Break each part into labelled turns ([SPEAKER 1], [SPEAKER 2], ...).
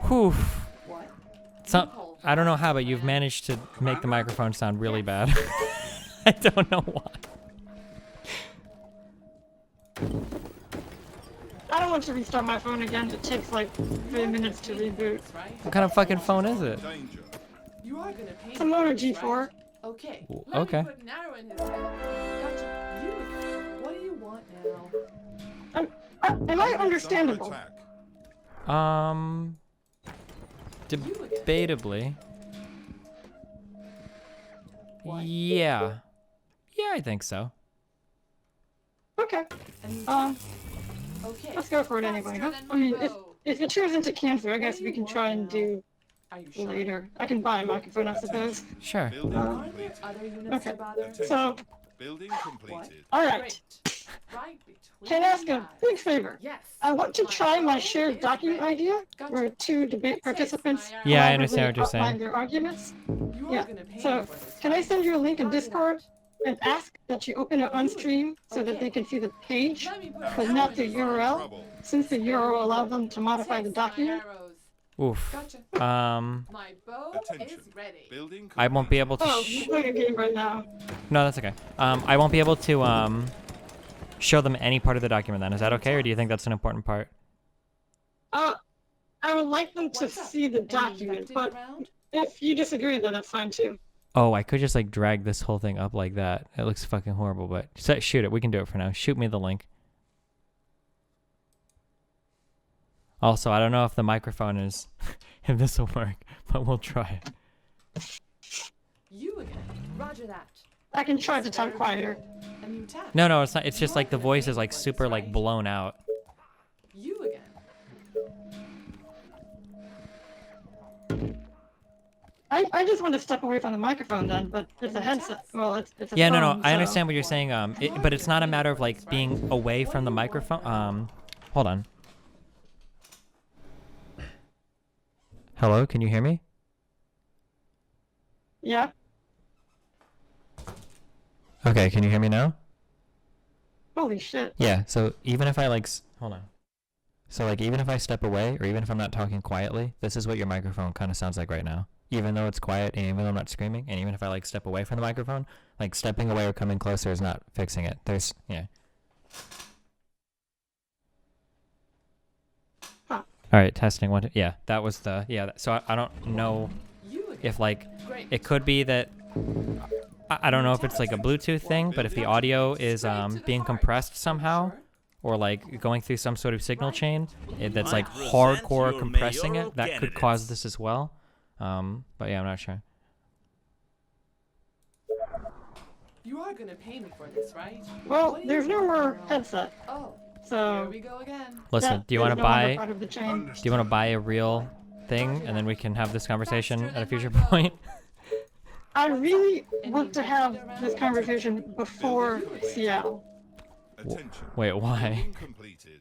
[SPEAKER 1] Whew.
[SPEAKER 2] What?
[SPEAKER 1] I don't know how, but you've managed to make the microphone sound really bad. I don't know why.
[SPEAKER 3] I don't want to restart my phone again. It takes like 3 minutes to reboot.
[SPEAKER 1] What kind of fucking phone is it?
[SPEAKER 2] You are gonna pay
[SPEAKER 3] It's a Moto G4.
[SPEAKER 2] Okay.
[SPEAKER 1] Okay.
[SPEAKER 2] Let me put an arrow in his head. Gotcha. You. What do you want now?
[SPEAKER 3] Am I understandable?
[SPEAKER 1] Debatably. Yeah. Yeah, I think so.
[SPEAKER 3] Okay.
[SPEAKER 2] Okay.
[SPEAKER 3] Let's go for it anyway, huh? I mean, if it turns into cancer, I guess we can try and do later. I can buy a microphone, I suppose.
[SPEAKER 1] Sure.
[SPEAKER 2] Are there other units
[SPEAKER 3] Okay.
[SPEAKER 2] to bother?
[SPEAKER 3] So,
[SPEAKER 4] Building completed.
[SPEAKER 3] alright.
[SPEAKER 2] Right between
[SPEAKER 3] Can I ask
[SPEAKER 2] the
[SPEAKER 3] a
[SPEAKER 2] eyes.
[SPEAKER 3] big favor?
[SPEAKER 2] Yes.
[SPEAKER 3] I want to try my shared document idea, where two debate participants
[SPEAKER 1] Yeah, I understand what you're
[SPEAKER 3] outline
[SPEAKER 1] saying.
[SPEAKER 3] their arguments.
[SPEAKER 2] You are
[SPEAKER 3] Yeah.
[SPEAKER 2] gonna pay
[SPEAKER 3] So,
[SPEAKER 2] me for this,
[SPEAKER 3] can I
[SPEAKER 2] right?
[SPEAKER 3] send you a link in
[SPEAKER 2] Roger
[SPEAKER 3] Discord
[SPEAKER 2] that.
[SPEAKER 3] and ask that you open it on stream so that they can see the page,
[SPEAKER 2] Let me put an
[SPEAKER 3] but
[SPEAKER 2] arrow
[SPEAKER 3] not
[SPEAKER 2] in
[SPEAKER 3] the
[SPEAKER 2] his head.
[SPEAKER 3] URL, since the URL allows them to modify the
[SPEAKER 2] Takes my
[SPEAKER 3] document?
[SPEAKER 2] arrows.
[SPEAKER 1] Oof.
[SPEAKER 2] Gotcha.
[SPEAKER 1] My
[SPEAKER 2] bow
[SPEAKER 4] Attention.
[SPEAKER 2] is ready.
[SPEAKER 4] Building
[SPEAKER 1] I won't be able to.
[SPEAKER 3] Oh, I'm playing a game right now.
[SPEAKER 1] No, that's okay. I won't be able to show them any part of the document. Then is that okay, or do you think that's an important part?
[SPEAKER 3] I would like them to
[SPEAKER 2] What's up?
[SPEAKER 3] see the
[SPEAKER 2] Any
[SPEAKER 3] document,
[SPEAKER 2] infected
[SPEAKER 3] but
[SPEAKER 2] around?
[SPEAKER 3] if you disagree, then that's fine too.
[SPEAKER 1] Oh, I could just like drag this whole thing up like that. It looks fucking horrible, but shoot it. We can do it for now. Shoot me the link. Also, I don't know if the microphone is, if this will work, but we'll try it.
[SPEAKER 2] You again. Roger that.
[SPEAKER 3] I can try to talk quieter.
[SPEAKER 2] A new task.
[SPEAKER 1] No, it's not. It's just like the voice is like super like blown out.
[SPEAKER 2] You again.
[SPEAKER 3] I just want to step away from the microphone then, but it's a headset. Well, it's a
[SPEAKER 1] Yeah,
[SPEAKER 3] phone,
[SPEAKER 1] no, I
[SPEAKER 3] so-
[SPEAKER 1] understand what you're saying. But it's not a matter of like being away from the microphone. Hold on. Hello, can you hear me?
[SPEAKER 3] Yeah.
[SPEAKER 1] Okay, can you hear me now?
[SPEAKER 3] Holy shit.
[SPEAKER 1] Yeah, so even if I like, hold on. So like even if I step away, or even if I'm not talking quietly, this is what your microphone kind of sounds like right now. Even though it's quiet, and even though I'm not screaming, and even if I like step away from the microphone, like stepping away or coming closer is not fixing it. Yeah.
[SPEAKER 3] Huh.
[SPEAKER 1] All right, testing one. Yeah, that was the, so I don't know
[SPEAKER 2] You again.
[SPEAKER 1] if like,
[SPEAKER 2] Great.
[SPEAKER 1] it could be that, I don't know if it's like a Bluetooth thing, but if the audio is being compressed somehow, or like going through some sort of signal chain that's like hardcore compressing it, that could cause this as well. But yeah, I'm not sure.
[SPEAKER 2] You are gonna pay me for this, right?
[SPEAKER 3] Well,
[SPEAKER 2] What do
[SPEAKER 3] there's
[SPEAKER 2] you
[SPEAKER 3] no
[SPEAKER 2] want
[SPEAKER 3] more
[SPEAKER 2] now?
[SPEAKER 3] headset,
[SPEAKER 2] Oh, here
[SPEAKER 3] so
[SPEAKER 2] we go again.
[SPEAKER 1] Listen,
[SPEAKER 3] that
[SPEAKER 1] do you want
[SPEAKER 3] is
[SPEAKER 1] to
[SPEAKER 3] no longer
[SPEAKER 1] buy?
[SPEAKER 3] part of the chain.
[SPEAKER 1] Do you want to buy a real thing, and then we can have this conversation at a future point?
[SPEAKER 3] I really want to have this conversation before Seattle.
[SPEAKER 4] Attention.
[SPEAKER 1] Wait, why?
[SPEAKER 4] Building completed.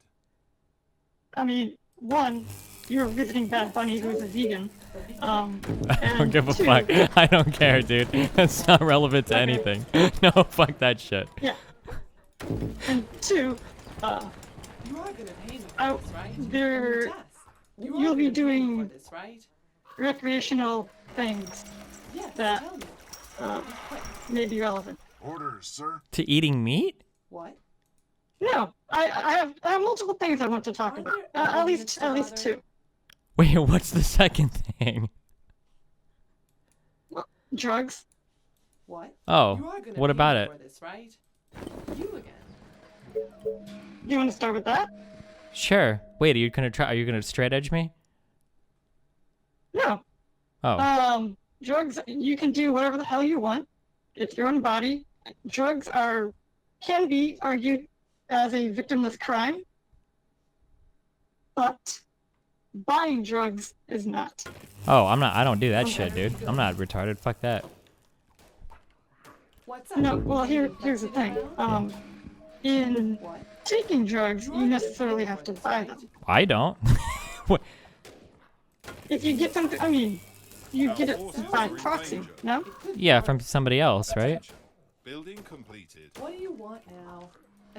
[SPEAKER 3] I mean, one, you're visiting Bad Bunny, who's a vegan.
[SPEAKER 1] I don't
[SPEAKER 3] And
[SPEAKER 1] give a
[SPEAKER 3] two,
[SPEAKER 1] fuck. I don't care, dude. That's not relevant to
[SPEAKER 3] Okay.
[SPEAKER 1] anything. No, fuck that shit.
[SPEAKER 3] Yeah. And two,
[SPEAKER 2] You are gonna pay me for
[SPEAKER 3] Oh,
[SPEAKER 2] this, right?
[SPEAKER 3] there-
[SPEAKER 2] A new task. You are
[SPEAKER 3] you'll be
[SPEAKER 2] gonna pay me
[SPEAKER 3] doing
[SPEAKER 2] for this, right?
[SPEAKER 3] recreational things
[SPEAKER 2] Yes,
[SPEAKER 3] that
[SPEAKER 2] tell me.
[SPEAKER 3] may be relevant.
[SPEAKER 4] Orders, sir.
[SPEAKER 1] To eating meat?
[SPEAKER 2] What?
[SPEAKER 3] No, I have multiple things I want to talk
[SPEAKER 2] Are
[SPEAKER 3] about.
[SPEAKER 2] there
[SPEAKER 3] At
[SPEAKER 2] any
[SPEAKER 3] least
[SPEAKER 2] minutes to
[SPEAKER 3] two.
[SPEAKER 1] Wait, what's the second thing?
[SPEAKER 3] Drugs.
[SPEAKER 2] What?
[SPEAKER 1] Oh,
[SPEAKER 2] You are gonna
[SPEAKER 1] what
[SPEAKER 2] pay
[SPEAKER 1] about
[SPEAKER 2] me
[SPEAKER 1] it?
[SPEAKER 2] for this, right? You again.
[SPEAKER 3] Do you want to start with that?
[SPEAKER 1] Sure. Wait, are you gonna straight edge me?
[SPEAKER 3] No.
[SPEAKER 1] Oh.
[SPEAKER 3] Drugs, you can do whatever the hell you want. It's your own body. Drugs can be argued as a victimless crime, but buying drugs is not.
[SPEAKER 1] Oh, I don't do that shit, dude. I'm not retarded. Fuck that.
[SPEAKER 2] What's up?
[SPEAKER 3] No, well,
[SPEAKER 2] Any
[SPEAKER 3] here's the thing.
[SPEAKER 2] infected around?
[SPEAKER 3] In
[SPEAKER 2] What?
[SPEAKER 3] taking drugs, you necessarily have to buy them.
[SPEAKER 1] I don't. What?
[SPEAKER 3] If you get them, I mean, you get it by proxy, no?
[SPEAKER 1] Yeah, from somebody else, right?
[SPEAKER 4] Building completed.
[SPEAKER 2] What do you want now?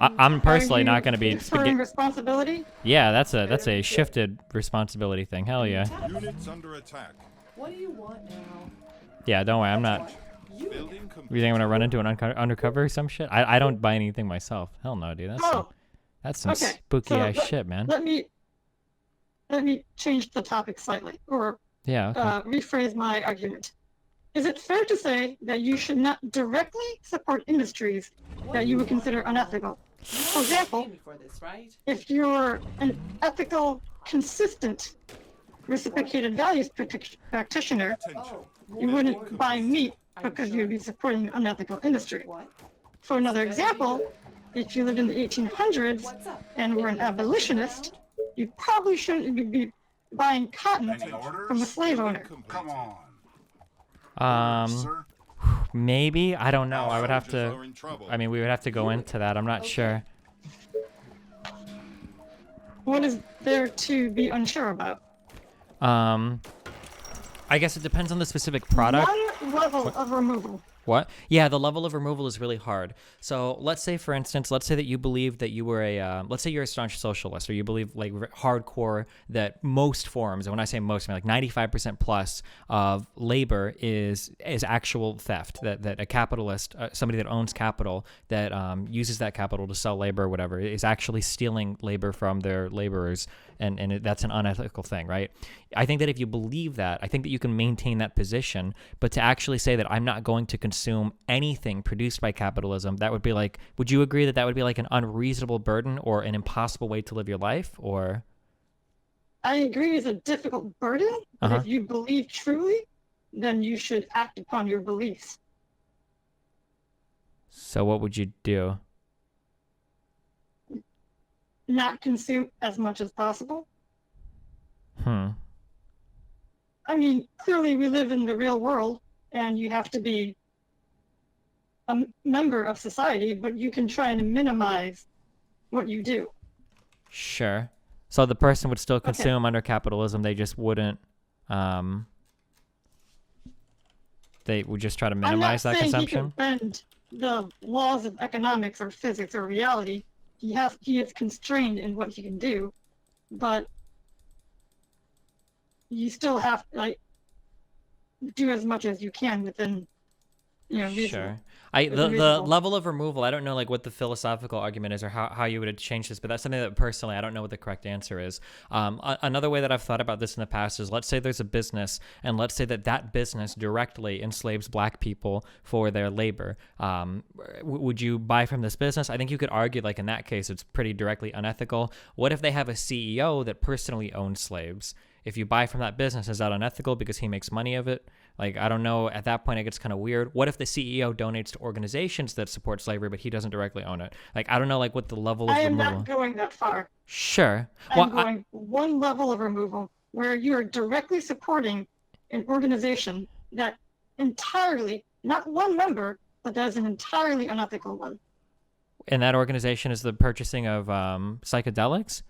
[SPEAKER 1] I'm personally
[SPEAKER 3] Are
[SPEAKER 1] not
[SPEAKER 3] you
[SPEAKER 1] going to be.
[SPEAKER 3] deferring responsibility?
[SPEAKER 1] Yeah, that's a shifted responsibility thing. Hell yeah.
[SPEAKER 4] Units under attack.
[SPEAKER 2] What do you want now?
[SPEAKER 1] Yeah, don't worry. I'm not.
[SPEAKER 4] Building
[SPEAKER 1] You
[SPEAKER 4] complete.
[SPEAKER 1] think I'm gonna run into an undercover or some shit? I don't buy anything myself. Hell no, dude.
[SPEAKER 3] Oh,
[SPEAKER 1] That's some
[SPEAKER 3] okay.
[SPEAKER 1] spooky
[SPEAKER 3] So
[SPEAKER 1] ass shit, man.
[SPEAKER 3] let me change the topic slightly, or
[SPEAKER 1] Yeah. Okay.
[SPEAKER 3] rephrase my argument. Is it fair to say that you should not directly support industries that you would consider unethical? For example,
[SPEAKER 2] For this, right?
[SPEAKER 3] if you're an ethical, consistent, reciprocated values practitioner,
[SPEAKER 4] Attention.
[SPEAKER 3] you wouldn't buy meat because you'd be supporting an unethical industry.
[SPEAKER 2] What?
[SPEAKER 3] For another example, if you lived in the 1800s
[SPEAKER 2] What's up?
[SPEAKER 3] and were an abolitionist, you probably shouldn't be buying cotton
[SPEAKER 4] Any orders?
[SPEAKER 3] from a slave owner.
[SPEAKER 4] Come on.
[SPEAKER 1] Um,
[SPEAKER 4] Sir.
[SPEAKER 1] maybe I don't know. I would have
[SPEAKER 4] Soldiers
[SPEAKER 1] to.
[SPEAKER 4] are in trouble.
[SPEAKER 1] I mean, we would have to go into that. I'm not sure.
[SPEAKER 3] What is there to be unsure about?
[SPEAKER 1] I guess it depends on the specific product.
[SPEAKER 3] One level of removal.
[SPEAKER 1] What? Yeah, the level of removal is really hard. So let's say, for instance, let's say that you believe that you were let's say you're a staunch socialist, or you believe like hardcore that most forms, and when I say most, I mean like 95% plus of labor is actual theft. That a capitalist, somebody that owns capital, that uses that capital to sell labor or whatever, is actually stealing labor from their laborers, and that's an unethical thing, right? I think that if you believe that, I think that you can maintain that position, but to actually say that I'm not going to consume anything produced by capitalism, that would be like, would you agree that that would be like an unreasonable burden or an impossible way to live your life? Or
[SPEAKER 3] I agree it's a difficult burden, but
[SPEAKER 1] Uh-huh.
[SPEAKER 3] if you believe truly, then you should act upon your beliefs.
[SPEAKER 1] so what would you do?
[SPEAKER 3] Not consume as much as possible. I mean, clearly we live in the real world, and you have to be a member of society, but you can try and minimize what you do.
[SPEAKER 1] Sure. So the person would still consume under capitalism, they just wouldn't, they would just try to minimize that
[SPEAKER 3] I'm not saying
[SPEAKER 1] consumption?
[SPEAKER 3] he can bend the laws of economics or physics or reality. He is constrained in what he can do, but you still have to like do as much as you can within, reason.
[SPEAKER 1] Sure. The
[SPEAKER 3] reasonable.
[SPEAKER 1] level of removal, I don't know like what the philosophical argument is or how you would change this, but that's something that personally I don't know what the correct answer is. Another way that I've thought about this in the past is, let's say there's a business, and let's say that business directly enslaves black people for their labor. Would you buy from this business? I think you could argue like in that case it's pretty directly unethical. What if they have a CEO that personally owns slaves? If you buy from that business, is that unethical because he makes money of it? Like, I don't know. At that point, it gets kind of weird. What if the CEO donates to organizations that support slavery, but he doesn't directly own it? Like, I don't know, like, what the level of
[SPEAKER 3] I am
[SPEAKER 1] removal.
[SPEAKER 3] not going that far.
[SPEAKER 1] Sure.
[SPEAKER 3] I'm going one level of removal where you are directly supporting an organization that entirely, not one member, but that is an entirely unethical one.
[SPEAKER 1] And that organization is the purchasing of psychedelics?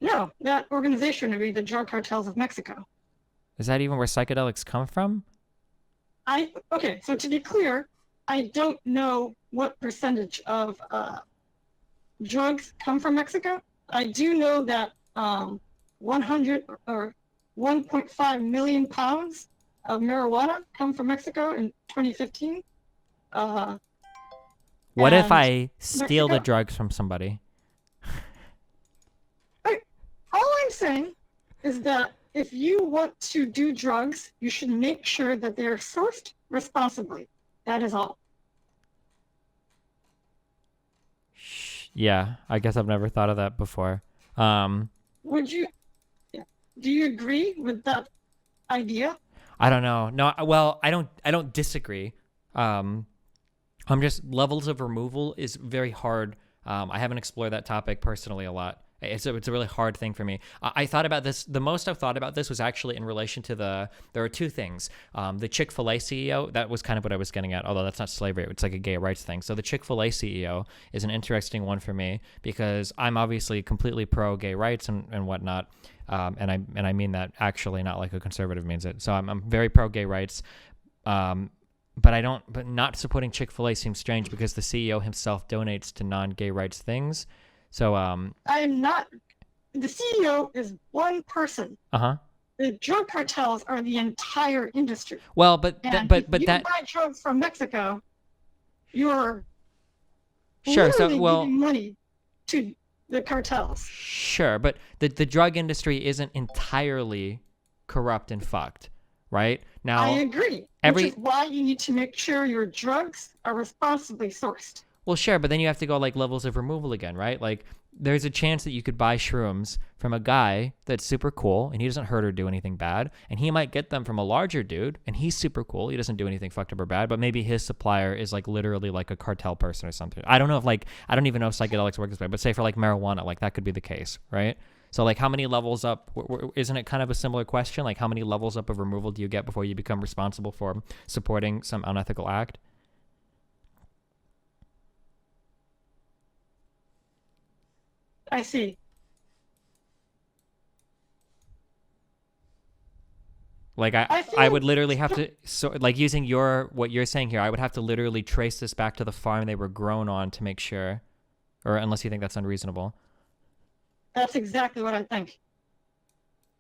[SPEAKER 3] No, that organization would be the drug cartels of Mexico.
[SPEAKER 1] Is that even where psychedelics come from?
[SPEAKER 3] Okay, so to be clear, I don't know what percentage of drugs come from Mexico. I do know that 100 or 1.5 million pounds of marijuana come from Mexico in 2015.
[SPEAKER 1] What if
[SPEAKER 3] and
[SPEAKER 1] I steal the
[SPEAKER 3] Mexico-
[SPEAKER 1] drugs from somebody?
[SPEAKER 3] All I'm saying is that if you want to do drugs, you should make sure that they're sourced responsibly. That is all.
[SPEAKER 1] Yeah, I guess I've never thought of that before.
[SPEAKER 3] Would you? Do you agree with that idea?
[SPEAKER 1] I don't know. No, well, I don't disagree. I'm just, levels of removal is very hard. I haven't explored that topic personally a lot. It's a really hard thing for me. I thought about this. The most I've thought about this was actually in relation to there are two things. The Chick-fil-A CEO, that was kind of what I was getting at, although that's not slavery. It's like a gay rights thing. So the Chick-fil-A CEO is an interesting one for me because I'm obviously completely pro gay rights and whatnot. And I mean that actually, not like a conservative means it. So I'm very pro gay rights. but not supporting Chick-fil-A seems strange because the CEO himself donates to non-gay rights things. So
[SPEAKER 3] I'm not. The CEO is one person.
[SPEAKER 1] uh-huh.
[SPEAKER 3] The drug cartels are the entire industry.
[SPEAKER 1] Well, but
[SPEAKER 3] And
[SPEAKER 1] but
[SPEAKER 3] if you
[SPEAKER 1] that
[SPEAKER 3] buy drugs from Mexico, you're
[SPEAKER 1] sure. So
[SPEAKER 3] literally
[SPEAKER 1] well,
[SPEAKER 3] giving money to the cartels.
[SPEAKER 1] sure, but the drug industry isn't entirely corrupt and fucked, right? Now,
[SPEAKER 3] I agree.
[SPEAKER 1] every-
[SPEAKER 3] Which is why you need to make sure your drugs are responsibly sourced.
[SPEAKER 1] well, sure, but then you have to go like levels of removal again, right? Like there's a chance that you could buy shrooms from a guy that's super cool and he doesn't hurt or do anything bad, and he might get them from a larger dude and he's super cool. He doesn't do anything fucked up or bad, but maybe his supplier is like literally like a cartel person or something. I don't know if like I don't even know if psychedelics work this way, but say for like marijuana, like that could be the case, right? So like how many levels up, isn't it kind of a similar question? Like how many levels up of removal do you get before you become responsible for supporting some unethical act?
[SPEAKER 3] I see.
[SPEAKER 1] Like I would literally have to, so like using what you're saying here, I would have to literally trace this back to the farm they were grown on to make sure, or unless you think that's unreasonable.
[SPEAKER 3] That's exactly what I think.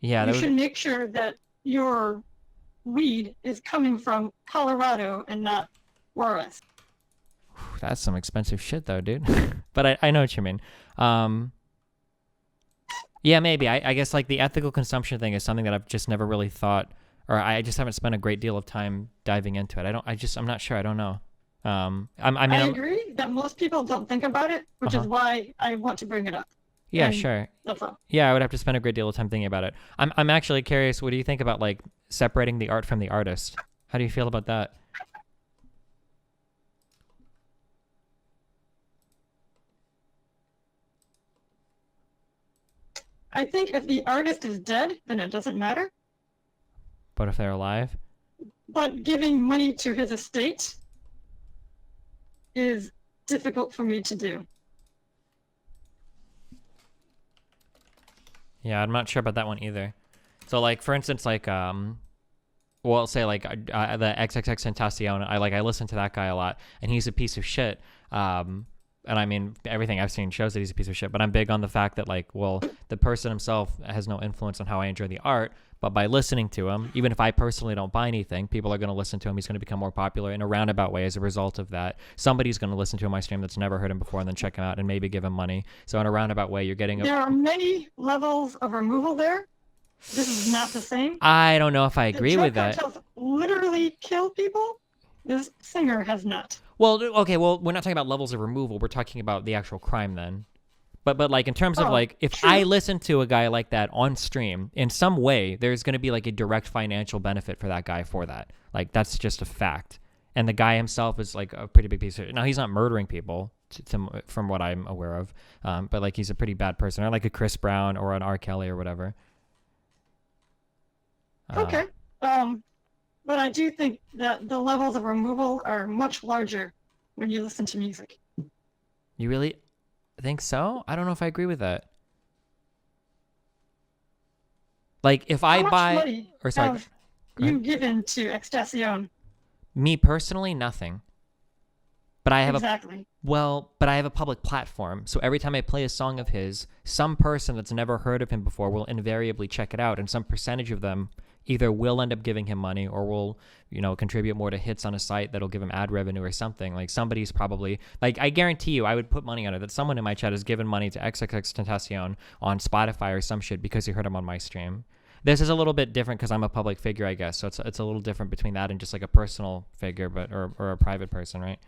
[SPEAKER 1] Yeah,
[SPEAKER 3] You should make sure that your weed is coming from Colorado and not Juarez.
[SPEAKER 1] that's some expensive shit though, dude. But I know what you mean. Yeah, maybe. I guess like the ethical consumption thing is something that I've just never really thought, or I just haven't spent a great deal of time diving into it. I'm not sure. I don't know.
[SPEAKER 3] I agree that most people don't think about it, which is why I want to bring it up.
[SPEAKER 1] Yeah,
[SPEAKER 3] And
[SPEAKER 1] sure.
[SPEAKER 3] that's all.
[SPEAKER 1] Yeah, I would have to spend a great deal of time thinking about it. I'm actually curious, what do you think about like separating the art from the artist? How do you feel about that?
[SPEAKER 3] I think if the artist is dead, then it doesn't matter.
[SPEAKER 1] But if they're alive?
[SPEAKER 3] But giving money to his estate is difficult for me to do.
[SPEAKER 1] Yeah, I'm not sure about that one either. So like, for instance, like, well, say like the XXX Tentacion, I listen to that guy a lot, and he's a piece of shit. And I mean, everything I've seen shows that he's a piece of shit, but I'm big on the fact that like, well, the person himself has no influence on how I enjoy the art, but by listening to him, even if I personally don't buy anything, people are going to listen to him. He's going to become more popular in a roundabout way as a result of that. Somebody's going to listen to my stream that's never heard him before and then check him out and maybe give him money. So in a roundabout way, you're getting
[SPEAKER 3] There are many levels of removal there. This is not the same.
[SPEAKER 1] I don't know if I agree with that.
[SPEAKER 3] The drug cartels literally kill people. This singer has not.
[SPEAKER 1] Well, okay, well, we're not talking about levels of removal. We're talking about the actual crime then. But like in terms of like, if
[SPEAKER 3] true.
[SPEAKER 1] I listen to a guy like that on stream, in some way, there's going to be like a direct financial benefit for that guy for that. Like that's just a fact. And the guy himself is like a pretty big piece of, now he's not murdering people from what I'm aware of. But like he's a pretty bad person, or like a Chris Brown or an R. Kelly or whatever.
[SPEAKER 3] Okay. But I do think that the levels of removal are much larger when you listen to music.
[SPEAKER 1] You really think so? I don't know if I agree with that. Like if I
[SPEAKER 3] How much
[SPEAKER 1] buy,
[SPEAKER 3] money
[SPEAKER 1] or sorry,
[SPEAKER 3] have you given to Extacion?
[SPEAKER 1] me personally, nothing. But I have
[SPEAKER 3] Exactly.
[SPEAKER 1] but I have a public platform. So every time I play a song of his, some person that's never heard of him before will invariably check it out, and some percentage of them either will end up giving him money or will, contribute more to hits on a site that'll give him ad revenue or something. Like somebody's probably, like I guarantee you, I would put money on it that someone in my chat has given money to XXXTentacion on Spotify or some shit because he heard him on my stream. This is a little bit different because I'm a public figure, I guess. So it's a little different between that and just like a personal figure, or a private person, right?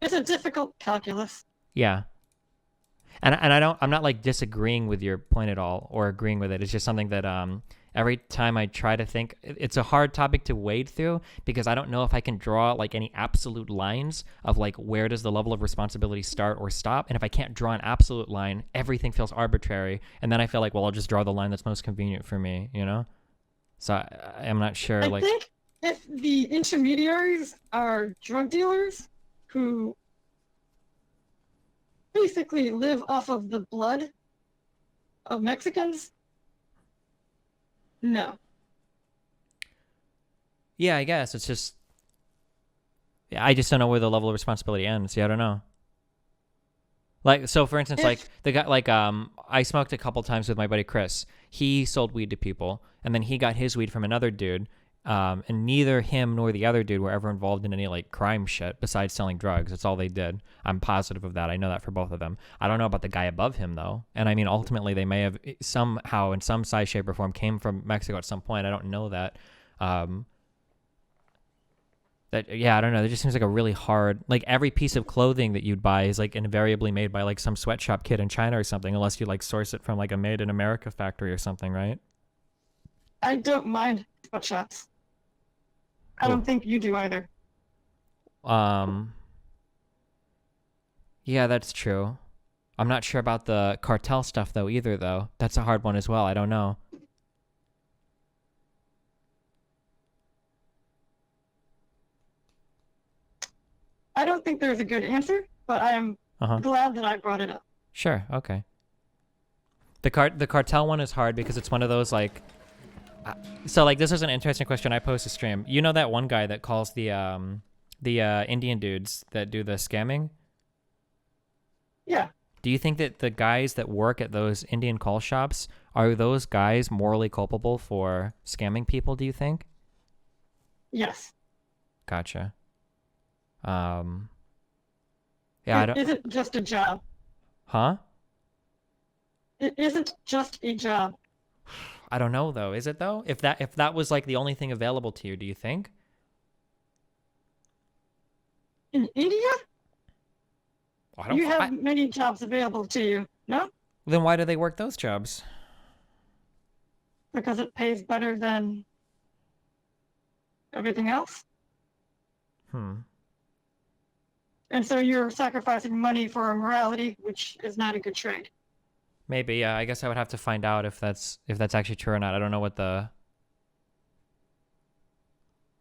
[SPEAKER 3] It's a difficult calculus.
[SPEAKER 1] Yeah. And I'm not like disagreeing with your point at all or agreeing with it. It's just something that every time I try to think, it's a hard topic to wade through because I don't know if I can draw like any absolute lines of like where does the level of responsibility start or stop. And if I can't draw an absolute line, everything feels arbitrary. And then I feel like, well, I'll just draw the line that's most convenient for me, So I'm not sure.
[SPEAKER 3] I think if the intermediaries are drug dealers who basically live off of the blood of Mexicans, No.
[SPEAKER 1] Yeah, I guess it's just. Yeah, I just don't know where the level of responsibility ends. Yeah, I don't know. Like, so for instance, like the guy, like I smoked a couple times with my buddy Chris. He sold weed to people, and then he got his weed from another dude. And neither him nor the other dude were ever involved in any like crime shit besides selling drugs. That's all they did. I'm positive of that. I know that for both of them. I don't know about the guy above him though. And I mean, ultimately, they may have somehow, in some size, shape, or form, came from Mexico at some point. I don't know that. Yeah, I don't know. It just seems like a really hard, like every piece of clothing that you'd buy is like invariably made by like some sweatshop kid in China or something, unless you like source it from like a made in America factory or something, right?
[SPEAKER 3] I don't mind sweatshops. I don't think you do either.
[SPEAKER 1] Yeah, that's true. I'm not sure about the cartel stuff though either though. That's a hard one as well. I don't know.
[SPEAKER 3] I don't think there's a good answer, but I am glad that I brought it up.
[SPEAKER 1] Sure, okay. The cartel one is hard because it's one of those like so like this is an interesting question I posed to stream. You know that one guy that calls the Indian dudes that do the scamming?
[SPEAKER 3] Yeah.
[SPEAKER 1] Do you think that the guys that work at those Indian call shops, are those guys morally culpable for scamming people, do you think?
[SPEAKER 3] Yes.
[SPEAKER 1] Gotcha. Yeah,
[SPEAKER 3] it isn't just a job.
[SPEAKER 1] Huh?
[SPEAKER 3] It isn't just a job.
[SPEAKER 1] I don't know though. Is it though? If that was like the only thing available to you, do you think?
[SPEAKER 3] In India? You have many jobs available to you, no?
[SPEAKER 1] Then why do they work those jobs?
[SPEAKER 3] Because it pays better than everything else. And so you're sacrificing money for a morality, which is not a good trade.
[SPEAKER 1] Maybe, yeah. I guess I would have to find out if that's actually true or not. I don't know what the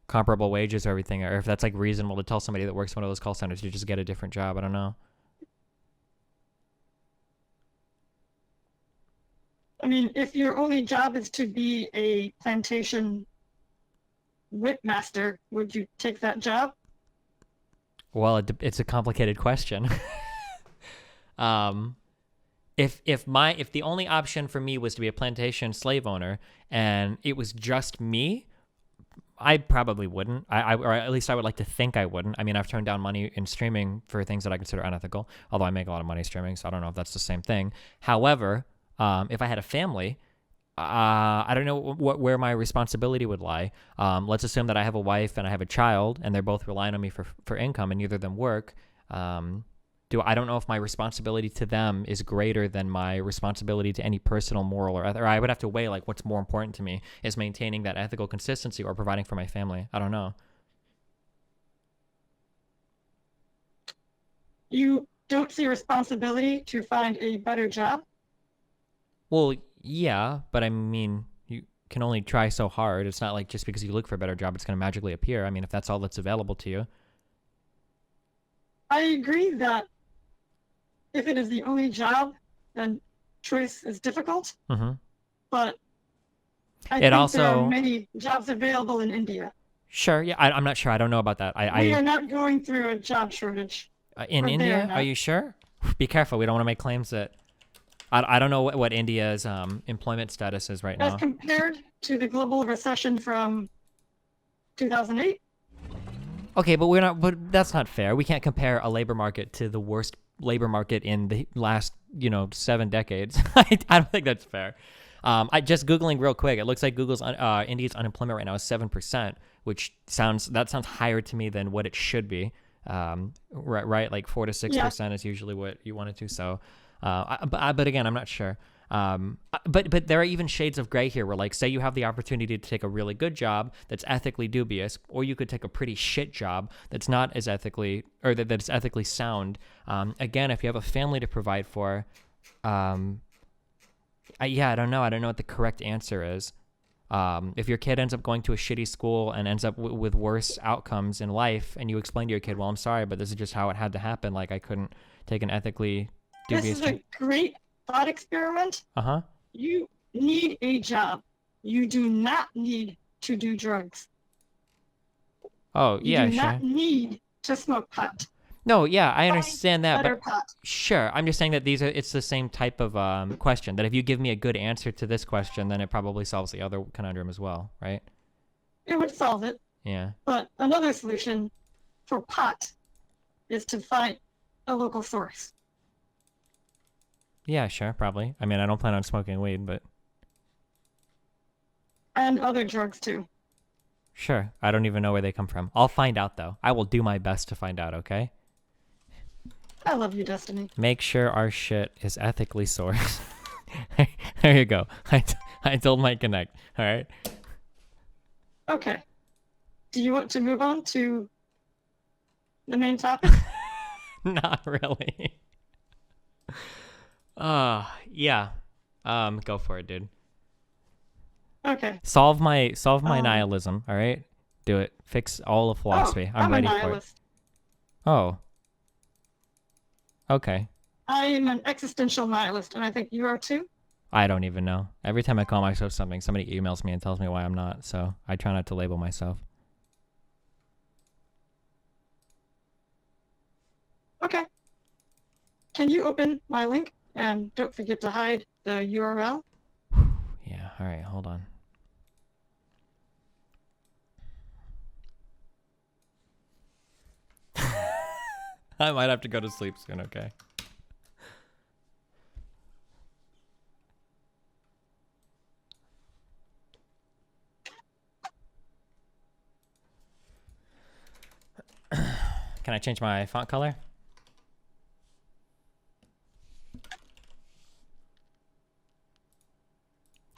[SPEAKER 1] comparable wages or everything are, or if that's like reasonable to tell somebody that works in one of those call centers to just get a different job. I don't know.
[SPEAKER 3] I mean, if your only job is to be a plantation whipmaster, would you take that job?
[SPEAKER 1] Well, it's a complicated question. If the only option for me was to be a plantation slave owner and it was just me, I probably wouldn't. Or at least I would like to think I wouldn't. I mean, I've turned down money in streaming for things that I consider unethical, although I make a lot of money streaming, so I don't know if that's the same thing. However, if I had a family, I don't know where my responsibility would lie. Let's assume that I have a wife and I have a child, and they're both relying on me for income, and neither of them work. I don't know if my responsibility to them is greater than my responsibility to any personal, moral, or I would have to weigh like what's more important to me, is maintaining that ethical consistency or providing for my family. I don't know.
[SPEAKER 3] You don't see responsibility to find a better job?
[SPEAKER 1] Well, yeah, but I mean, you can only try so hard. It's not like just because you look for a better job, it's going to magically appear. I mean, if that's all that's available to you.
[SPEAKER 3] I agree that if it is the only job, then choice is difficult. But I think there are many jobs available in India.
[SPEAKER 1] Sure, yeah, I'm not sure. I don't know about that.
[SPEAKER 3] We are not going through a job shortage.
[SPEAKER 1] In India? Are you sure? Be careful. We don't want to make claims that... I don't know what India's employment status is right now.
[SPEAKER 3] As compared to the global recession from 2008?
[SPEAKER 1] Okay, but that's not fair. We can't compare a labor market to the worst labor market in the last, 7 decades. I don't think that's fair. I just Googling real quick. It looks like India's unemployment right now is 7%, which sounds higher to me than what it should be. Right? Like 4 to 6% is usually what you want it to. So, but again, I'm not sure. But there are even shades of gray here where, like, say you have the opportunity to take a really good job that's ethically dubious, or you could take a pretty shit job that's not as ethically, or that's ethically sound. Again, if you have a family to provide for, I don't know. I don't know what the correct answer is. If your kid ends up going to a shitty school and ends up with worse outcomes in life, and you explain to your kid, well, I'm sorry, but this is just how it had to happen. Like, I couldn't take an ethically dubious
[SPEAKER 3] This is a great thought experiment.
[SPEAKER 1] Uh-huh.
[SPEAKER 3] You need a job. you do not need to do drugs.
[SPEAKER 1] Oh,
[SPEAKER 3] You
[SPEAKER 1] yeah,
[SPEAKER 3] do
[SPEAKER 1] sure.
[SPEAKER 3] not need to smoke pot.
[SPEAKER 1] No, yeah, I
[SPEAKER 3] Find
[SPEAKER 1] understand that,
[SPEAKER 3] better
[SPEAKER 1] but
[SPEAKER 3] pot.
[SPEAKER 1] sure. I'm just saying that it's the same type of question. That if you give me a good answer to this question, then it probably solves the other conundrum as well, right?
[SPEAKER 3] It would solve it.
[SPEAKER 1] Yeah.
[SPEAKER 3] But another solution for pot is to find a local source.
[SPEAKER 1] Yeah, sure, probably. I mean, I don't plan on smoking weed, but
[SPEAKER 3] And other drugs too.
[SPEAKER 1] sure. I don't even know where they come from. I'll find out, though. I will do my best to find out, okay?
[SPEAKER 3] I love you, Destiny.
[SPEAKER 1] Make sure our shit is ethically sourced. There you go. I told my connect. All right.
[SPEAKER 3] Okay. Do you want to move on to the main topic?
[SPEAKER 1] Not really. Yeah. Go for it, dude.
[SPEAKER 3] Okay.
[SPEAKER 1] Solve my nihilism, all right? Do it. Fix all of philosophy. I'm ready
[SPEAKER 3] a
[SPEAKER 1] for it.
[SPEAKER 3] nihilist.
[SPEAKER 1] Oh. Okay.
[SPEAKER 3] I am an existential nihilist, and I think you are too.
[SPEAKER 1] I don't even know. Every time I call myself something, somebody emails me and tells me why I'm not, so I try not to label myself.
[SPEAKER 3] Okay. Can you open my link? And don't forget to hide the URL.
[SPEAKER 1] Yeah, all right, hold on. I might have to go to sleep soon, okay? Can I change my font color?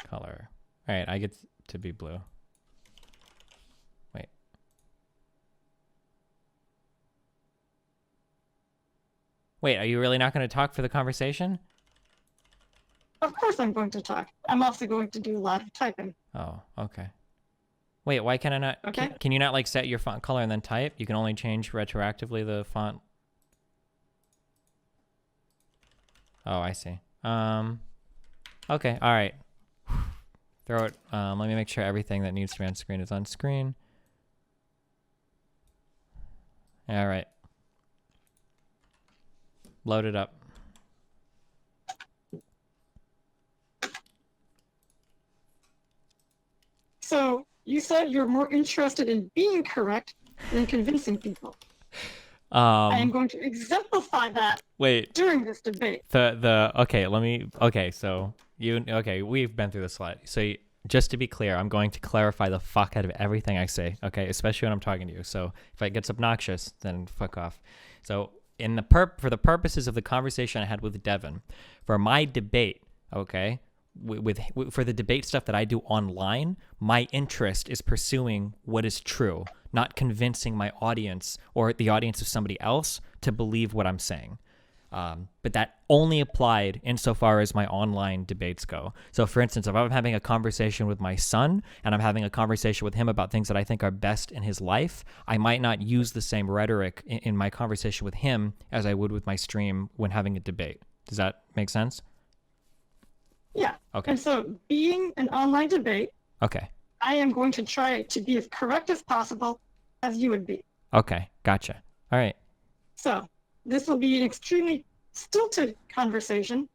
[SPEAKER 1] Color. All right, I get to be blue. Wait. Wait, are you really not going to talk for the conversation?
[SPEAKER 3] Of course I'm going to talk. I'm also going to do live typing.
[SPEAKER 1] Oh, okay. Wait, why can I not?
[SPEAKER 3] Okay.
[SPEAKER 1] Can you not like set your font color and then type? You can only change retroactively the font. Oh, I see. Okay, all right. Throw it. Let me make sure everything that needs to be on screen is on screen. All right. Load it up.
[SPEAKER 3] So you said you're more interested in being correct than convincing people. I am going to exemplify that
[SPEAKER 1] Wait.
[SPEAKER 3] during this debate.
[SPEAKER 1] We've been through this a lot. So just to be clear, I'm going to clarify the fuck out of everything I say, okay? Especially when I'm talking to you. So if it gets obnoxious, then fuck off. So for the purposes of the conversation I had with Devin, for my debate, okay, for the debate stuff that I do online, my interest is pursuing what is true, not convincing my audience or the audience of somebody else to believe what I'm saying. But that only applied insofar as my online debates go. So for instance, if I'm having a conversation with my son and I'm having a conversation with him about things that I think are best in his life, I might not use the same rhetoric in my conversation with him as I would with my stream when having a debate. Does that make sense?
[SPEAKER 3] Yeah.
[SPEAKER 1] Okay.
[SPEAKER 3] And so being an online debate,
[SPEAKER 1] Okay.
[SPEAKER 3] I am going to try to be as correct as possible as you would be.
[SPEAKER 1] Okay. Gotcha. All right.
[SPEAKER 3] So this will be an extremely stilted conversation.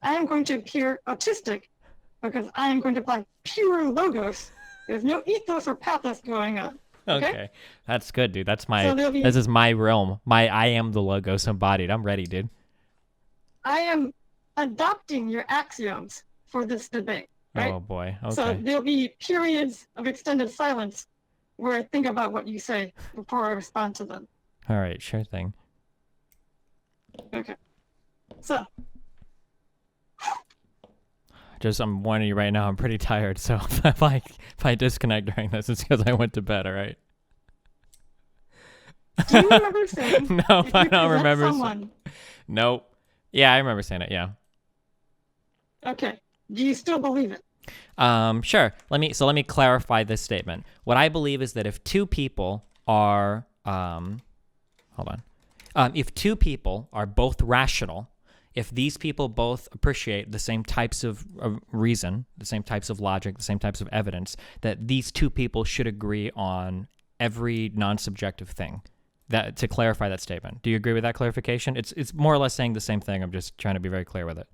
[SPEAKER 3] I am going to appear autistic because I am going to apply pure logos. There's no ethos or pathos going on.
[SPEAKER 1] Okay. That's good, dude. That's
[SPEAKER 3] this
[SPEAKER 1] is my realm. I am the logos embodied. I'm ready, dude.
[SPEAKER 3] I am adopting your axioms for this debate, right?
[SPEAKER 1] Oh boy. Okay.
[SPEAKER 3] So there'll be periods of extended silence where I think about what you say before I respond to them.
[SPEAKER 1] All right. Sure thing.
[SPEAKER 3] Okay. So
[SPEAKER 1] I'm warning you right now, I'm pretty tired, so if I disconnect during this, it's because I went to bed, all right?
[SPEAKER 3] do you remember saying
[SPEAKER 1] No,
[SPEAKER 3] if
[SPEAKER 1] I
[SPEAKER 3] you
[SPEAKER 1] don't
[SPEAKER 3] present
[SPEAKER 1] remember.
[SPEAKER 3] someone,
[SPEAKER 1] Nope. Yeah, I remember saying it, yeah.
[SPEAKER 3] okay, do you still believe it?
[SPEAKER 1] Sure. Let me clarify this statement. What I believe is that if two people are if two people are both rational if these people both appreciate the same types of reason, the same types of logic, the same types of evidence, that these two people should agree on every non-subjective thing. That to clarify that statement. Do you agree with that clarification? It's more or less saying the same thing. I'm just trying to be very clear with it.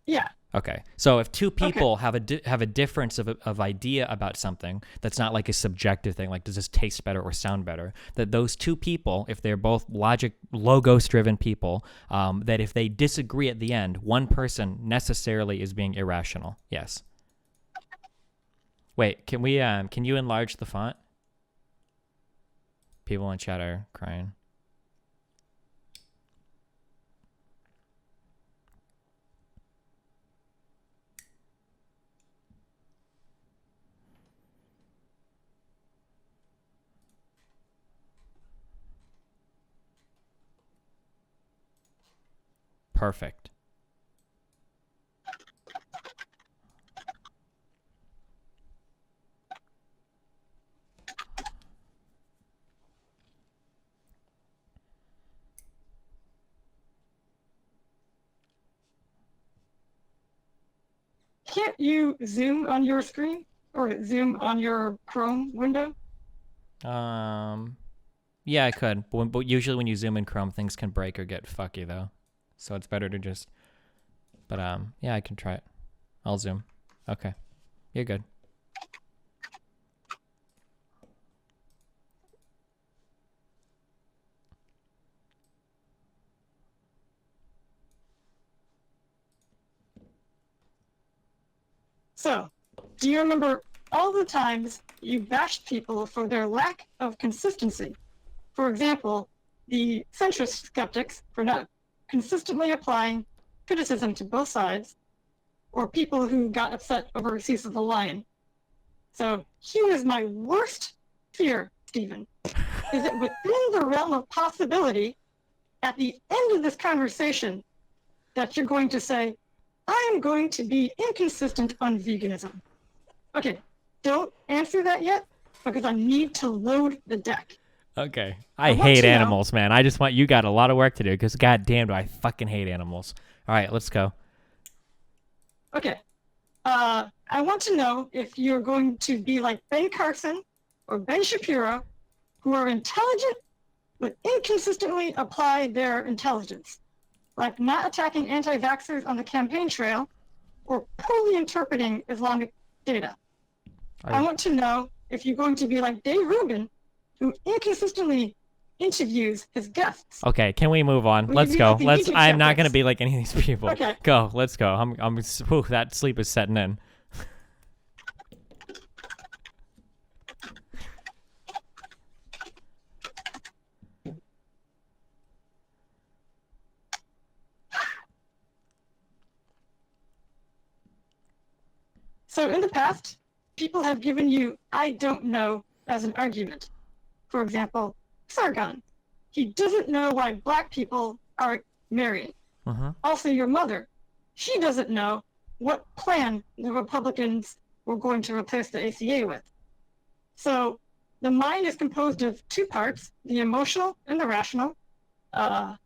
[SPEAKER 3] Yeah.
[SPEAKER 1] Okay. So if two people have a difference of idea about something that's not like a subjective thing, like does this taste better or sound better, that those two people, if they're both logos-driven people, that if they disagree at the end, one person necessarily is being irrational. Yes. Wait, can you enlarge the font? People in chat are crying. Perfect.
[SPEAKER 3] Can't you zoom on your screen or zoom on your Chrome window?
[SPEAKER 1] Yeah, I could. But usually when you zoom in Chrome, things can break or get fucky though. So it's better to just. But yeah, I can try it. I'll zoom. Okay, you're good.
[SPEAKER 3] So, do you remember all the times you bashed people for their lack of consistency? For example, the centrist skeptics for not consistently applying criticism to both sides, or people who got upset over receipts of the lion. So here is my worst fear, Stephen, is that within the realm of possibility, at the end of this conversation, that you're going to say, I am going to be inconsistent on veganism. Okay, don't answer that yet, because I need to load the deck.
[SPEAKER 1] Okay. I hate animals, man. I just want, you got a lot of work to do, because goddamn do I fucking hate animals. All right, let's go.
[SPEAKER 3] Okay. I want to know if you're going to be like Ben Carson or Ben Shapiro, who are intelligent, but inconsistently apply their intelligence. Like not attacking anti-vaxxers on the campaign trail, or poorly interpreting Islamic data. I want to know if you're going to be like Dave Rubin, who inconsistently interviews his guests.
[SPEAKER 1] Okay, can we move on? Let's go. I'm not gonna be like any of these people.
[SPEAKER 3] Okay.
[SPEAKER 1] Go. Let's go. Whew, that sleep is setting in.
[SPEAKER 3] So in the past, people have given you "I don't know" as an argument. For example, Sargon. He doesn't know why black people are marrying. Also, your mother. She doesn't know what plan the Republicans were going to replace the ACA with. So the mind is composed of two parts, the emotional and the rational. I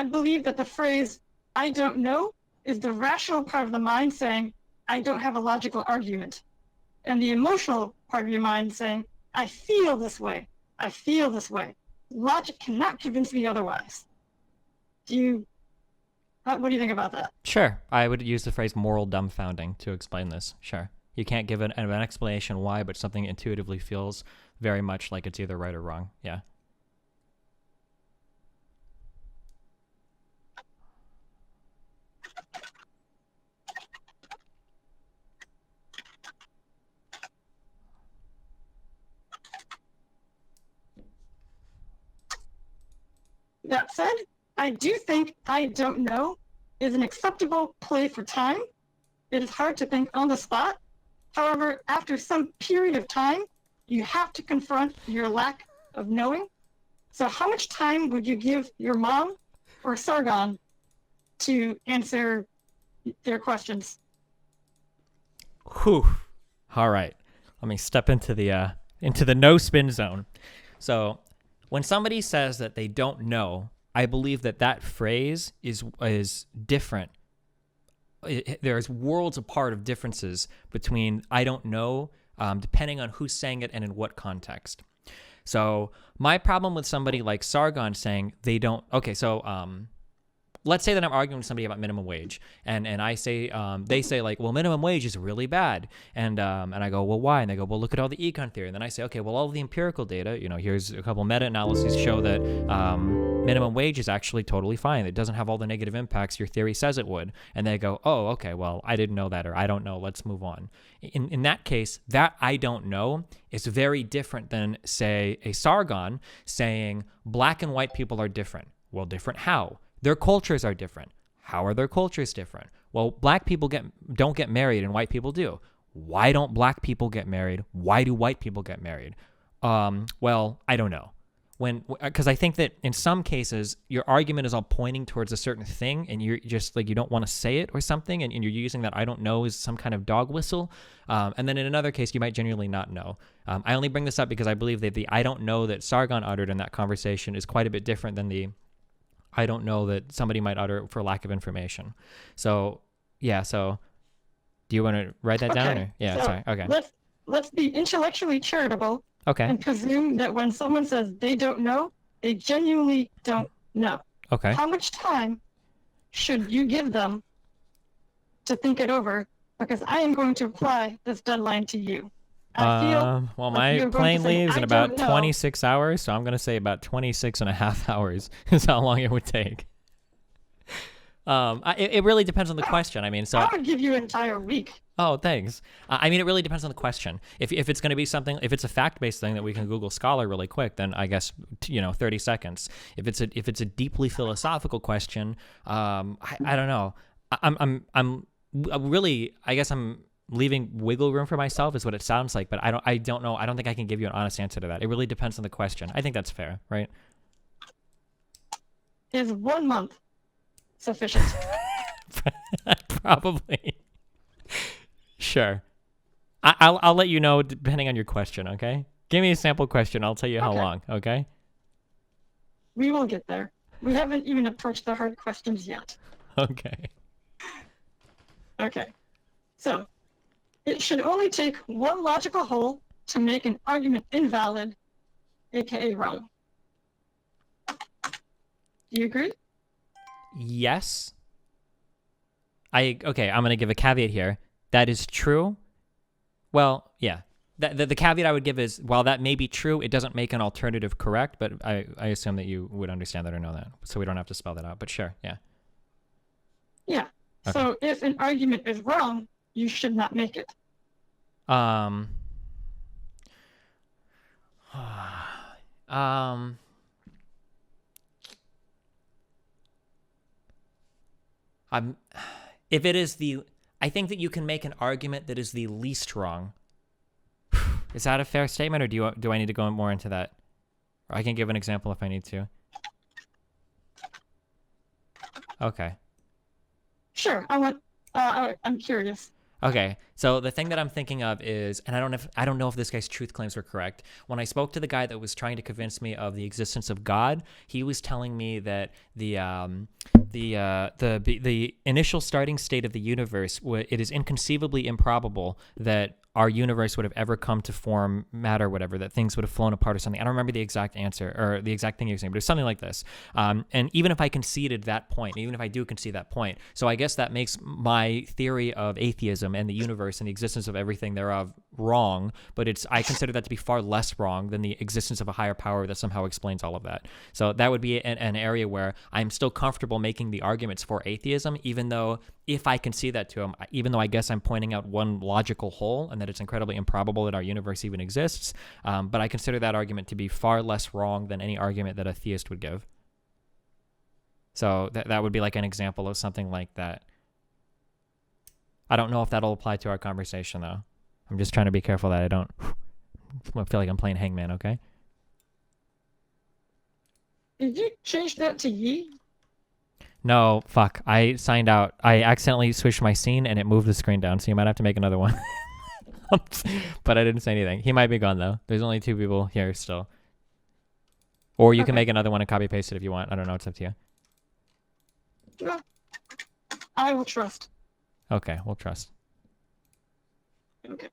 [SPEAKER 3] believe that the phrase, I don't know, is the rational part of the mind saying, I don't have a logical argument. And the emotional part of your mind saying, I feel this way. I feel this way. Logic cannot convince me otherwise. What do you think about that?
[SPEAKER 1] Sure. I would use the phrase moral dumbfounding to explain this. Sure. You can't give an explanation why, but something intuitively feels very much like it's either right or wrong. Yeah.
[SPEAKER 3] That said, I do think I don't know is an acceptable play for time. It is hard to think on the spot. However, after some period of time, you have to confront your lack of knowing. So how much time would you give your mom or Sargon to answer their questions?
[SPEAKER 1] Whew. All right. Let me step into the no spin zone. So when somebody says that they don't know, I believe that that phrase is different. There's worlds apart of differences between I don't know, depending on who's saying it and in what context. So my problem with somebody like Sargon saying they don't, okay, so let's say that I'm arguing with somebody about minimum wage, and I say, they say like, well, minimum wage is really bad, and I go, well, why? And they go, well, look at all the econ theory, and then I say, okay, well, all of the empirical data, here's a couple meta-analyses show that minimum wage is actually totally fine. It doesn't have all the negative impacts your theory says it would, and they go, oh, okay, well, I didn't know that, or I don't know, let's move on. In that case, that I don't know is very different than, say, a Sargon saying black and white people are different. Well, different how? Their cultures are different. How are their cultures different? Well, black people don't get married and white people do. Why don't black people get married? Why do white people get married? Well, I don't know. Because I think that in some cases, your argument is all pointing towards a certain thing and you're just like, you don't want to say it or something. And you're using that I don't know as some kind of dog whistle. And then in another case, you might genuinely not know. I only bring this up because I believe that the I don't know that Sargon uttered in that conversation is quite a bit different than the I don't know that somebody might utter for lack of information. So, yeah. So, do you want to write that down? Or? Yeah.
[SPEAKER 3] So
[SPEAKER 1] sorry. Okay.
[SPEAKER 3] Let's be intellectually charitable.
[SPEAKER 1] Okay.
[SPEAKER 3] And presume that when someone says they don't know, they genuinely don't know.
[SPEAKER 1] Okay.
[SPEAKER 3] How much time should you give them to think it over? Because I am going to apply this deadline to you.
[SPEAKER 1] Well,
[SPEAKER 3] like
[SPEAKER 1] my plane leaves in
[SPEAKER 3] "I
[SPEAKER 1] about
[SPEAKER 3] don't know."
[SPEAKER 1] 26 hours, so I'm going to say about 26 and a half hours is how long it would take. It really depends on the question. I mean, so
[SPEAKER 3] I would give you an entire week.
[SPEAKER 1] Oh, thanks. I mean, it really depends on the question. If it's going to be something, if it's a fact-based thing that we can Google Scholar really quick, then I guess 30 seconds. If it's a deeply philosophical question, I don't know. I'm really, I guess I'm leaving wiggle room for myself is what it sounds like, but I don't know. I don't think I can give you an honest answer to that. It really depends on the question. I think that's fair, right?
[SPEAKER 3] Is 1 month sufficient?
[SPEAKER 1] Probably. Sure. I'll let you know depending on your question, okay? Give me a sample question. I'll tell you how long, okay?
[SPEAKER 3] We will get there. We haven't even approached the hard questions yet.
[SPEAKER 1] Okay.
[SPEAKER 3] Okay. So, it should only take one logical hole to make an argument invalid, aka wrong. Do you agree?
[SPEAKER 1] Yes. Okay, I'm going to give a caveat here. That is true. Well, yeah. The caveat I would give is, while that may be true, it doesn't make an alternative correct, but I assume that you would understand that or know that, so we don't have to spell that out, but sure, yeah.
[SPEAKER 3] Yeah.
[SPEAKER 1] Okay.
[SPEAKER 3] So if an argument is wrong, you should not make it.
[SPEAKER 1] If it is I think that you can make an argument that is the least wrong. Is that a fair statement, or do I need to go more into that? Or I can give an example if I need to. Okay.
[SPEAKER 3] Sure. I'm curious.
[SPEAKER 1] Okay, so the thing that I'm thinking of is, and I don't know if this guy's truth claims were correct. When I spoke to the guy that was trying to convince me of the existence of God, he was telling me that the initial starting state of the universe, it is inconceivably improbable that our universe would have ever come to form matter, whatever, that things would have flown apart or something. I don't remember the exact answer or the exact thing he was saying, but it's something like this. And even if I conceded that point, even if I do concede that point, so I guess that makes my theory of atheism and the universe and the existence of everything thereof wrong, but I consider that to be far less wrong than the existence of a higher power that somehow explains all of that. So that would be an area where I'm still comfortable making the arguments for atheism, even though if I concede that to him, even though I guess I'm pointing out one logical hole and that it's incredibly improbable that our universe even exists, but I consider that argument to be far less wrong than any argument that a theist would give. So that would be like an example of something like that. I don't know if that'll apply to our conversation, though. I'm just trying to be careful that I don't feel like I'm playing hangman, okay?
[SPEAKER 3] Did you change that to ye?
[SPEAKER 1] No, fuck. I signed out. I accidentally switched my scene and it moved the screen down, so you might have to make another one. But I didn't say anything. He might be gone, though. There's only 2 people here still. Or you can
[SPEAKER 3] Okay.
[SPEAKER 1] make another one and copy paste it if you want. I don't know. It's up to you.
[SPEAKER 3] Well, I will trust.
[SPEAKER 1] Okay, we'll trust.
[SPEAKER 3] Okay.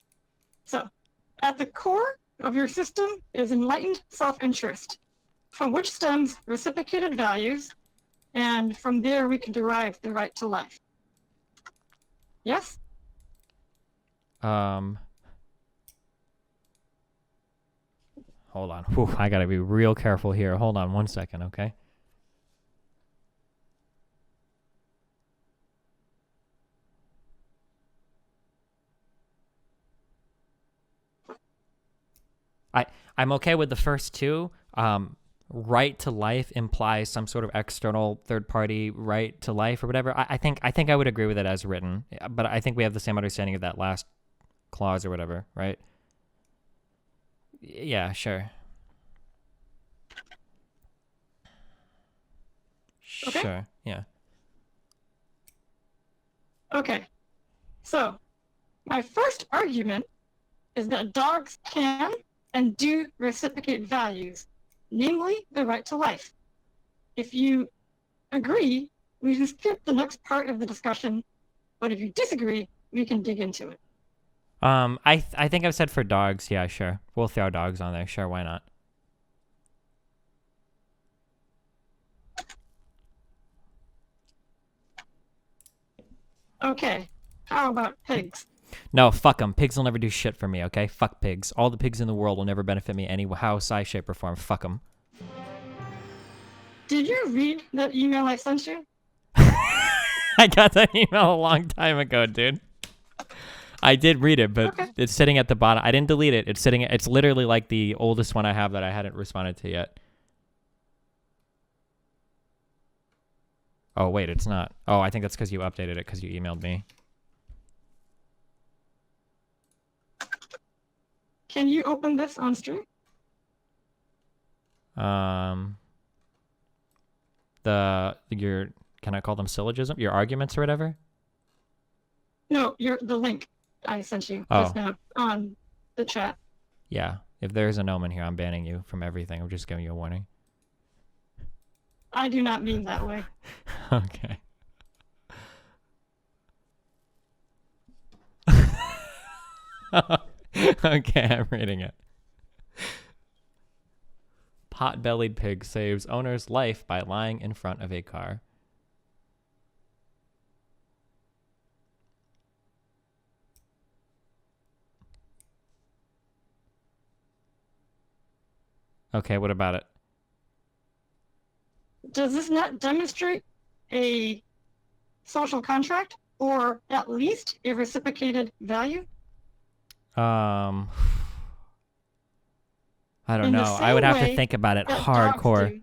[SPEAKER 3] So, at the core of your system is enlightened self-interest, from which stems reciprocated values, and from there we can derive the right to life. Yes?
[SPEAKER 1] Hold on. Whew, I gotta be real careful here. Hold on 1 second, okay? I'm okay with the first two. Right to life implies some sort of external third-party right to life or whatever. I think I would agree with it as written, but I think we have the same understanding of that last clause or whatever, right? Yeah, sure.
[SPEAKER 3] Okay.
[SPEAKER 1] Sure. Yeah.
[SPEAKER 3] Okay. So, my first argument is that dogs can and do reciprocate values, namely the right to life. If you agree, we can skip the next part of the discussion, but if you disagree, we can dig into it.
[SPEAKER 1] I think I've said for dogs. Yeah, sure. We'll throw dogs on there. Sure, why not?
[SPEAKER 3] Okay. How about pigs?
[SPEAKER 1] No, fuck them. Pigs will never do shit for me, okay? Fuck pigs. All the pigs in the world will never benefit me any how, size, shape, or form. Fuck them.
[SPEAKER 3] Did you read that email I sent you?
[SPEAKER 1] I got that email a long time ago, dude. I did read it, but
[SPEAKER 3] Okay.
[SPEAKER 1] it's sitting at the bottom. I didn't delete it. It's sitting. It's literally like the oldest one I have that I hadn't responded to yet. Oh, wait, it's not. Oh, I think that's because you updated it because you emailed me.
[SPEAKER 3] Can you open this on stream?
[SPEAKER 1] Can I call them syllogism? Your arguments or whatever?
[SPEAKER 3] No, the link I sent you
[SPEAKER 1] Oh.
[SPEAKER 3] just now on the chat.
[SPEAKER 1] Yeah. If there's an omen here, I'm banning you from everything. I'm just giving you a warning.
[SPEAKER 3] I do not mean that way.
[SPEAKER 1] Okay. Okay, I'm reading it. Pot-bellied pig saves owner's life by lying in front of a car. Okay, what about it?
[SPEAKER 3] Does this not demonstrate a social contract or at least a reciprocated value?
[SPEAKER 1] I don't
[SPEAKER 3] In the
[SPEAKER 1] know. I would
[SPEAKER 3] same
[SPEAKER 1] have to
[SPEAKER 3] way
[SPEAKER 1] think about it
[SPEAKER 3] that dogs
[SPEAKER 1] hardcore.
[SPEAKER 3] do.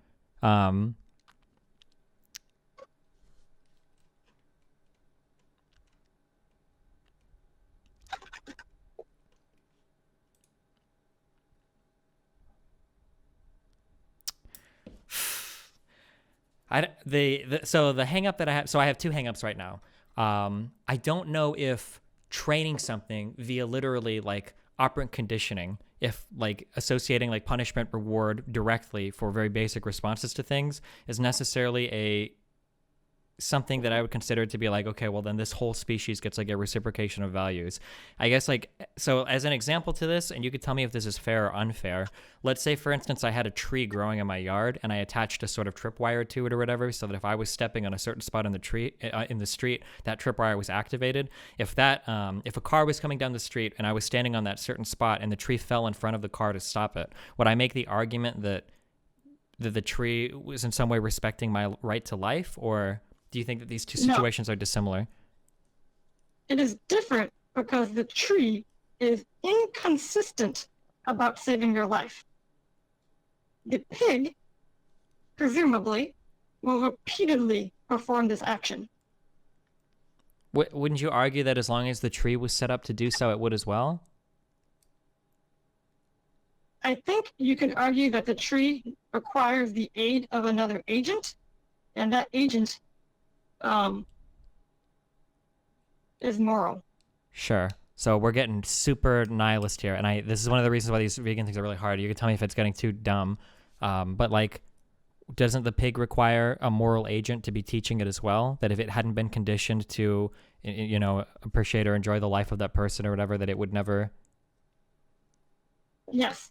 [SPEAKER 1] So the hang up that I have, so I have two hang ups right now. I don't know if training something via literally like operant conditioning, if like associating like punishment reward directly for very basic responses to things is necessarily something that I would consider to be like, okay, well then this whole species gets like a reciprocation of values. I guess like, so as an example to this, and you could tell me if this is fair or unfair, let's say for instance, I had a tree growing in my yard and I attached a sort of tripwire to it or whatever, so that if I was stepping on a certain spot in the tree, in the street, that tripwire was activated. If a car was coming down the street and I was standing on that certain spot and the tree fell in front of the car to stop it, would I make the argument that the tree was in some way respecting my right to life, or do you think that these two situations are dissimilar?
[SPEAKER 3] It is different because the tree is inconsistent about saving your life. The pig, presumably, will repeatedly perform this action.
[SPEAKER 1] Wouldn't you argue that as long as the tree was set up to do so, it would as well?
[SPEAKER 3] I think you can argue that the tree requires the aid of another agent, and that agent is moral.
[SPEAKER 1] Sure. So we're getting super nihilist here, and this is one of the reasons why these vegan things are really hard. You can tell me if it's getting too dumb. But like, doesn't the pig require a moral agent to be teaching it as well? That if it hadn't been conditioned to, appreciate or enjoy the life of that person or whatever, that it would never.
[SPEAKER 3] Yes.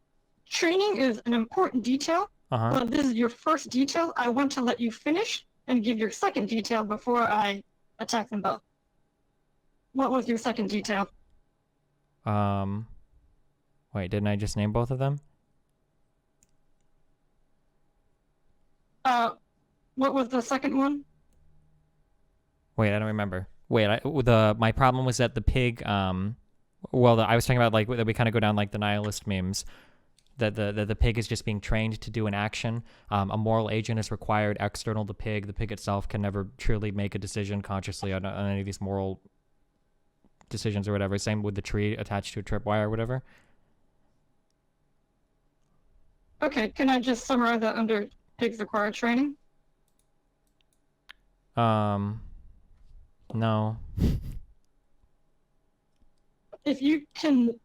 [SPEAKER 3] Training is an important detail, but this is your first detail. I want to let you finish and give your second detail before I attack them both. What was your second detail?
[SPEAKER 1] Wait, didn't I just name both of them?
[SPEAKER 3] What was the second one?
[SPEAKER 1] Wait, I don't remember. Wait, my problem was that the pig, I was talking about like that we kind of go down like the nihilist memes, that the pig is just being trained to do an action. A moral agent is required external to the pig. The pig itself can never truly make a decision consciously on any of these moral decisions or whatever. Same with the tree attached to a tripwire or whatever.
[SPEAKER 3] Okay, can I just summarize that under pigs require training?
[SPEAKER 1] No.
[SPEAKER 3] If you can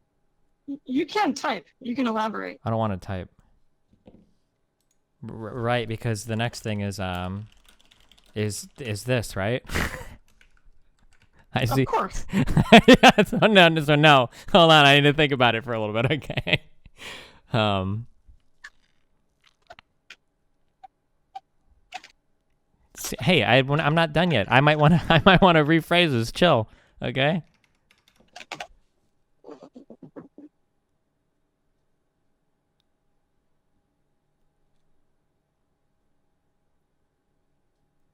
[SPEAKER 3] type. You can elaborate.
[SPEAKER 1] I don't want to type. Right, because the next thing is this, right? I see.
[SPEAKER 3] Of course.
[SPEAKER 1] Yeah, so no. Hold on, I need to think about it for a little bit, okay? Hey, I'm not done yet. I might want to rephrase this. Chill, okay?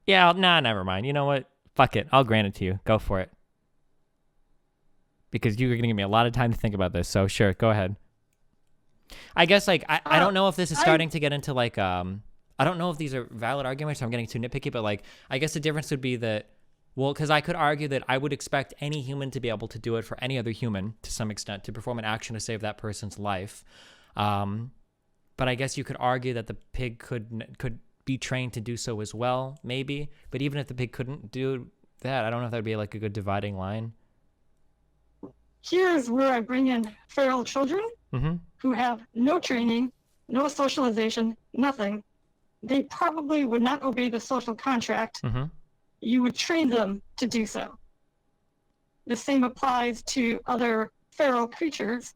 [SPEAKER 1] Yeah, nah, never mind. You know what? Fuck it. I'll grant it to you. Go for it. Because you're going to give me a lot of time to think about this. So sure, go ahead. I guess like I don't know if this is starting to get into like I don't know if these are valid arguments. I'm getting too nitpicky, but like I guess the difference would be that, well, because I could argue that I would expect any human to be able to do it for any other human to some extent, to perform an action to save that person's life. But I guess you could argue that the pig could be trained to do so as well, maybe. But even if the pig couldn't do that, I don't know if that'd be like a good dividing line.
[SPEAKER 3] Here's where I bring in feral children who have no training, no socialization, nothing. They probably would not obey the social contract. You would train them to do so. The same applies to other feral creatures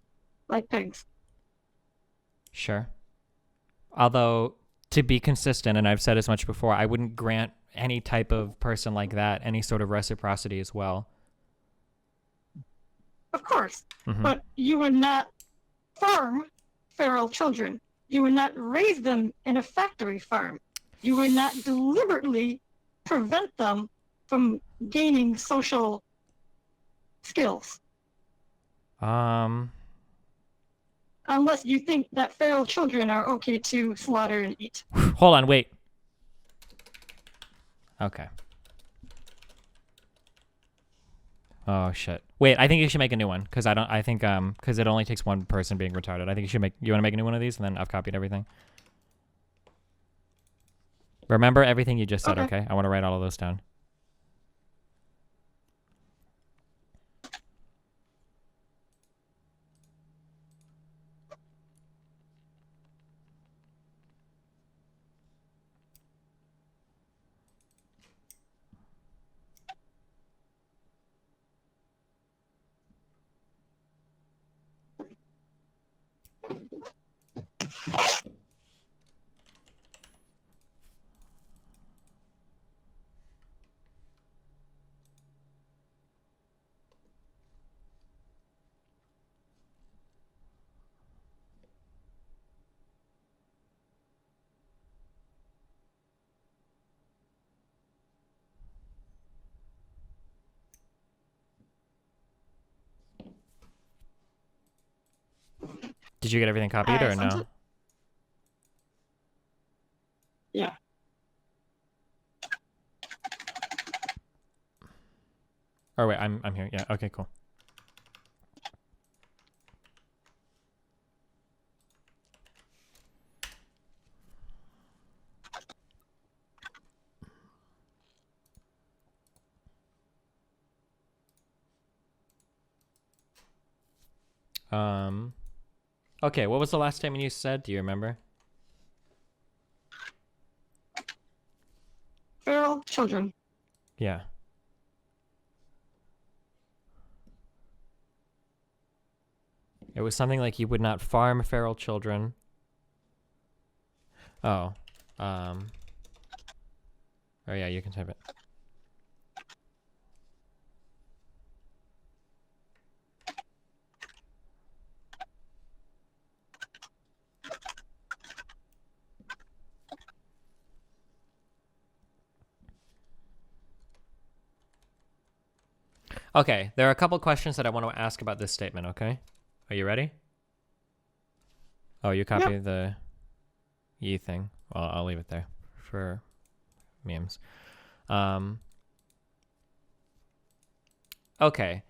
[SPEAKER 3] like pigs.
[SPEAKER 1] Sure. Although, to be consistent, and I've said as much before, I wouldn't grant any type of person like that any sort of reciprocity as well.
[SPEAKER 3] Of course, but you would not farm feral children. You would not raise them in a factory farm. You would not deliberately prevent them from gaining social skills. Unless you think that feral children are okay to slaughter and eat.
[SPEAKER 1] Hold on, wait. Okay. Oh shit. Wait, I think you should make a new one because because it only takes one person being retarded. I think you want to make a new one of these, and then I've copied everything. Remember everything you just said, okay? I want to write all of those down. Did you get everything copied or no?
[SPEAKER 3] Yeah.
[SPEAKER 1] Oh wait, I'm here. Yeah. Okay. Cool. Okay. What was the last statement you said? Do you remember?
[SPEAKER 3] feral children.
[SPEAKER 1] Yeah. It was something like you would not farm feral children. Oh. Oh yeah, you can type it. Okay, there are a couple questions that I want to ask about this statement, okay? Are you ready? Oh, you copy the ye thing. Well, I'll leave it there for memes. Okay.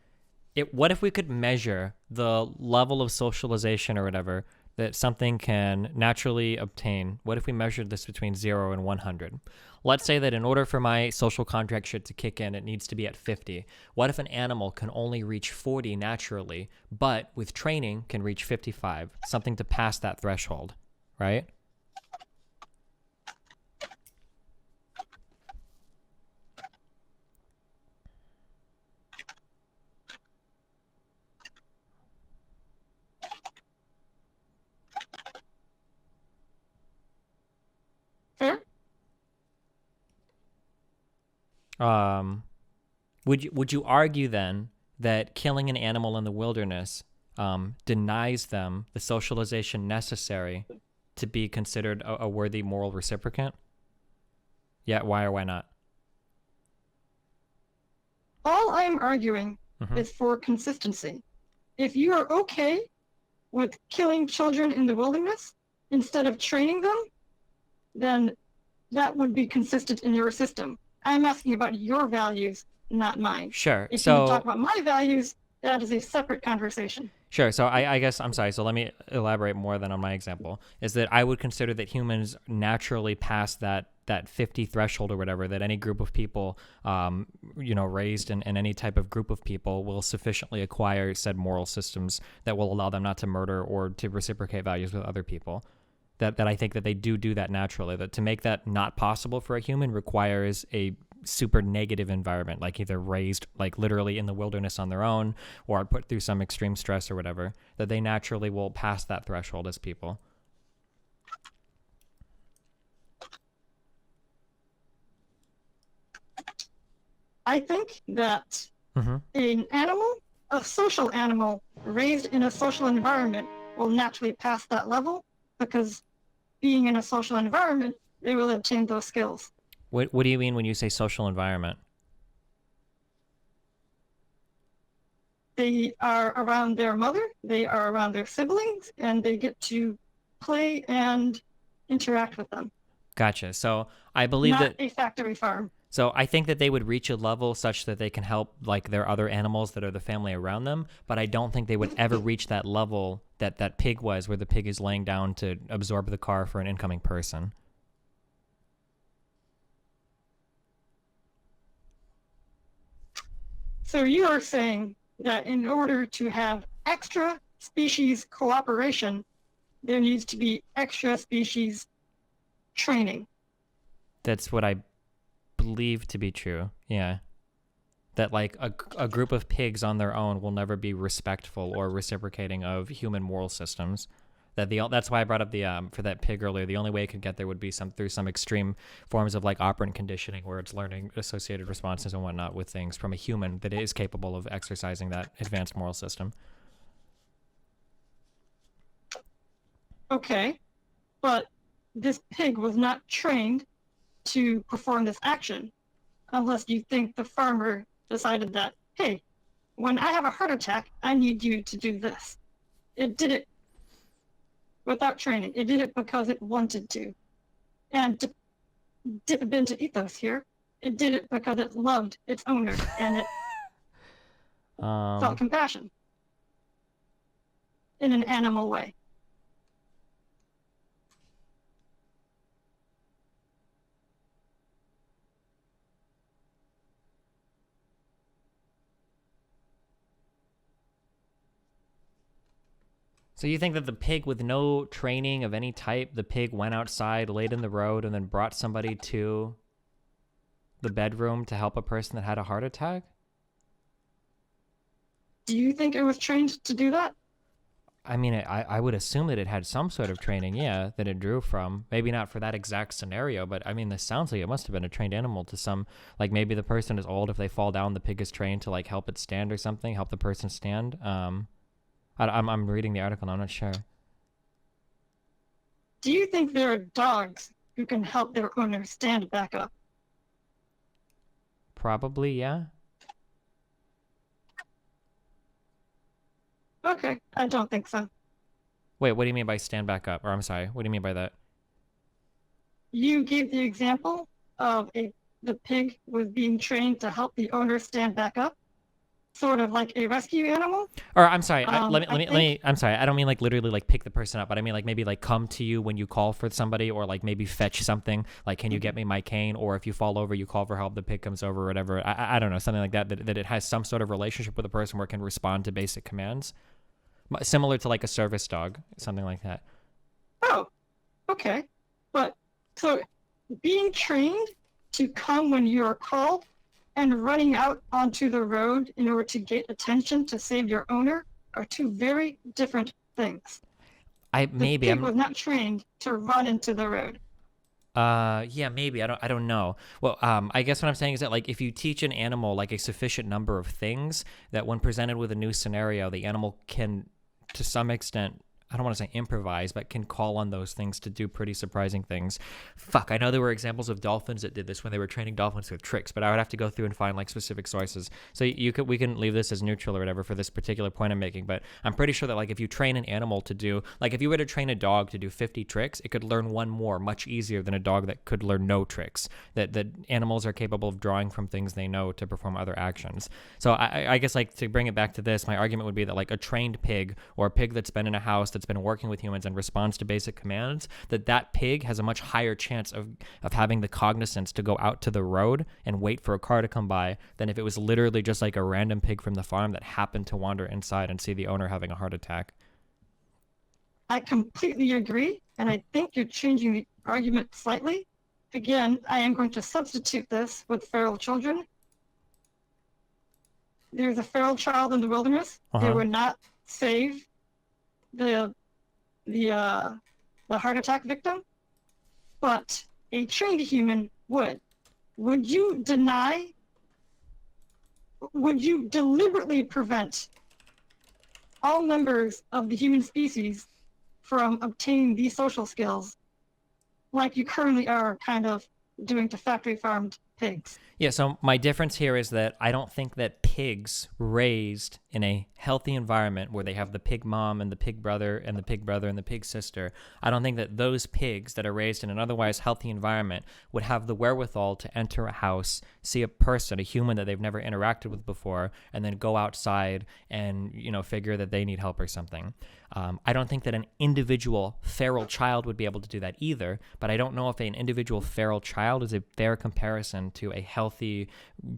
[SPEAKER 1] What if we could measure the level of socialization or whatever that something can naturally obtain? What if we measured this between 0 and 100? Let's say that in order for my social contract shit to kick in, it needs to be at 50. What if an animal can only reach 40 naturally, but with training can reach 55? Something to pass that threshold, right?
[SPEAKER 3] Fair?
[SPEAKER 1] Would you argue then that killing an animal in the wilderness denies them the socialization necessary to be considered a worthy moral reciprocant? Yeah, why or why not?
[SPEAKER 3] All I'm arguing is for consistency. If you are okay with killing children in the wilderness instead of training them, then that would be consistent in your system. I'm asking about your values, not mine.
[SPEAKER 1] Sure.
[SPEAKER 3] If
[SPEAKER 1] So
[SPEAKER 3] you talk about my values, that is a separate conversation.
[SPEAKER 1] Sure. So I guess I'm sorry. So let me elaborate more than on my example. Is that I would consider that humans naturally pass that 50 threshold or whatever, that any group of people, raised in any type of group of people will sufficiently acquire said moral systems that will allow them not to murder or to reciprocate values with other people. That I think that they do that naturally. That to make that not possible for a human requires a super negative environment, like either raised like literally in the wilderness on their own or put through some extreme stress or whatever, that they naturally will pass that threshold as people.
[SPEAKER 3] I think that an animal, a social animal raised in a social environment will naturally pass that level because being in a social environment, they will obtain those skills.
[SPEAKER 1] What do you mean when you say social environment?
[SPEAKER 3] They are around their mother, they are around their siblings, and they get to play and interact with them.
[SPEAKER 1] Gotcha. So I believe
[SPEAKER 3] Not
[SPEAKER 1] that
[SPEAKER 3] a factory farm.
[SPEAKER 1] So I think that they would reach a level such that they can help like their other animals that are the family around them, but I don't think they would ever reach that level that pig was, where the pig is laying down to absorb the car for an incoming person.
[SPEAKER 3] So you are saying that in order to have extra species cooperation, there needs to be extra species training.
[SPEAKER 1] That's what I believe to be true. Yeah. That like a group of pigs on their own will never be respectful or reciprocating of human moral systems. That's why I brought up the for that pig earlier. The only way it could get there would be through some extreme forms of like operant conditioning, where it's learning associated responses and whatnot with things from a human that is capable of exercising that advanced moral system.
[SPEAKER 3] Okay, but this pig was not trained to perform this action unless you think the farmer decided that, hey, when I have a heart attack, I need you to do this. It did it without training. It did it because it wanted to. And to dip a bit into ethos here, it did it because it loved its owner and it felt compassion in an animal way.
[SPEAKER 1] So you think that the pig with no training of any type, the pig went outside, laid in the road, and then brought somebody to the bedroom to help a person that had a heart attack?
[SPEAKER 3] Do you think it was trained to do that?
[SPEAKER 1] I mean, I would assume that it had some sort of training, yeah, that it drew from. Maybe not for that exact scenario, but I mean, this sounds like it must have been a trained animal to some, like maybe the person is old. If they fall down, the pig is trained to like help it stand or something, help the person stand. I'm reading the article and I'm not sure.
[SPEAKER 3] Do you think there are dogs who can help their owner stand back up?
[SPEAKER 1] Probably, yeah.
[SPEAKER 3] Okay, I don't think so.
[SPEAKER 1] Wait, what do you mean by stand back up? Or I'm sorry, what do you mean by that?
[SPEAKER 3] You gave the example of the pig was being trained to help the owner stand back up, sort of like a rescue animal.
[SPEAKER 1] Or I'm sorry, let
[SPEAKER 3] I
[SPEAKER 1] me,
[SPEAKER 3] think
[SPEAKER 1] I'm sorry, I don't mean like literally like pick the person up, but I mean like maybe like come to you when you call for somebody, or like maybe fetch something, like can you get me my cane, or if you fall over, you call for help, the pig comes over or whatever. I don't know, something like that, that it has some sort of relationship with a person where it can respond to basic commands. Similar to like a service dog, something like that.
[SPEAKER 3] Oh, okay. But so being trained to come when you're called and running out onto the road in order to get attention to save your owner are two very different things. The pig was not trained to run into the road.
[SPEAKER 1] Yeah, maybe. I don't know. Well, I guess what I'm saying is that like if you teach an animal like a sufficient number of things, that when presented with a new scenario, the animal can, to some extent, I don't want to say improvise, but can call on those things to do pretty surprising things. Fuck, I know there were examples of dolphins that did this when they were training dolphins with tricks, but I would have to go through and find like specific sources. So we can leave this as neutral or whatever for this particular point I'm making, but I'm pretty sure that like if you train an animal to do, like if you were to train a dog to do 50 tricks, it could learn one more much easier than a dog that could learn no tricks. That animals are capable of drawing from things they know to perform other actions. So I guess like to bring it back to this, my argument would be that like a trained pig, or a pig that's been in a house that's been working with humans and responds to basic commands, that pig has a much higher chance of having the cognizance to go out to the road and wait for a car to come by than if it was literally just like a random pig from the farm that happened to wander inside and see the owner having a heart attack.
[SPEAKER 3] I completely agree, and I think you're changing the argument slightly. Again, I am going to substitute this with feral children. There's a feral child in the wilderness. They were not saved. The heart attack victim, but a trained human would. Would you deliberately prevent all members of the human species from obtaining these social skills like you currently are kind of doing to factory farmed pigs?
[SPEAKER 1] Yeah, so my difference here is that I don't think that pigs raised in a healthy environment where they have the pig mom and the pig brother and the pig brother and the pig sister, I don't think that those pigs that are raised in an otherwise healthy environment would have the wherewithal to enter a house, see a person, a human that they've never interacted with before, and then go outside and, figure that they need help or something. I don't think that an individual feral child would be able to do that either, but I don't know if an individual feral child is a fair comparison to a healthy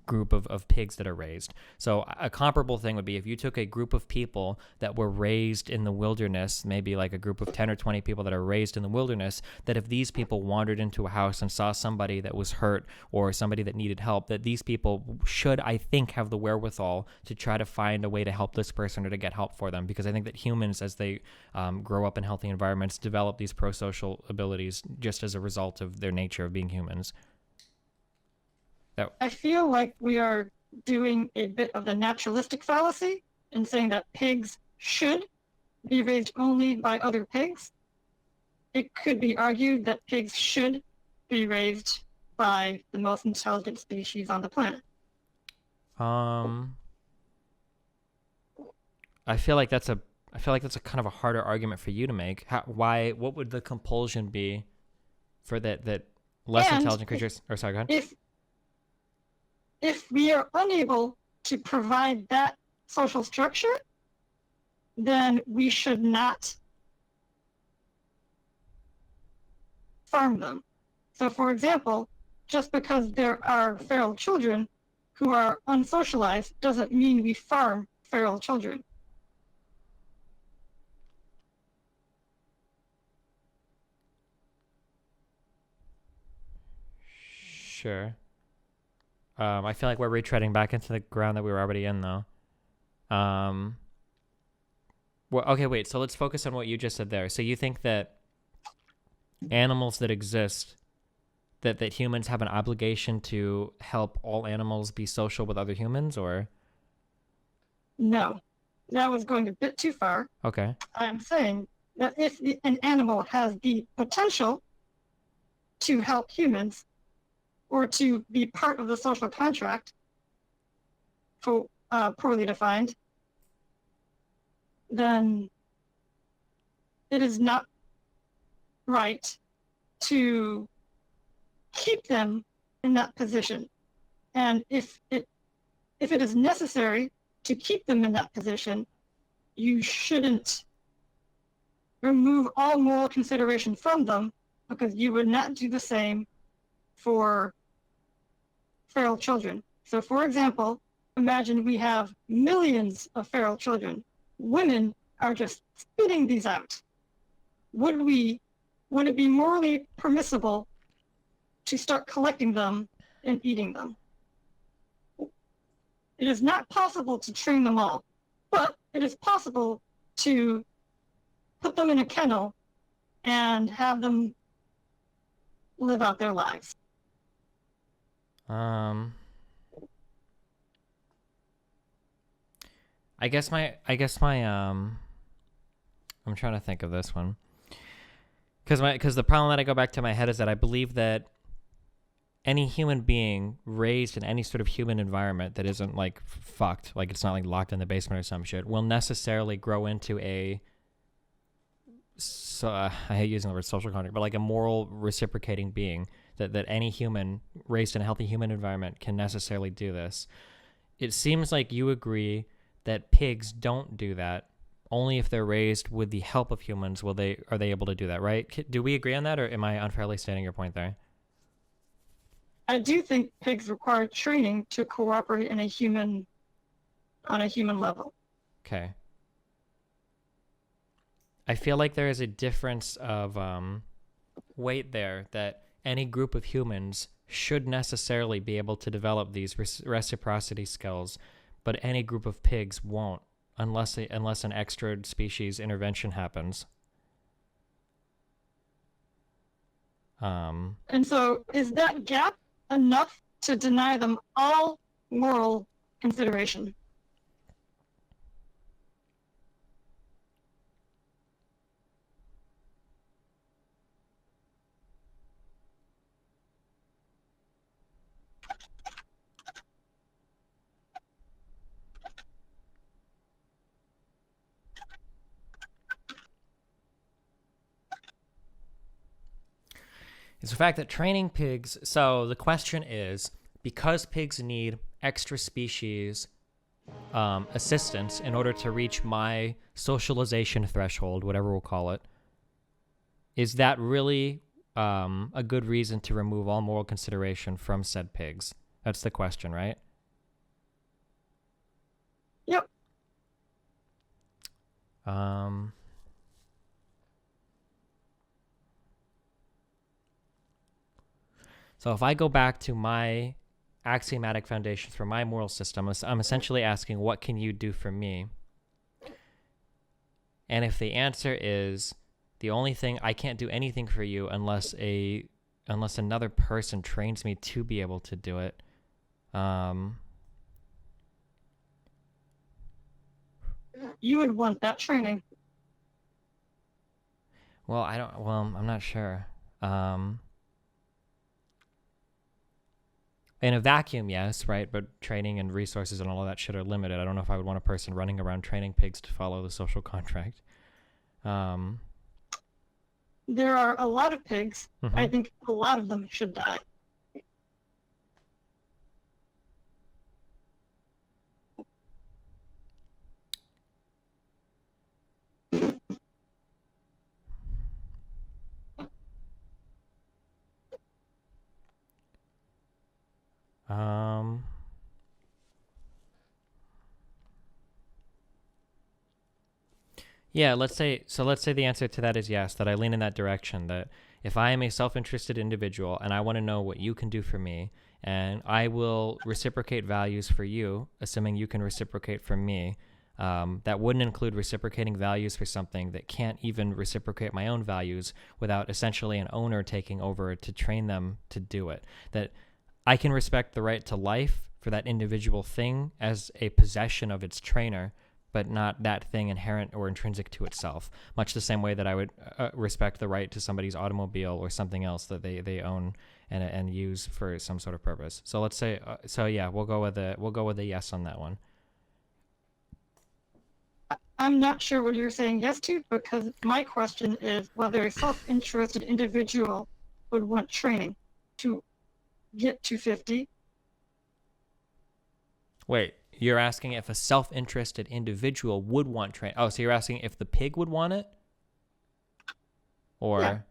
[SPEAKER 1] group of pigs that are raised. So a comparable thing would be if you took a group of people that were raised in the wilderness, maybe like a group of 10 or 20 people that are raised in the wilderness, that if these people wandered into a house and saw somebody that was hurt or somebody that needed help, that these people should, I think, have the wherewithal to try to find a way to help this person or to get help for them. Because I think that humans, as they grow up in healthy environments, develop these pro-social abilities just as a result of their nature of being humans.
[SPEAKER 3] I feel like we are doing a bit of the naturalistic fallacy in saying that pigs should be raised only by other pigs. It could be argued that pigs should be raised by the most intelligent species on the planet.
[SPEAKER 1] I feel like that's a kind of a harder argument for you to make. What would the compulsion be for that less intelligent creatures? Or sorry, go ahead.
[SPEAKER 3] If we are unable to provide that social structure, then we should not farm them. So, for example, just because there are feral children who are unsocialized doesn't mean we farm feral children.
[SPEAKER 1] Sure. I feel like we're retreading back into the ground that we were already in, though. Well, okay, wait. So let's focus on what you just said there. So you think that animals that exist, that humans have an obligation to help all animals be social with other humans, or?
[SPEAKER 3] No, that was going a bit too far.
[SPEAKER 1] Okay.
[SPEAKER 3] I'm saying that if an animal has the potential to help humans or to be part of the social contract, for poorly defined, then it is not right to keep them in that position. And if it is necessary to keep them in that position, you shouldn't remove all moral consideration from them, because you would not do the same for feral children. So for example, imagine we have millions of feral children. Women are just spitting these out. Would it be morally permissible to start collecting them and eating them? It is not possible to train them all, but it is possible to put them in a kennel and have them live out their lives.
[SPEAKER 1] I guess my I'm trying to think of this one. Because the problem that I go back to my head is that I believe that any human being raised in any sort of human environment that isn't like fucked, like it's not like locked in the basement or some shit, will necessarily grow into I hate using the word social contract, but like a moral reciprocating being, that any human raised in a healthy human environment can necessarily do this. It seems like you agree that pigs don't do that. Only if they're raised with the help of humans are they able to do that, right? Do we agree on that, or am I unfairly stating your point there?
[SPEAKER 3] I do think pigs require training to cooperate on a human level.
[SPEAKER 1] Okay. I feel like there is a difference of weight there, that any group of humans should necessarily be able to develop these reciprocity skills, but any group of pigs won't, unless an extra species intervention happens.
[SPEAKER 3] And so is that gap enough to deny them all moral consideration?
[SPEAKER 1] It's the fact that training pigs... So the question is, because pigs need extra species assistance in order to reach my socialization threshold, whatever we'll call it, is that really a good reason to remove all moral consideration from said pigs? That's the question, right?
[SPEAKER 3] Yep.
[SPEAKER 1] So if I go back to my axiomatic foundations for my moral system, I'm essentially asking, what can you do for me? And if the answer is, the only thing, I can't do anything for you unless another person trains me to be able to do it,
[SPEAKER 3] You would want that training.
[SPEAKER 1] well, I'm not sure. In a vacuum, yes, right? But training and resources and all of that shit are limited. I don't know if I would want a person running around training pigs to follow the social contract.
[SPEAKER 3] There are a lot of pigs. I think a lot of them should die.
[SPEAKER 1] Yeah, let's say the answer to that is yes, that I lean in that direction, that if I am a self-interested individual and I want to know what you can do for me, and I will reciprocate values for you, assuming you can reciprocate for me, that wouldn't include reciprocating values for something that can't even reciprocate my own values without essentially an owner taking over to train them to do it. That I can respect the right to life for that individual thing as a possession of its trainer, but not that thing inherent or intrinsic to itself, much the same way that I would respect the right to somebody's automobile or something else that they own and use for some sort of purpose. So let's say, we'll go with a yes on that one.
[SPEAKER 3] I'm not sure what you're saying yes to, because my question is whether a self-interested individual would want training to get to 50.
[SPEAKER 1] Wait, you're asking if a self-interested individual would want training. Oh, so you're asking if the pig would want it? Or,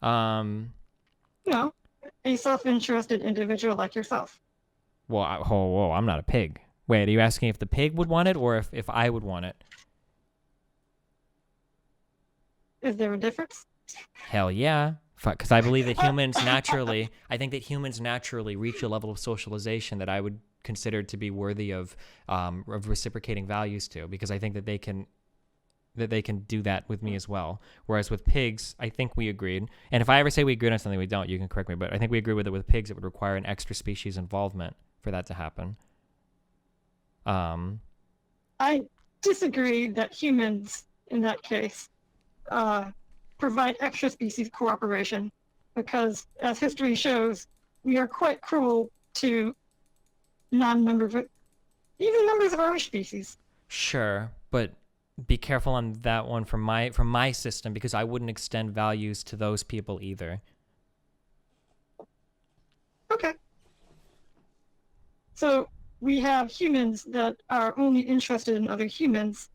[SPEAKER 3] No, a self-interested individual like yourself.
[SPEAKER 1] Well, whoa, I'm not a pig. Wait, are you asking if the pig would want it or if I would want it?
[SPEAKER 3] Is there a difference?
[SPEAKER 1] Hell yeah. Because I believe that I think that humans naturally reach a level of socialization that I would consider to be worthy of reciprocating values to, because I think that they can do that with me as well. Whereas with pigs, I think we agreed. And if I ever say we agreed on something we don't, you can correct me, but I think we agree with it with pigs. It would require an extra species involvement for that to happen.
[SPEAKER 3] I disagree that humans, in that case, provide extra species cooperation, because as history shows, we are quite cruel to non-members, even members of our species.
[SPEAKER 1] Sure, but be careful on that one from my system, because I wouldn't extend values to those people either.
[SPEAKER 3] Okay. So we have humans that are only interested in other humans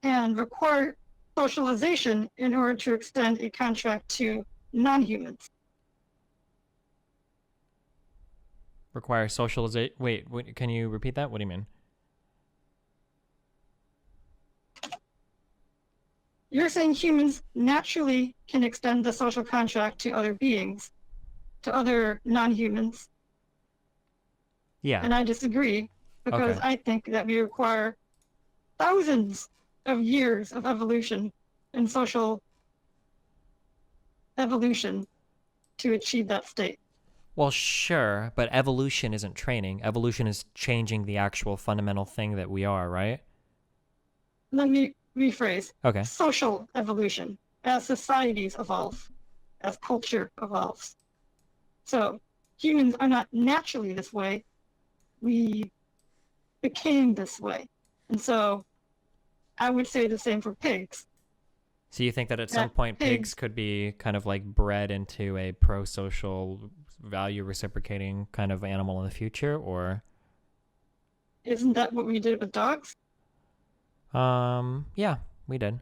[SPEAKER 3] and require socialization in order to extend a contract to non-humans.
[SPEAKER 1] Require socialization. Wait, can you repeat that? What do you mean?
[SPEAKER 3] You're saying humans naturally can extend the social contract to other beings, to other non-humans.
[SPEAKER 1] Yeah.
[SPEAKER 3] And I disagree, because
[SPEAKER 1] Okay.
[SPEAKER 3] I think that we require thousands of years of evolution and social evolution to achieve that state.
[SPEAKER 1] Well, sure, but evolution isn't training. Evolution is changing the actual fundamental thing that we are, right?
[SPEAKER 3] Let me rephrase.
[SPEAKER 1] Okay.
[SPEAKER 3] Social evolution, as societies evolve, as culture evolves. So humans are not naturally this way. We became this way. And so I would say the same for pigs.
[SPEAKER 1] So you think that at some point pigs could be kind of like bred into a pro-social, value reciprocating kind of animal in the future, or?
[SPEAKER 3] Isn't that what we did with dogs?
[SPEAKER 1] Yeah, we did.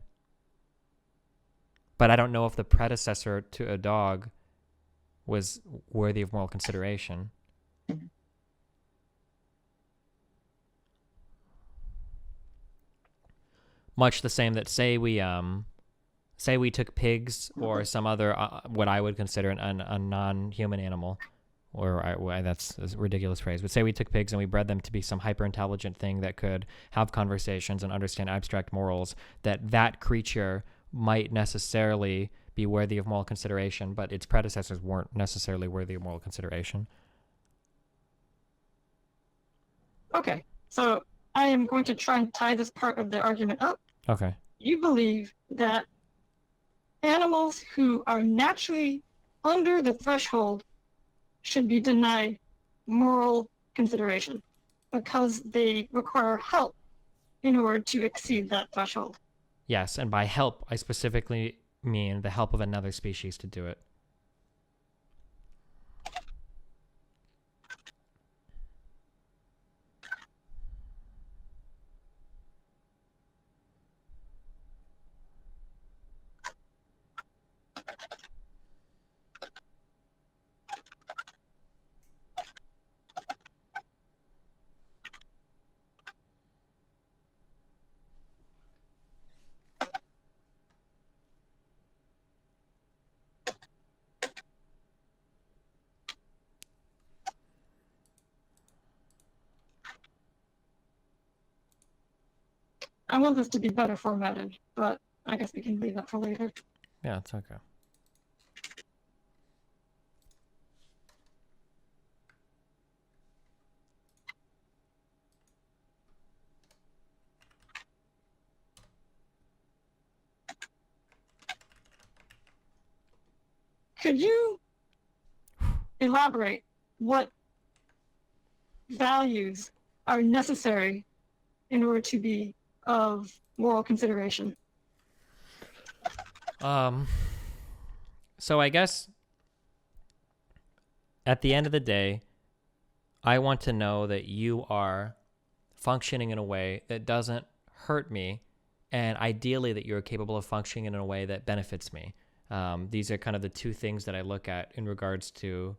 [SPEAKER 1] But I don't know if the predecessor to a dog was worthy of moral consideration. Much the same that say we took pigs or some other what I would consider a non-human animal, that's a ridiculous phrase, but say we took pigs and we bred them to be some hyper-intelligent thing that could have conversations and understand abstract morals, that creature might necessarily be worthy of moral consideration, but its predecessors weren't necessarily worthy of moral consideration.
[SPEAKER 3] Okay, so I am going to try and tie this part of the argument up.
[SPEAKER 1] Okay.
[SPEAKER 3] You believe that animals who are naturally under the threshold should be denied moral consideration because they require help in order to exceed that threshold.
[SPEAKER 1] Yes, and by help, I specifically mean the help of another species to do it.
[SPEAKER 3] I want this to be better formatted, but I guess we can leave that for later.
[SPEAKER 1] Yeah, it's okay.
[SPEAKER 3] Could you elaborate what values are necessary in order to be of moral consideration?
[SPEAKER 1] So I guess at the end of the day, I want to know that you are functioning in a way that doesn't hurt me, and ideally that you're capable of functioning in a way that benefits me. These are kind of the two things that I look at in regards to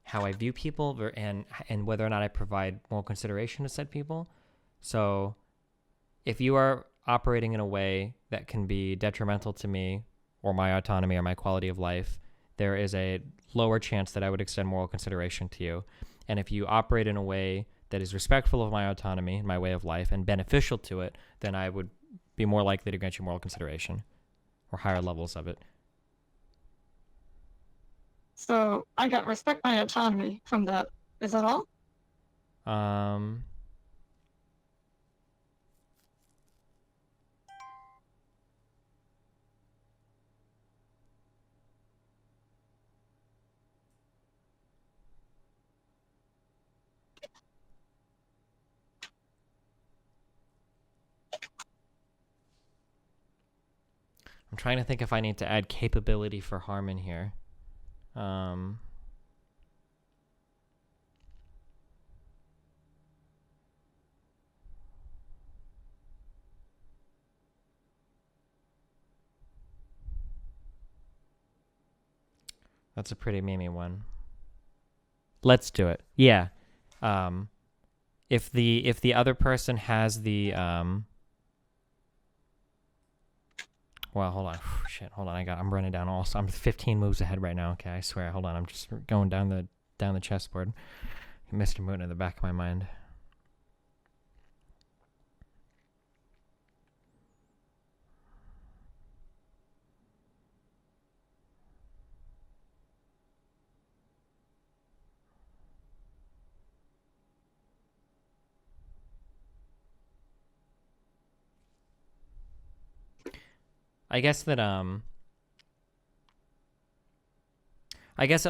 [SPEAKER 1] how I view people and whether or not I provide moral consideration to said people. So if you are operating in a way that can be detrimental to me or my autonomy or my quality of life, there is a lower chance that I would extend moral consideration to you. And if you operate in a way that is respectful of my autonomy and my way of life and beneficial to it, then I would be more likely to grant you moral consideration or higher levels of it.
[SPEAKER 3] So I got respect my autonomy from that. Is that all?
[SPEAKER 1] I'm trying to think if I need to add capability for harm in here. That's a pretty memey one. Let's do it. Yeah. If the other person has the well, hold on. Shit, hold on. I'm running down I'm 15 moves ahead right now. Okay, I swear. Hold on. I'm just going down the chessboard. Mr. Moon in the back of my mind. I guess that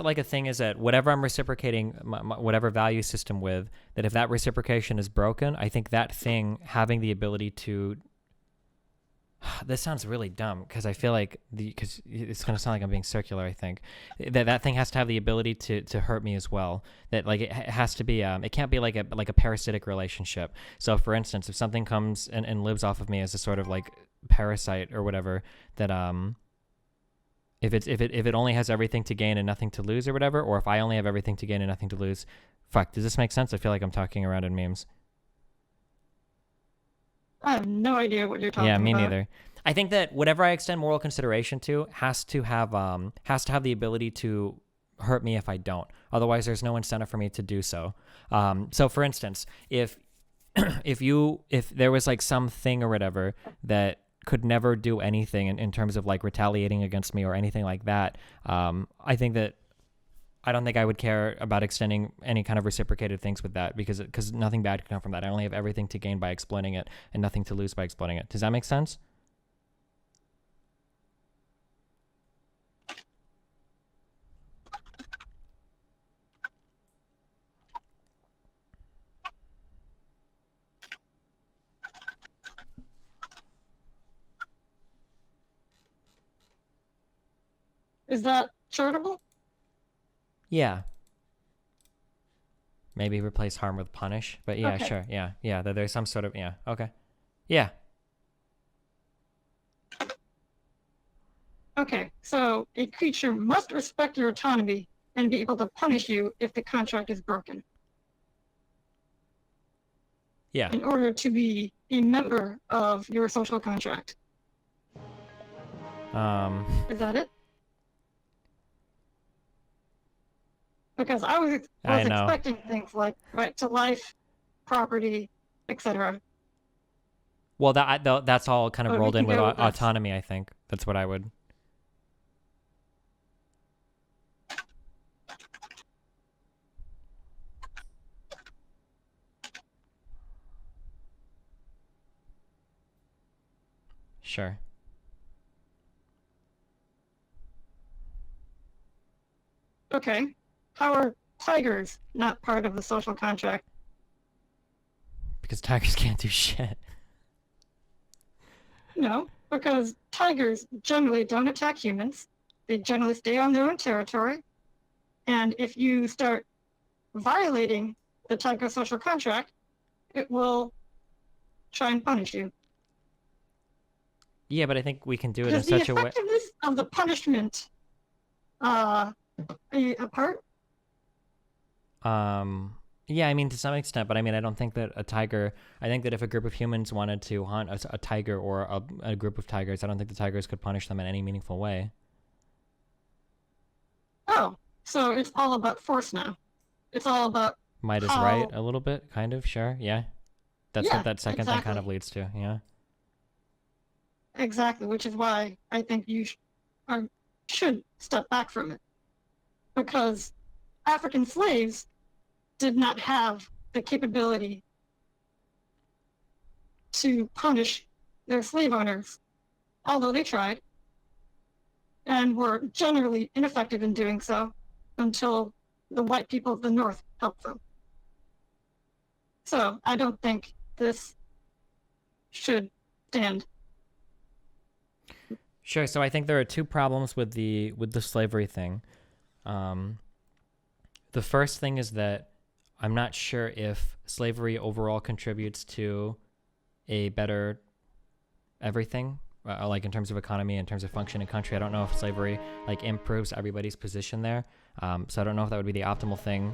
[SPEAKER 1] like a thing is that whatever I'm reciprocating whatever value system with, that if that reciprocation is broken, I think that thing having the ability to this sounds really dumb because I feel like because it's going to sound like I'm being circular. I think that thing has to have the ability to hurt me as well. That like it has to be it can't be like a parasitic relationship. So for instance, if something comes and lives off of me as a sort of like parasite or whatever, that if it only has everything to gain and nothing to lose or whatever, or if I only have everything to gain and nothing to lose, fuck, does this make sense? I feel like I'm talking around in memes.
[SPEAKER 3] I have no idea what you're talking about.
[SPEAKER 1] Yeah, me neither. I think that whatever I extend moral consideration to has to have the ability to hurt me if I don't. Otherwise, there's no incentive for me to do so. So, for instance, if there was like something or whatever that could never do anything in terms of like retaliating against me or anything like that, I think that I don't think I would care about extending any kind of reciprocated things with that because nothing bad can come from that. I only have everything to gain by exploiting it and nothing to lose by exploiting it. Does that make sense?
[SPEAKER 3] Is that charitable?
[SPEAKER 1] Yeah. Maybe replace harm with punish, but yeah,
[SPEAKER 3] Okay.
[SPEAKER 1] sure. Yeah. There's some sort of, yeah. Okay. Yeah.
[SPEAKER 3] Okay, so a creature must respect your autonomy and be able to punish you if the contract is broken
[SPEAKER 1] Yeah.
[SPEAKER 3] in order to be a member of your social contract. Is that it? Because I was
[SPEAKER 1] I know.
[SPEAKER 3] expecting things like right to life, property, etc.
[SPEAKER 1] Well, that's all kind of
[SPEAKER 3] But we
[SPEAKER 1] rolled in
[SPEAKER 3] can
[SPEAKER 1] with
[SPEAKER 3] go with this.
[SPEAKER 1] autonomy, I think. That's what I would... Sure.
[SPEAKER 3] Okay. How are tigers not part of the social contract?
[SPEAKER 1] Because tigers can't do shit.
[SPEAKER 3] No, because tigers generally don't attack humans. They generally stay on their own territory. And if you start violating the tiger social contract, it will try and punish you.
[SPEAKER 1] Yeah, but I think we can do it in
[SPEAKER 3] Does the
[SPEAKER 1] such a way...
[SPEAKER 3] effectiveness of the punishment play a part?
[SPEAKER 1] Yeah, I mean, to some extent, but I mean, I don't think that a tiger... I think that if a group of humans wanted to hunt a tiger or a group of tigers, I don't think the tigers could punish them in any meaningful way.
[SPEAKER 3] Oh, so it's all about force now. It's all about
[SPEAKER 1] Might is right a little bit, kind of, sure, yeah. That's
[SPEAKER 3] Yeah,
[SPEAKER 1] what that second thing kind of
[SPEAKER 3] exactly.
[SPEAKER 1] leads to, yeah.
[SPEAKER 3] Exactly, which is why I think you should step back from it. Because African slaves did not have the capability to punish their slave owners, although they tried, and were generally ineffective in doing so until the white people of the North helped them. So I don't think this should stand.
[SPEAKER 1] Sure, so I think there are two problems with the slavery thing. The first thing is that I'm not sure if slavery overall contributes to a better everything, like in terms of economy, in terms of functioning country. I don't know if slavery like improves everybody's position there. So I don't know if that would be the optimal thing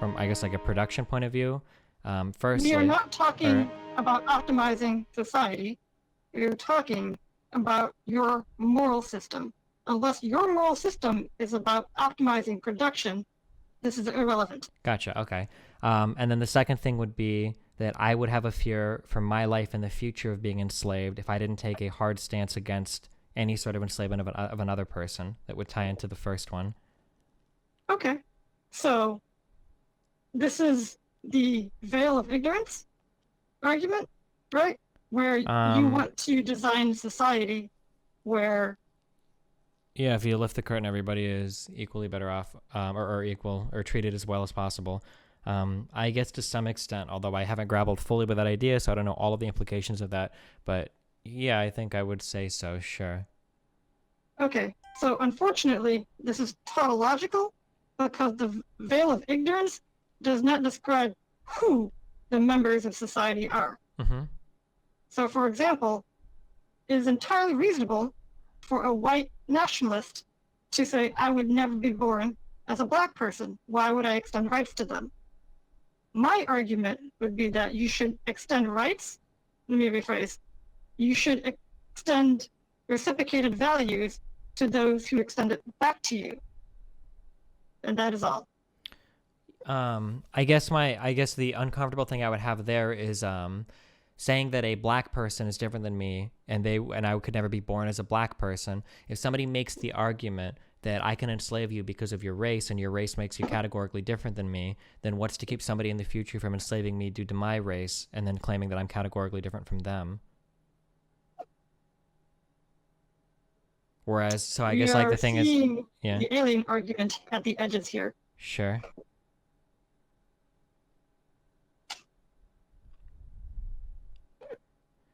[SPEAKER 1] from, I guess, like a production point of view. Firstly,
[SPEAKER 3] We are not talking about optimizing society. We are talking about your moral system. Unless your moral system is about optimizing production, this is irrelevant.
[SPEAKER 1] Gotcha. Okay. And then the second thing would be that I would have a fear for my life in the future of being enslaved if I didn't take a hard stance against any sort of enslavement of another person that would tie into the first one.
[SPEAKER 3] Okay. So this is the veil of ignorance argument, right? Where you want to design society where...
[SPEAKER 1] Yeah, if you lift the curtain, everybody is equally better off, or equal, or treated as well as possible. I guess to some extent, although I haven't grappled fully with that idea, so I don't know all of the implications of that, but yeah, I think I would say so, sure.
[SPEAKER 3] Okay, so unfortunately, this is tautological because the veil of ignorance does not describe who the members of society are.
[SPEAKER 1] Mm-hmm.
[SPEAKER 3] So, for example, it is entirely reasonable for a white nationalist to say, I would never be born as a black person. Why would I extend rights to them? My argument would be that you should extend rights. Let me rephrase. You should extend reciprocated values to those who extend it back to you. And that is all.
[SPEAKER 1] I guess the uncomfortable thing I would have there is saying that a black person is different than me and I could never be born as a black person. If somebody makes the argument that I can enslave you because of your race and your race makes you categorically different than me, then what's to keep somebody in the future from enslaving me due to my race and then claiming that I'm categorically different from them? Whereas, so I guess like the thing is, yeah,
[SPEAKER 3] the alien argument at the edges here.
[SPEAKER 1] Sure.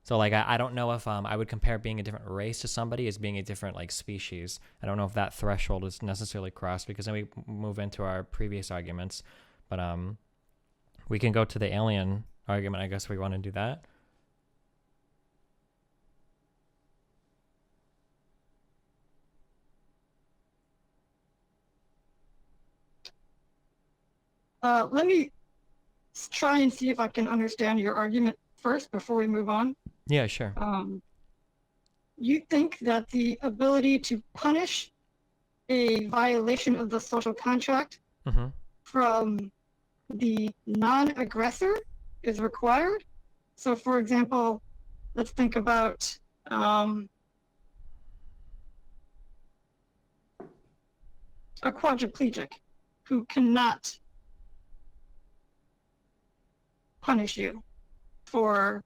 [SPEAKER 1] So like I don't know if I would compare being a different race to somebody as being a different like species. I don't know if that threshold is necessarily crossed because then we move into our previous arguments. But we can go to the alien argument, I guess, if we want to do that.
[SPEAKER 3] Let me try and see if I can understand your argument first before we move on.
[SPEAKER 1] Yeah, sure.
[SPEAKER 3] You think that the ability to punish a violation of the social contract from the non-aggressor is required? So, for example, let's think about a quadriplegic who cannot punish you for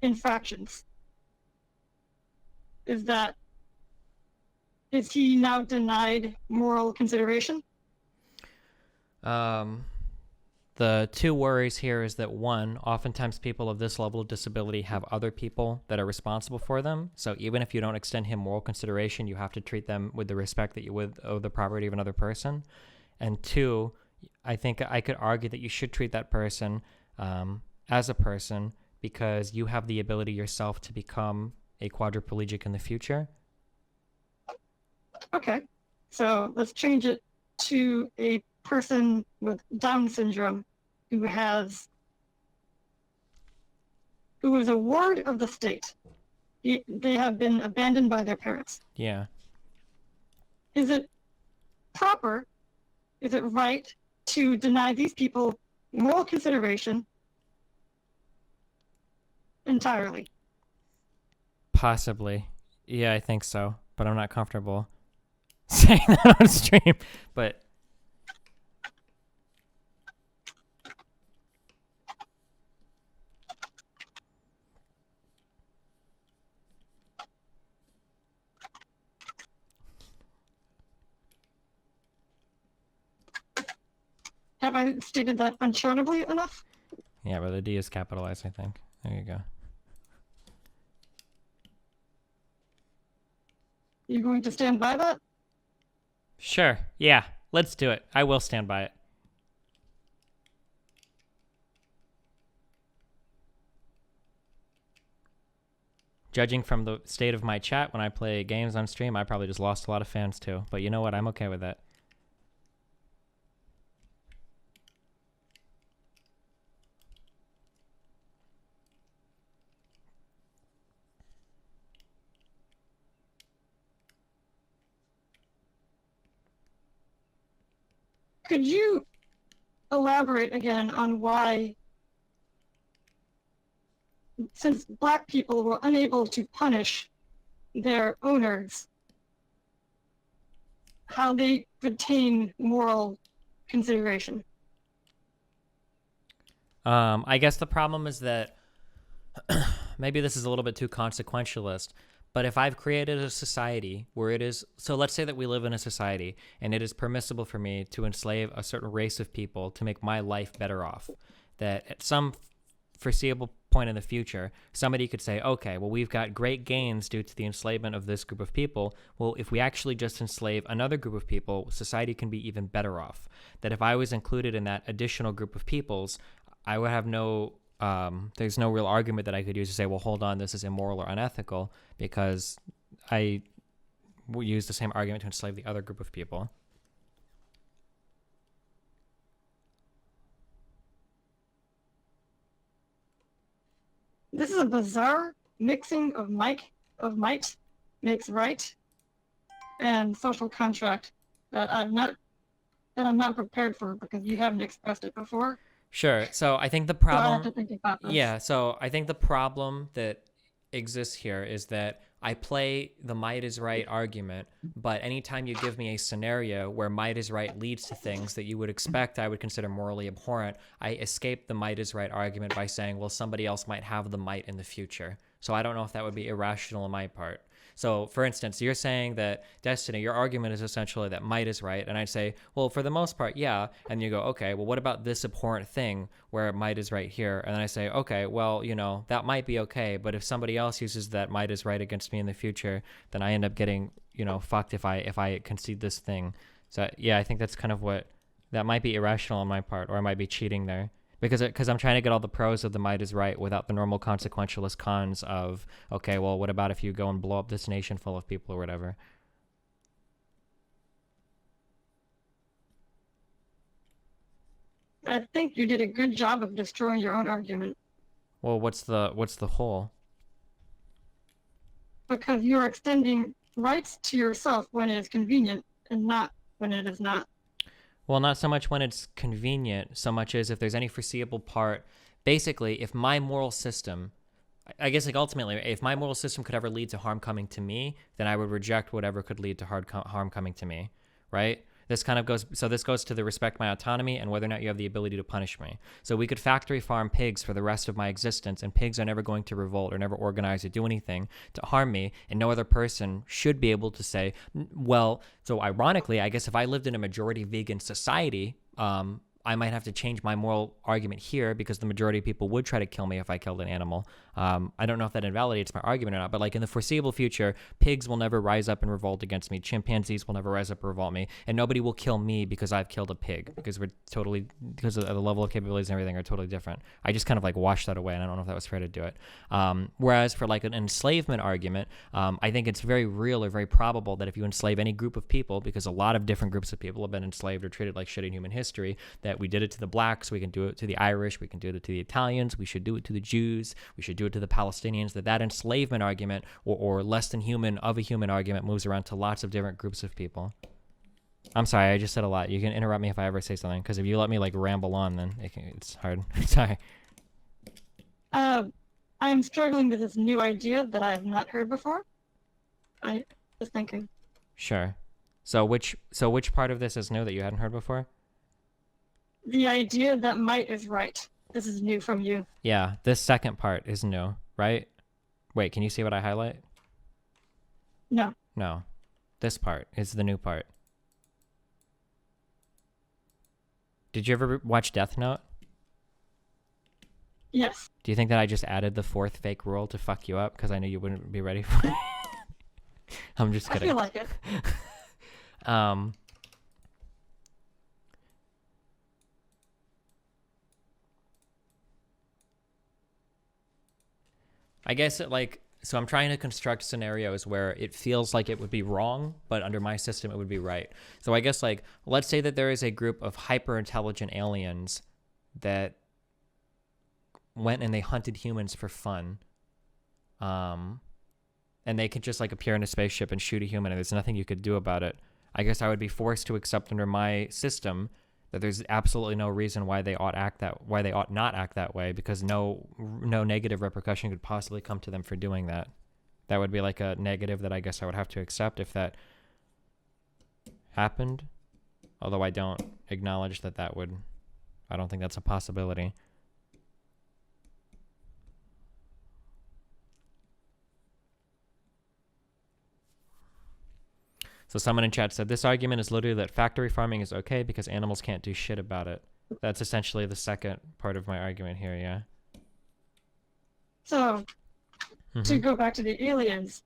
[SPEAKER 3] infractions. Is he now denied moral consideration?
[SPEAKER 1] The two worries here is that, one, oftentimes people of this level of disability have other people that are responsible for them. So even if you don't extend him moral consideration, you have to treat them with the respect that you would of the property of another person. And two, I think I could argue that you should treat that person as a person because you have the ability yourself to become a quadriplegic in the future.
[SPEAKER 3] Okay, so let's change it to a person with Down syndrome who is a ward of the state. They have been abandoned by their parents.
[SPEAKER 1] Yeah.
[SPEAKER 3] Is it proper, is it right to deny these people moral consideration entirely?
[SPEAKER 1] Possibly. Yeah, I think so. But I'm not comfortable saying that on stream. But
[SPEAKER 3] Have I stated that uncharitably enough?
[SPEAKER 1] yeah, but the D is capitalized, I think. There you go.
[SPEAKER 3] You going to stand by that?
[SPEAKER 1] Sure. Yeah, let's do it. I will stand by it. Judging from the state of my chat when I play games on stream, I probably just lost a lot of fans too. But you know what? I'm okay with that.
[SPEAKER 3] Could you elaborate again on why, since Black people were unable to punish their owners, how they retain moral consideration?
[SPEAKER 1] I guess the problem is that maybe this is a little bit too consequentialist, but if I've created a society where it is, so let's say that we live in a society and it is permissible for me to enslave a certain race of people to make my life better off, that at some foreseeable point in the future, somebody could say, okay, well, we've got great gains due to the enslavement of this group of people. Well, if we actually just enslave another group of people, society can be even better off. That if I was included in that additional group of peoples, I would have there's no real argument that I could use to say, well, hold on, this is immoral or unethical, because I will use the same argument to enslave the other group of people.
[SPEAKER 3] This is a bizarre mixing of might makes right and social contract that I'm not prepared for because you haven't expressed it before.
[SPEAKER 1] Sure. So I think the
[SPEAKER 3] So I have
[SPEAKER 1] problem,
[SPEAKER 3] to think about this.
[SPEAKER 1] yeah, so I think the problem that exists here is that I play the might is right argument, but anytime you give me a scenario where might is right leads to things that you would expect I would consider morally abhorrent, I escape the might is right argument by saying, well, somebody else might have the might in the future. So I don't know if that would be irrational on my part. So, for instance, you're saying that, Destiny, your argument is essentially that might is right, and I'd say, well, for the most part, yeah, and you go, okay, well, what about this abhorrent thing where might is right here? And then I say, okay, well, you know, that might be okay, but if somebody else uses that might is right against me in the future, then I end up getting, you know, fucked if I concede this thing. So, yeah, I think that's kind of what, that might be irrational on my part, or I might be cheating there. Because I'm trying to get all the pros of the might is right without the normal consequentialist cons of, okay, well, what about if you go and blow up this nation full of people or whatever?
[SPEAKER 3] I think you did a good job of destroying your own argument
[SPEAKER 1] Well, what's the whole?
[SPEAKER 3] because you're extending rights to yourself when it is convenient and not when it is not.
[SPEAKER 1] Well, not so much when it's convenient, so much as if there's any foreseeable part basically, if my moral system, I guess like ultimately, if my moral system could ever lead to harm coming to me, then I would reject whatever could lead to harm coming to me, right? This kind of goes, so this goes to the respect my autonomy and whether or not you have the ability to punish me. So we could factory farm pigs for the rest of my existence, and pigs are never going to revolt or never organize or do anything to harm me, and no other person should be able to say, well, so ironically, I guess if I lived in a majority vegan society, I might have to change my moral argument here because the majority of people would try to kill me if I killed an animal. I don't know if that invalidates my argument or not, but like in the foreseeable future, pigs will never rise up and revolt against me. Chimpanzees will never rise up and revolt me, and nobody will kill me because I've killed a pig, because because of the level of capabilities and everything are totally different. I just kind of like washed that away, and I don't know if that was fair to do it. Whereas for like an enslavement argument, I think it's very real or very probable that if you enslave any group of people, because a lot of different groups of people have been enslaved or treated like shit in human history, that we did it to the blacks, we can do it to the Irish, we can do it to the Italians, we should do it to the Jews, we should do it to the Palestinians, that enslavement argument or less than human of a human argument moves around to lots of different groups of people. I'm sorry, I just said a lot. You can interrupt me if I ever say something, because if you let me like ramble on, then it's hard. Sorry.
[SPEAKER 3] I'm struggling with this new idea that I have not heard before. I was thinking.
[SPEAKER 1] Sure. So which part of this is new that you hadn't heard before?
[SPEAKER 3] The idea that might is right. This is new from you.
[SPEAKER 1] Yeah, this second part is new, right? Wait, can you see what I highlight?
[SPEAKER 3] No.
[SPEAKER 1] No. This part is the new part. Did you ever watch Death Note?
[SPEAKER 3] Yes.
[SPEAKER 1] Do you think that I just added the fourth fake rule to fuck you up because I knew you wouldn't be ready for it? I'm just kidding.
[SPEAKER 3] I feel like it.
[SPEAKER 1] I guess so I'm trying to construct scenarios where it feels like it would be wrong, but under my system it would be right. So I guess like, let's say that there is a group of hyper intelligent aliens that went and they hunted humans for fun. And they could just like appear in a spaceship and shoot a human and there's nothing you could do about it. I guess I would be forced to accept under my system that there's absolutely no reason why they ought not act that way, because no negative repercussion could possibly come to them for doing that. That would be like a negative that I guess I would have to accept if that happened. Although I don't acknowledge I don't think that's a possibility. So someone in chat said, this argument is literally that factory farming is okay because animals can't do shit about it. That's essentially the second part of my argument here, yeah.
[SPEAKER 3] So, to go back to the aliens,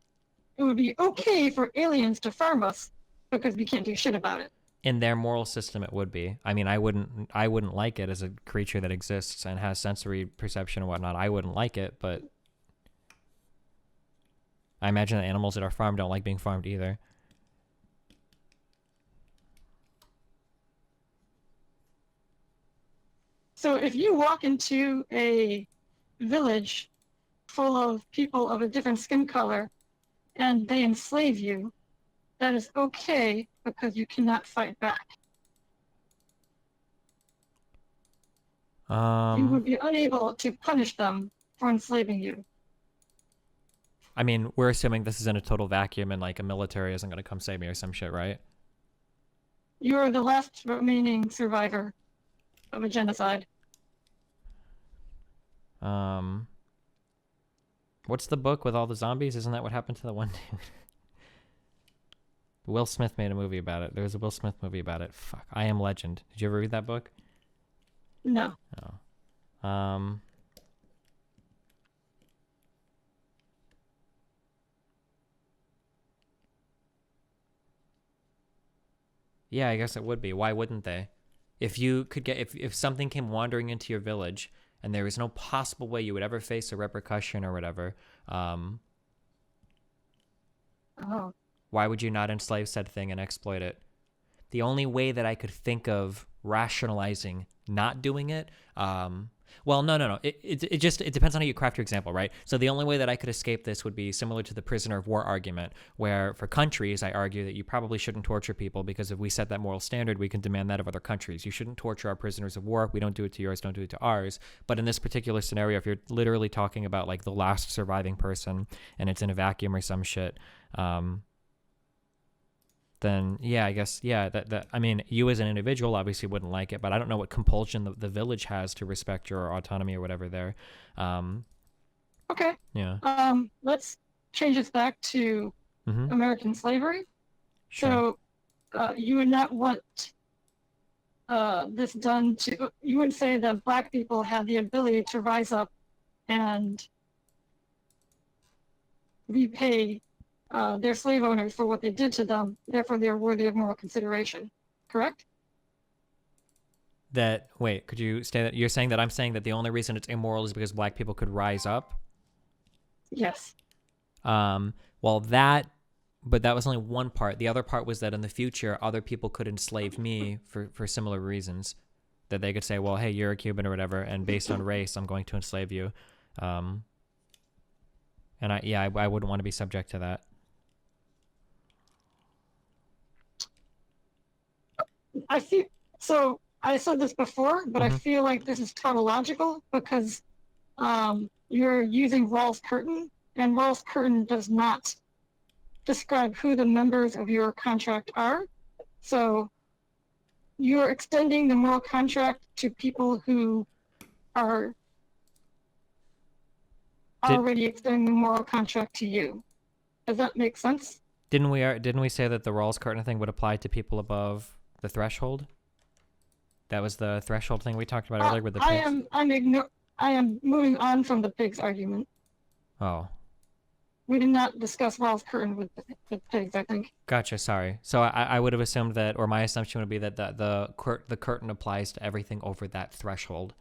[SPEAKER 3] it would be okay for aliens to farm us because we can't do shit about it.
[SPEAKER 1] In their moral system, it would be. I mean, I wouldn't like it as a creature that exists and has sensory perception and whatnot. I wouldn't like it, but I imagine that animals that are farmed don't like being farmed either.
[SPEAKER 3] So if you walk into a village full of people of a different skin color and they enslave you, that is okay because you cannot fight back. You would be unable to punish them for enslaving you.
[SPEAKER 1] I mean, we're assuming this is in a total vacuum and like a military isn't going to come save me or some shit, right?
[SPEAKER 3] You're the last remaining survivor of a genocide.
[SPEAKER 1] What's the book with all the zombies? Isn't that what happened to the one dude? Will Smith made a movie about it. There was a Will Smith movie about it. Fuck. I Am Legend. Did you ever read that book?
[SPEAKER 3] No.
[SPEAKER 1] Oh. Yeah, I guess it would be. Why wouldn't they? If you could if something came wandering into your village and there was no possible way you would ever face a repercussion or whatever, why would you not enslave said thing and exploit it? The only way that I could think of rationalizing not doing it Well, no. It just depends on how you craft your example, right? So the only way that I could escape this would be similar to the prisoner of war argument, where for countries, I argue that you probably shouldn't torture people because if we set that moral standard, we can demand that of other countries. You shouldn't torture our prisoners of war. We don't do it to yours, don't do it to ours. But in this particular scenario, if you're literally talking about like the last surviving person and it's in a vacuum or some shit, then yeah, I guess, yeah, that I mean, you as an individual obviously wouldn't like it, but I don't know what compulsion the village has to respect your autonomy or whatever there.
[SPEAKER 3] Okay.
[SPEAKER 1] Yeah.
[SPEAKER 3] Let's change this back to American slavery.
[SPEAKER 1] Sure.
[SPEAKER 3] So you would not want this done to, you would say that Black people have the ability to rise up and repay their slave owners for what they did to them, therefore they are worthy of moral consideration, correct?
[SPEAKER 1] Wait, could you say that? You're saying that I'm saying that the only reason it's immoral is because Black people could rise up?
[SPEAKER 3] Yes.
[SPEAKER 1] Well, that was only one part. The other part was that in the future, other people could enslave me for similar reasons. That they could say, well, hey, you're a Cuban or whatever, and based on race, I'm going to enslave you. And I wouldn't want to be subject to that.
[SPEAKER 3] I said this before, but I feel like this is tautological because you're using Rawls Curtin, and Rawls Curtin does not describe who the members of your contract are. So you're extending the moral contract to people who are already extending the moral contract to you. Does that make sense?
[SPEAKER 1] Didn't we say that the Rawls Curtin thing would apply to people above the threshold? That was the threshold thing we talked about earlier with the pigs.
[SPEAKER 3] I am moving on from the pigs argument.
[SPEAKER 1] Oh.
[SPEAKER 3] We did not discuss Rawls Curtin with pigs, I think.
[SPEAKER 1] Gotcha, sorry. So I would have assumed that, or my assumption would be that the curtain applies to everything over that threshold.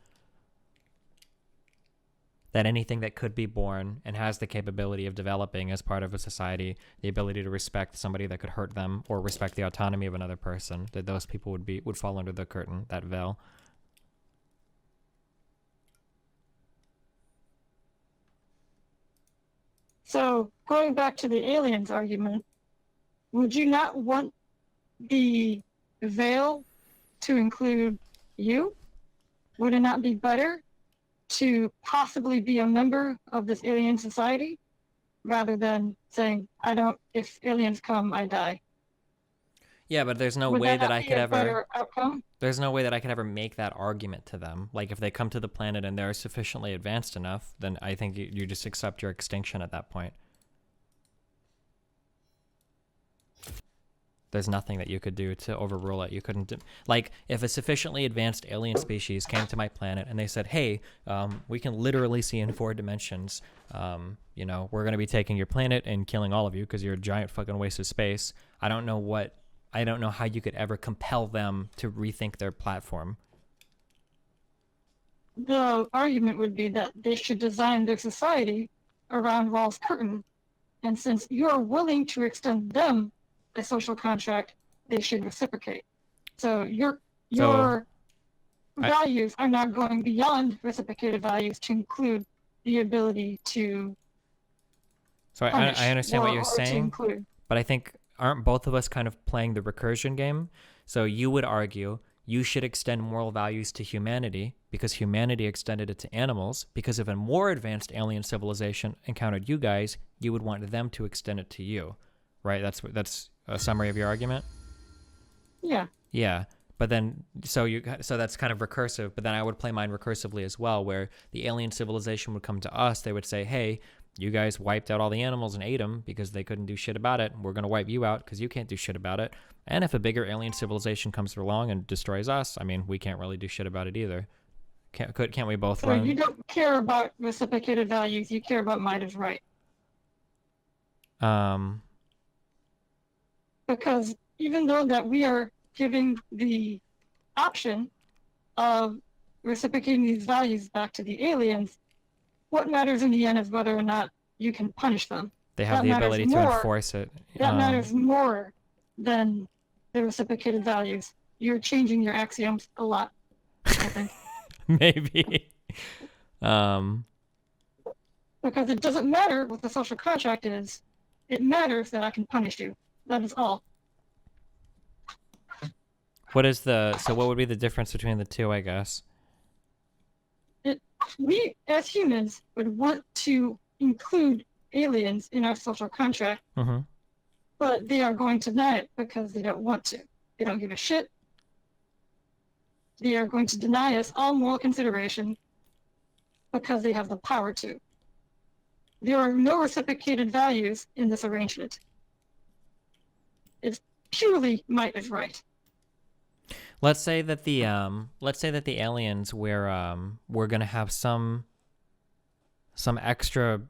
[SPEAKER 1] That anything that could be born and has the capability of developing as part of a society, the ability to respect somebody that could hurt them or respect the autonomy of another person, that those people would fall under the curtain, that veil.
[SPEAKER 3] So going back to the aliens argument, would you not want the veil to include you? Would it not be better to possibly be a member of this alien society rather than saying, if aliens come, I die?
[SPEAKER 1] Yeah, but there's no way that I could ever.
[SPEAKER 3] Outcome?
[SPEAKER 1] There's no way that I could ever make that argument to them. Like if they come to the planet and they're sufficiently advanced enough, then I think you just accept your extinction at that point. There's nothing that you could do to overrule it. You couldn't like if a sufficiently advanced alien species came to my planet and they said, "Hey, we can literally see in 4 dimensions. We're going to be taking your planet and killing all of you because you're a giant fucking waste of space." I don't know how you could ever compel them to rethink their platform.
[SPEAKER 3] The argument would be that they should design their society around Rawls Curtin, and since you're willing to extend them a social contract, they should reciprocate. So your values are not going beyond reciprocated values to include the ability to.
[SPEAKER 1] So I understand what you're saying, but I think aren't both of us kind of playing the recursion game? So you would argue you should extend moral values to humanity because humanity extended it to animals, because if a more advanced alien civilization encountered you guys, you would want them to extend it to you, right? That's a summary of your argument?
[SPEAKER 3] Yeah.
[SPEAKER 1] Yeah. But then, so that's kind of recursive, but then I would play mine recursively as well, where the alien civilization would come to us. They would say, hey, you guys wiped out all the animals and ate them because they couldn't do shit about it. We're going to wipe you out because you can't do shit about it. And if a bigger alien civilization comes along and destroys us, I mean, we can't really do shit about it either. Can't we both run?
[SPEAKER 3] So you don't care about reciprocated values. You care about might is right. Because even though that we are giving the option of reciprocating these values back to the aliens, what matters in the end is whether or not you can punish them.
[SPEAKER 1] They have the ability to enforce it.
[SPEAKER 3] That matters more than the reciprocated values. You're changing your axioms a lot, I think.
[SPEAKER 1] Maybe.
[SPEAKER 3] Because it doesn't matter what the social contract is. It matters that I can punish you. That is all.
[SPEAKER 1] So what would be the difference between the two, I guess?
[SPEAKER 3] We, as humans, would want to include aliens in our social contract,
[SPEAKER 1] Mm-hmm.
[SPEAKER 3] but they are going to deny it because they don't want to. They don't give a shit. They are going to deny us all moral consideration because they have the power to. There are no reciprocated values in this arrangement. It's purely might is right.
[SPEAKER 1] Let's say that the aliens we're gonna have some extra.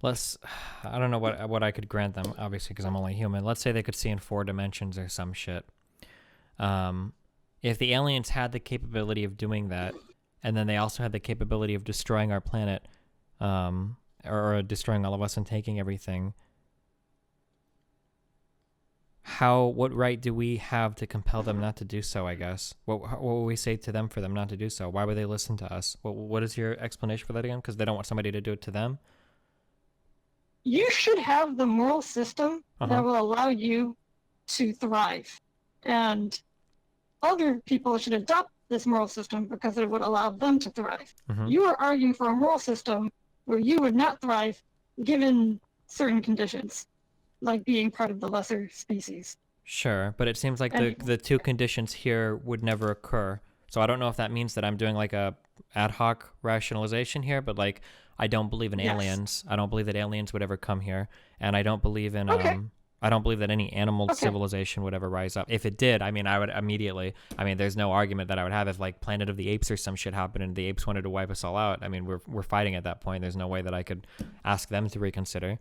[SPEAKER 1] I don't know what I could grant them, obviously, because I'm only human. Let's say they could see in 4 dimensions or some shit. If the aliens had the capability of doing that, and then they also had the capability of destroying our planet, or destroying all of us and taking everything, what right do we have to compel them not to do so, I guess? What will we say to them for them not to do so? Why would they listen to us? What is your explanation for that again? Because they don't want somebody to do it to them?
[SPEAKER 3] You should have the moral system that will allow you to thrive. And other people should adopt this moral system because it would allow them to thrive. You are arguing for a moral system where you would not thrive given certain conditions, like being part of the lesser species.
[SPEAKER 1] Sure, but it seems like the 2 conditions here would never occur. So I don't know if that means that I'm doing like a ad hoc rationalization here, but like I don't believe in aliens. I don't believe that aliens would ever come here, and I don't believe in I don't believe that any animal civilization would ever rise up. If it did, I mean, I would immediately. I mean, there's no argument that I would have if like Planet of the Apes or some shit happened and the apes wanted to wipe us all out. I mean, we're fighting at that point. There's no way that I could ask them to reconsider.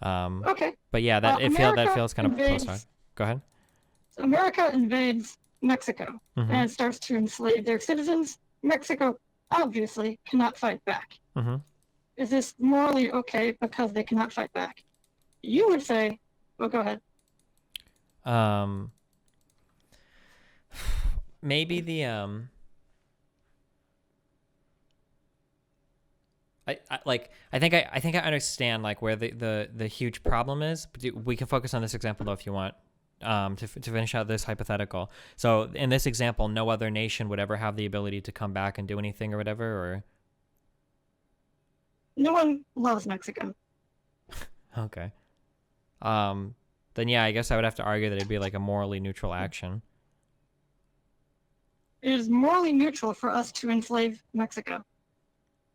[SPEAKER 1] But yeah, that feels kind of close. Go ahead.
[SPEAKER 3] America invades Mexico and starts to enslave their citizens. Mexico obviously cannot fight back. Is this morally okay because they cannot fight back? You would say, well, go ahead.
[SPEAKER 1] Maybe the I think I understand like where the huge problem is. But we can focus on this example though if you want, to finish out this hypothetical. So in this example, no other nation would ever have the ability to come back and do anything or whatever, or
[SPEAKER 3] no one loves Mexico.
[SPEAKER 1] Okay. Then yeah, I guess I would have to argue that it'd be like a morally neutral action.
[SPEAKER 3] It is morally neutral for us to enslave Mexico.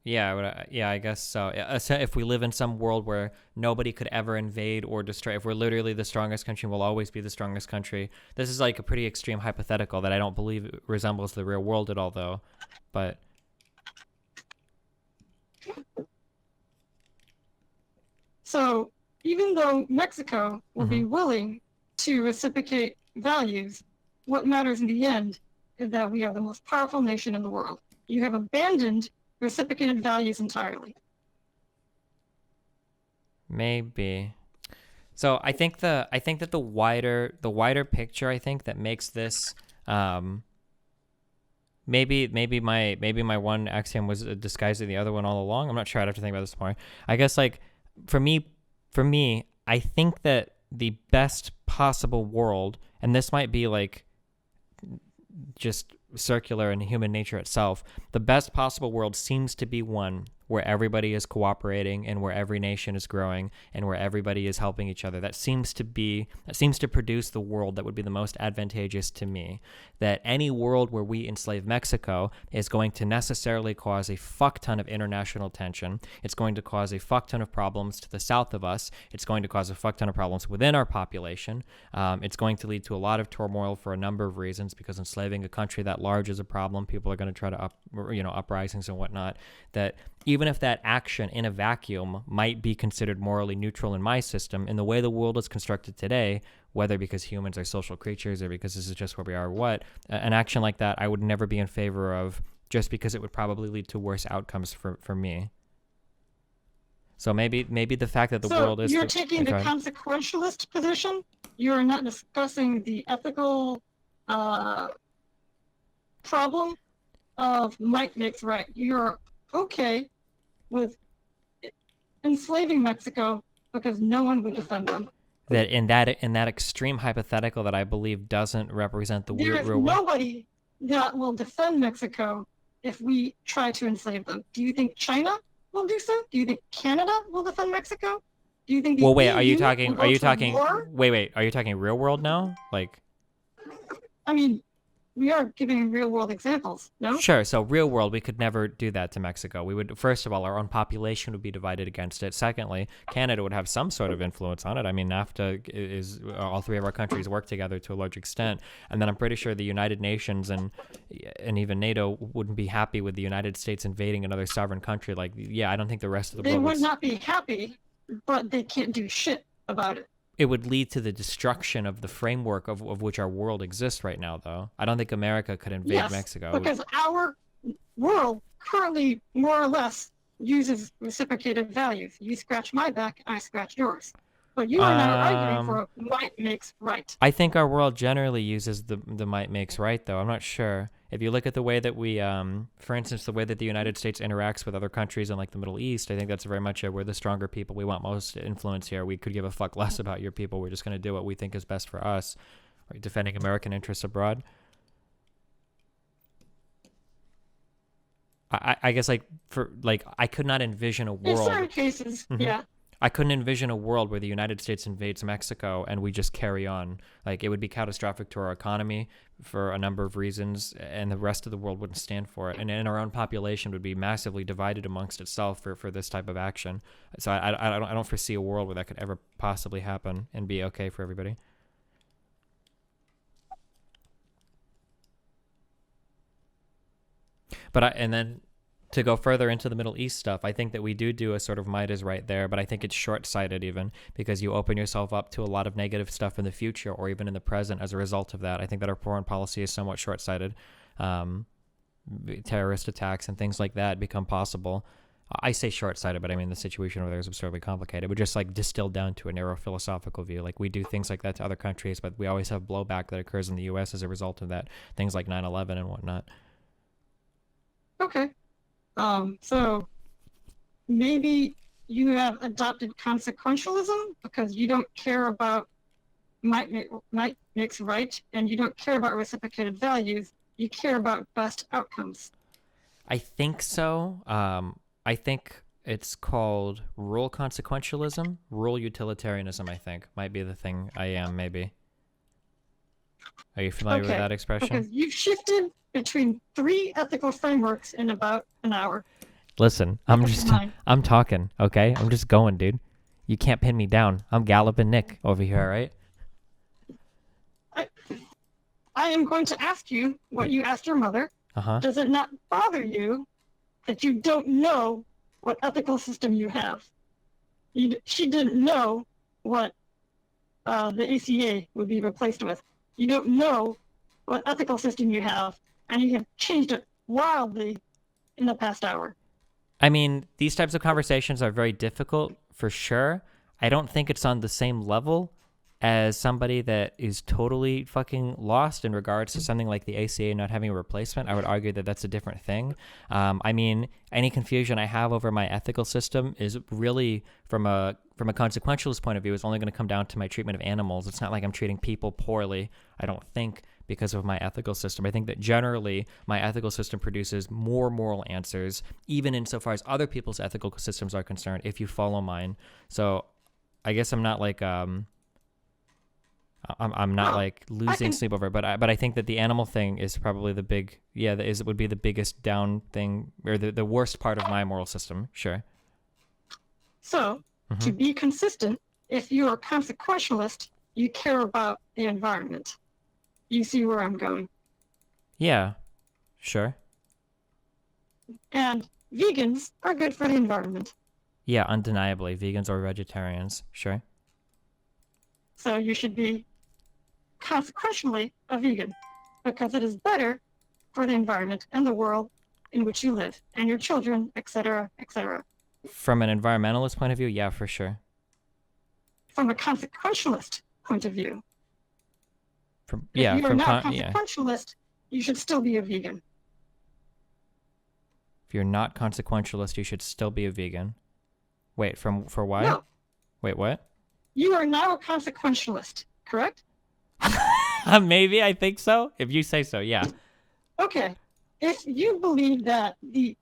[SPEAKER 1] Yeah, I guess so. If we live in some world where nobody could ever invade or destroy, if we're literally the strongest country, we'll always be the strongest country. This is like a pretty extreme hypothetical that I don't believe resembles the real world at all, though. But
[SPEAKER 3] so even though Mexico will be willing to reciprocate values, what matters in the end is that we are the most powerful nation in the world. You have abandoned reciprocated values entirely.
[SPEAKER 1] Maybe. So I think that the wider picture, I think, that makes this maybe my one axiom was disguising the other one all along. I'm not sure. I'd have to think about this more. I guess like for me, I think that the best possible world, and this might be like just circular in human nature itself, the best possible world seems to be one where everybody is cooperating and where every nation is growing and where everybody is helping each other. That seems to produce the world that would be the most advantageous to me. That any world where we enslave Mexico is going to necessarily cause a fuck ton of international tension. It's going to cause a fuck ton of problems to the south of us. It's going to cause a fuck ton of problems within our population. It's going to lead to a lot of turmoil for a number of reasons, because enslaving a country that large is a problem. People are going to try to uprisings and whatnot. That even if that action in a vacuum might be considered morally neutral in my system, in the way the world is constructed today, whether because humans are social creatures or because this is just where we are or what, an action like that I would never be in favor of, just because it would probably lead to worse outcomes for me. So maybe the fact that the world is...
[SPEAKER 3] So you're taking the consequentialist position? You're not discussing the ethical problem? of might makes right. You're okay with enslaving Mexico because no one would defend them.
[SPEAKER 1] That in that extreme hypothetical that I believe doesn't represent the
[SPEAKER 3] There
[SPEAKER 1] real
[SPEAKER 3] is
[SPEAKER 1] world.
[SPEAKER 3] nobody that will defend Mexico if we try to enslave them. Do you think China will do so? Do you think Canada will defend Mexico? Do you think the
[SPEAKER 1] Well, wait,
[SPEAKER 3] EU
[SPEAKER 1] are you talking?
[SPEAKER 3] will
[SPEAKER 1] Are
[SPEAKER 3] go
[SPEAKER 1] you
[SPEAKER 3] to
[SPEAKER 1] talking?
[SPEAKER 3] war?
[SPEAKER 1] Wait, are you talking real world now? Like,
[SPEAKER 3] I mean, we are giving real world examples, no?
[SPEAKER 1] sure. So real world, we could never do that to Mexico. We would, first of all, our own population would be divided against it. Secondly, Canada would have some sort of influence on it. I mean, NAFTA is all three of our countries work together to a large extent, and then I'm pretty sure the United Nations and even NATO wouldn't be happy with the United States invading another sovereign country. Like, yeah, I don't think the rest of the
[SPEAKER 3] They
[SPEAKER 1] world
[SPEAKER 3] would not be happy, but they can't do shit about it.
[SPEAKER 1] It would lead to the destruction of the framework of which our world exists right now, though. I don't think America could invade
[SPEAKER 3] Yes,
[SPEAKER 1] Mexico.
[SPEAKER 3] because our world currently more or less uses reciprocated values. You scratch my back, I scratch yours. But you and I are arguing for might makes right.
[SPEAKER 1] I think our world generally uses the might makes right, though. I'm not sure. If you look at the way that we, for instance, the way that the United States interacts with other countries in like the Middle East, I think that's very much we're the stronger people. We want most influence here. We could give a fuck less about your people. We're just going to do what we think is best for us, right? Defending American interests abroad. I guess I could not envision a
[SPEAKER 3] In
[SPEAKER 1] world.
[SPEAKER 3] certain cases, yeah.
[SPEAKER 1] I couldn't envision a world where the United States invades Mexico and we just carry on. Like, it would be catastrophic to our economy for a number of reasons, and the rest of the world wouldn't stand for it. And our own population would be massively divided amongst itself for this type of action. So I don't foresee a world where that could ever possibly happen and be okay for everybody. And then to go further into the Middle East stuff, I think that we do a sort of might is right there, but I think it's short-sighted even, because you open yourself up to a lot of negative stuff in the future or even in the present as a result of that. I think that our foreign policy is somewhat short-sighted. Terrorist attacks and things like that become possible. I say short-sighted, but I mean the situation over there is absurdly complicated. But just like distilled down to a narrow philosophical view, like we do things like that to other countries, but we always have blowback that occurs in the U.S. as a result of that. Things like 9/11 and whatnot.
[SPEAKER 3] Okay. So maybe you have adopted consequentialism because you don't care about might makes right, and you don't care about reciprocated values. You care about best outcomes.
[SPEAKER 1] I think so. I think it's called rural consequentialism, rural utilitarianism, I think, might be the thing I am, maybe. Are you familiar with that expression?
[SPEAKER 3] Because you've shifted between 3 ethical frameworks in about an hour.
[SPEAKER 1] Listen, I'm talking, okay? I'm just going, dude. You can't pin me down. I'm Galloping Nick over here, all right?
[SPEAKER 3] I am going to ask you what you asked your mother.
[SPEAKER 1] Uh-huh.
[SPEAKER 3] Does it not bother you that you don't know what ethical system you have? She didn't know what the ACA would be replaced with. You don't know what ethical system you have, and you have changed it wildly in the past hour.
[SPEAKER 1] I mean, these types of conversations are very difficult, for sure. I don't think it's on the same level as somebody that is totally fucking lost in regards to something like the ACA not having a replacement. I would argue that that's a different thing. I mean, any confusion I have over my ethical system is really from a consequentialist point of view, is only going to come down to my treatment of animals. It's not like I'm treating people poorly, I don't think, because of my ethical system. I think that generally my ethical system produces more moral answers, even insofar as other people's ethical systems are concerned, if you follow mine. So I guess I'm not like I'm not like losing sleep over it, but I think that the animal thing is probably the big, would be the biggest down thing, or the worst part of my moral system. Sure.
[SPEAKER 3] So to be consistent, if you're a consequentialist, you care about the environment. You see where I'm going.
[SPEAKER 1] Yeah, sure.
[SPEAKER 3] And vegans are good for the environment.
[SPEAKER 1] Yeah, undeniably. Vegans or vegetarians, sure.
[SPEAKER 3] So you should be consequentially a vegan, because it is better for the environment and the world in which you live, and your children, etc., etc.
[SPEAKER 1] From an environmentalist point of view, yeah, for sure.
[SPEAKER 3] From a consequentialist point of view,
[SPEAKER 1] If you're
[SPEAKER 3] not a consequentialist, you should still be a vegan.
[SPEAKER 1] If you're not consequentialist, you should still be a vegan. Wait, for why?
[SPEAKER 3] No,
[SPEAKER 1] Wait, what?
[SPEAKER 3] you are now a consequentialist, correct?
[SPEAKER 1] Maybe, I think so. If you say so, yeah.
[SPEAKER 3] Okay. If you believe that the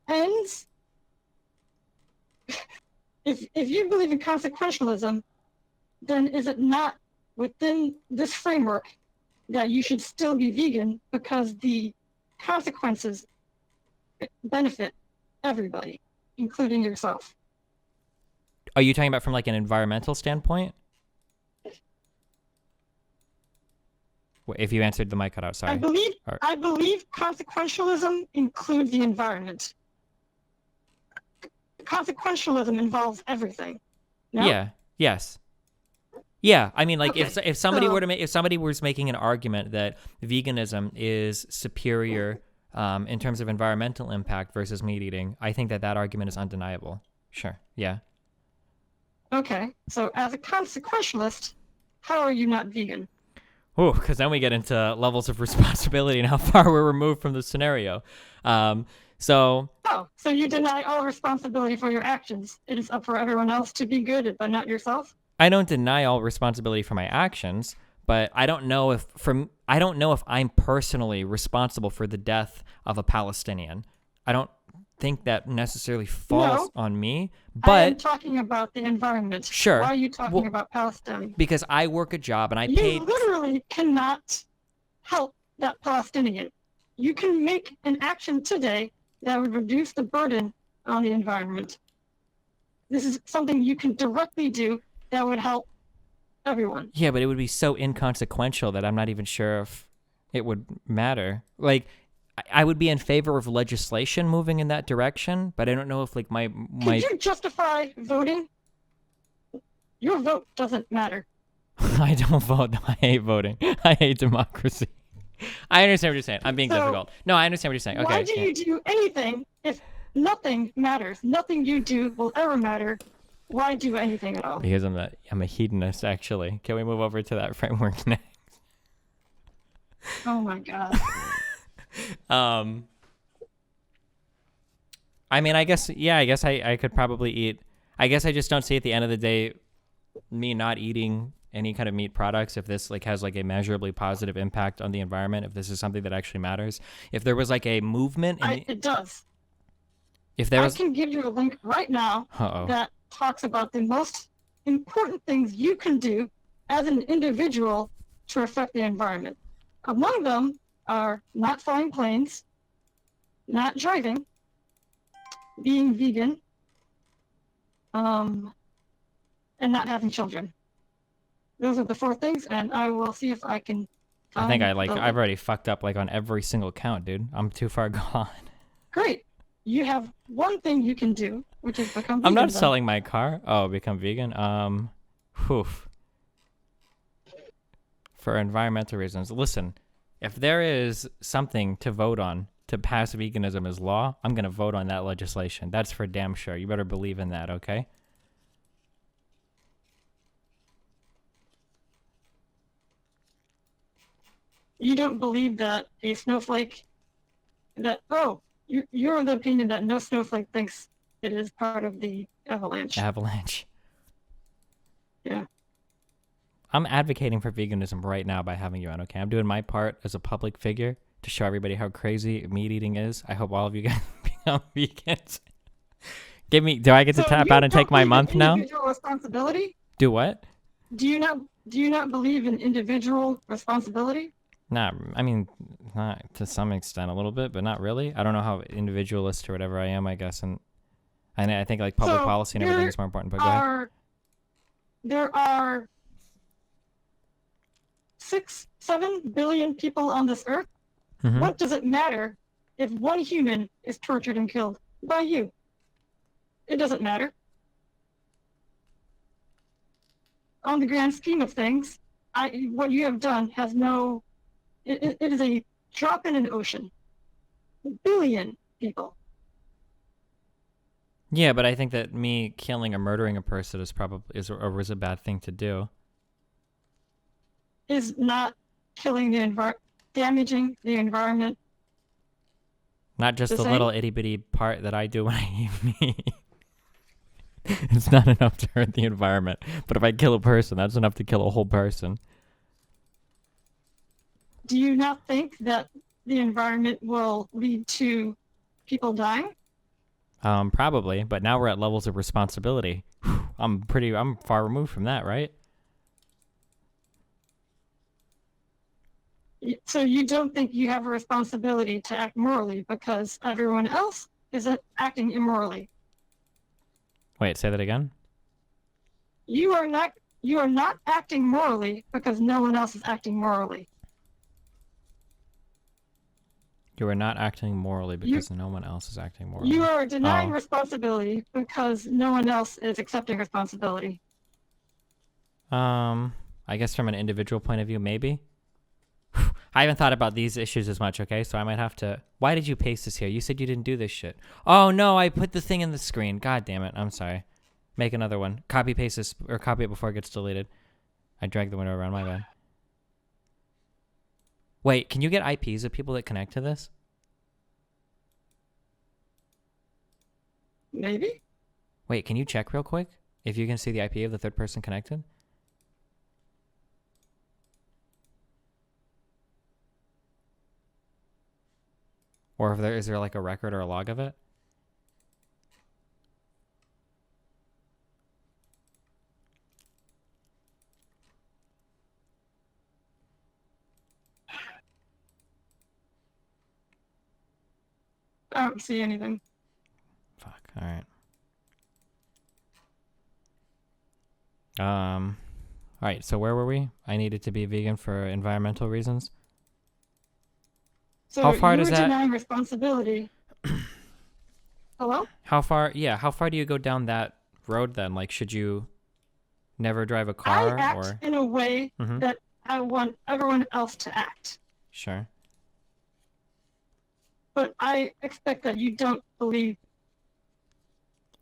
[SPEAKER 3] ends, if you believe in consequentialism, then is it not within this framework that you should still be vegan because the consequences benefit everybody, including yourself?
[SPEAKER 1] Are you talking about from like an environmental standpoint? Wait, if you answered the mic cut out, sorry.
[SPEAKER 3] I believe consequentialism includes the environment. Consequentialism involves everything. No?
[SPEAKER 1] Yeah. Yes. Yeah. I mean, like,
[SPEAKER 3] Okay,
[SPEAKER 1] if somebody
[SPEAKER 3] so-
[SPEAKER 1] were to if somebody was making an argument that veganism is superior in terms of environmental impact versus meat eating, I think that argument is undeniable. Sure. Yeah.
[SPEAKER 3] Okay, so as a consequentialist, how are you not vegan?
[SPEAKER 1] Oh, because then we get into levels of responsibility and how far we're removed from the scenario. So
[SPEAKER 3] Oh, so you deny all responsibility for your actions. It is up for everyone else to be good, but not yourself?
[SPEAKER 1] I don't deny all responsibility for my actions, but I don't know if I'm personally responsible for the death of a Palestinian. I don't think that necessarily falls on me,
[SPEAKER 3] I am
[SPEAKER 1] but
[SPEAKER 3] talking about the environment.
[SPEAKER 1] Sure.
[SPEAKER 3] Why are you talking
[SPEAKER 1] Well,
[SPEAKER 3] about Palestine?
[SPEAKER 1] because I work a job and I
[SPEAKER 3] You
[SPEAKER 1] paid.
[SPEAKER 3] literally cannot help that Palestinian. You can make an action today that would reduce the burden on the environment. This is something you can directly do that would help everyone.
[SPEAKER 1] Yeah, but it would be so inconsequential that I'm not even sure if it would matter. Like, I would be in favor of legislation moving in that direction, but I don't know if like my
[SPEAKER 3] Could you justify voting? Your vote doesn't matter.
[SPEAKER 1] I don't vote. I hate voting. I hate democracy. I understand what you're saying. I'm being
[SPEAKER 3] So,
[SPEAKER 1] difficult. No, I understand what you're saying. Okay.
[SPEAKER 3] Why do you do anything if nothing matters? Nothing you do will ever matter. Why do anything at all?
[SPEAKER 1] Because I'm a hedonist, actually. Can we move over to that framework next?
[SPEAKER 3] Oh my god.
[SPEAKER 1] I mean, I guess I could probably eat. I guess I just don't see at the end of the day me not eating any kind of meat products if this like has like a measurably positive impact on the environment, if this is something that actually matters. If there was like a movement
[SPEAKER 3] It does.
[SPEAKER 1] if there
[SPEAKER 3] I
[SPEAKER 1] was
[SPEAKER 3] can give you a link right now that talks about the most important things you can do as an individual to affect the environment. Among them are not flying planes, not driving, being vegan, and not having children. Those are the 4 things, and I will see if I can.
[SPEAKER 1] I think I've already fucked up like on every single count, dude. I'm too far gone.
[SPEAKER 3] Great. You have one thing you can do, which is become vegan.
[SPEAKER 1] I'm not
[SPEAKER 3] then.
[SPEAKER 1] selling my car. Oh, become vegan. For environmental reasons. Listen, if there is something to vote on to pass veganism as law, I'm gonna vote on that legislation. That's for damn sure. You better believe in that, okay?
[SPEAKER 3] You don't believe that a snowflake, you're of the opinion that no snowflake thinks it is part of the avalanche.
[SPEAKER 1] Avalanche.
[SPEAKER 3] Yeah.
[SPEAKER 1] I'm advocating for veganism right now by having you on, okay? I'm doing my part as a public figure to show everybody how crazy meat eating is. I hope all of you guys become vegans. Do I get to tap out and take my month now?
[SPEAKER 3] Individual responsibility?
[SPEAKER 1] Do what?
[SPEAKER 3] Do you not believe in individual responsibility?
[SPEAKER 1] Not to some extent, a little bit, but not really. I don't know how individualist or whatever I am, I guess. And I think like public policy and everything is more important, but go ahead.
[SPEAKER 3] There are 6-7 billion people on this earth.
[SPEAKER 1] Mhm.
[SPEAKER 3] What does it matter if one human is tortured and killed by you? It doesn't matter. On the grand scheme of things, what you have done has no. It is a drop in an ocean. 1 billion people.
[SPEAKER 1] Yeah, but I think that me killing or murdering a person was a bad thing to do.
[SPEAKER 3] Is not killing the damaging the environment.
[SPEAKER 1] Not just
[SPEAKER 3] The
[SPEAKER 1] the
[SPEAKER 3] same?
[SPEAKER 1] little itty bitty part that I do when I eat meat. It's not enough to hurt the environment. But if I kill a person, that's enough to kill a whole person.
[SPEAKER 3] Do you not think that the environment will lead to people dying?
[SPEAKER 1] Probably, but now we're at levels of responsibility. I'm far removed from that, right?
[SPEAKER 3] So you don't think you have a responsibility to act morally because everyone else is acting immorally?
[SPEAKER 1] Wait, say that again?
[SPEAKER 3] You are not acting morally because no one else is acting morally.
[SPEAKER 1] You are not acting morally because no one else is acting morally.
[SPEAKER 3] You are denying
[SPEAKER 1] Oh.
[SPEAKER 3] responsibility because no one else is accepting responsibility.
[SPEAKER 1] I guess from an individual point of view, maybe. I haven't thought about these issues as much, okay? So I might have to... Why did you paste this here? You said you didn't do this shit. Oh, no, I put the thing in the screen. God damn it. I'm sorry. Make another one. Copy paste this, or copy it before it gets deleted. I dragged the window around, my bad. Wait, can you get IPs of people that connect to this?
[SPEAKER 3] Maybe?
[SPEAKER 1] Wait, can you check real quick? If you can see the IP of the third person connected? Or if is there like a record or a log of it?
[SPEAKER 3] I don't see anything.
[SPEAKER 1] Fuck, alright. Alright, so where were we? I needed to be vegan for environmental reasons.
[SPEAKER 3] So
[SPEAKER 1] How far does
[SPEAKER 3] you're
[SPEAKER 1] that-
[SPEAKER 3] denying responsibility. Hello?
[SPEAKER 1] How far do you go down that road then? Like, should you never drive a car
[SPEAKER 3] I act
[SPEAKER 1] or...
[SPEAKER 3] in a way
[SPEAKER 1] Mhm.
[SPEAKER 3] that I want everyone else to act.
[SPEAKER 1] Sure.
[SPEAKER 3] But I expect that you don't believe.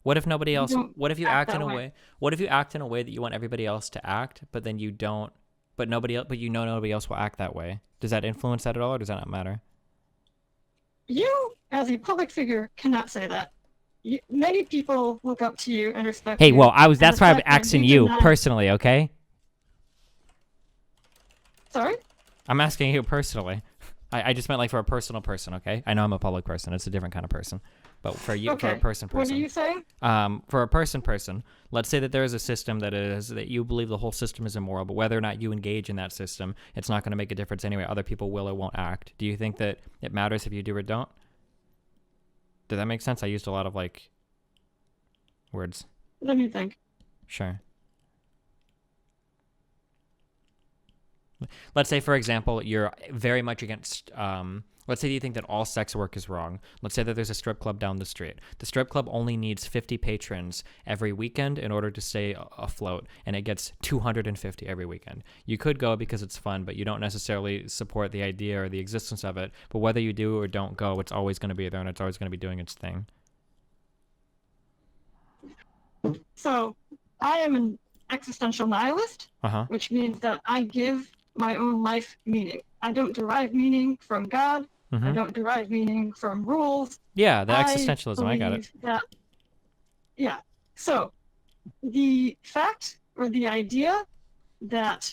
[SPEAKER 1] What if nobody else...
[SPEAKER 3] don't
[SPEAKER 1] What if you
[SPEAKER 3] act
[SPEAKER 1] act in
[SPEAKER 3] that
[SPEAKER 1] a
[SPEAKER 3] way.
[SPEAKER 1] way... What if you act in a way that you want everybody else to act, but then you don't... But nobody else will act that way. Does that influence that at all, or does that not matter?
[SPEAKER 3] You, as a public figure, cannot say that. Many people look up to you and respect
[SPEAKER 1] Hey,
[SPEAKER 3] you.
[SPEAKER 1] well,
[SPEAKER 3] and
[SPEAKER 1] that's
[SPEAKER 3] the
[SPEAKER 1] why I'm
[SPEAKER 3] fact that
[SPEAKER 1] asking you
[SPEAKER 3] deny-
[SPEAKER 1] personally, okay?
[SPEAKER 3] Sorry?
[SPEAKER 1] I'm asking you personally. I just meant like for a personal person, okay? I know I'm a public person. It's a different kind of person. But for you,
[SPEAKER 3] Okay.
[SPEAKER 1] for a person.
[SPEAKER 3] What are you saying?
[SPEAKER 1] For a person, let's say that there is a system that you believe the whole system is immoral, but whether or not you engage in that system, it's not going to make a difference anyway. Other people will or won't act. Do you think that it matters if you do or don't? Did that make sense? I used a lot of like words.
[SPEAKER 3] Let me think.
[SPEAKER 1] Sure. Let's say, for example, you're very much against, let's say you think that all sex work is wrong. Let's say that there's a strip club down the street. The strip club only needs 50 patrons every weekend in order to stay afloat, and it gets 250 every weekend. You could go because it's fun, but you don't necessarily support the idea or the existence of it. But whether you do or don't go, it's always going to be there, and it's always going to be doing its thing.
[SPEAKER 3] So, I am an existential nihilist,
[SPEAKER 1] Uh-huh.
[SPEAKER 3] which means that I give my own life meaning. I don't derive meaning from God. I
[SPEAKER 1] Mm-hmm.
[SPEAKER 3] don't derive meaning from rules.
[SPEAKER 1] Yeah, the existentialism, I got it.
[SPEAKER 3] believe yeah. So, the fact or the idea that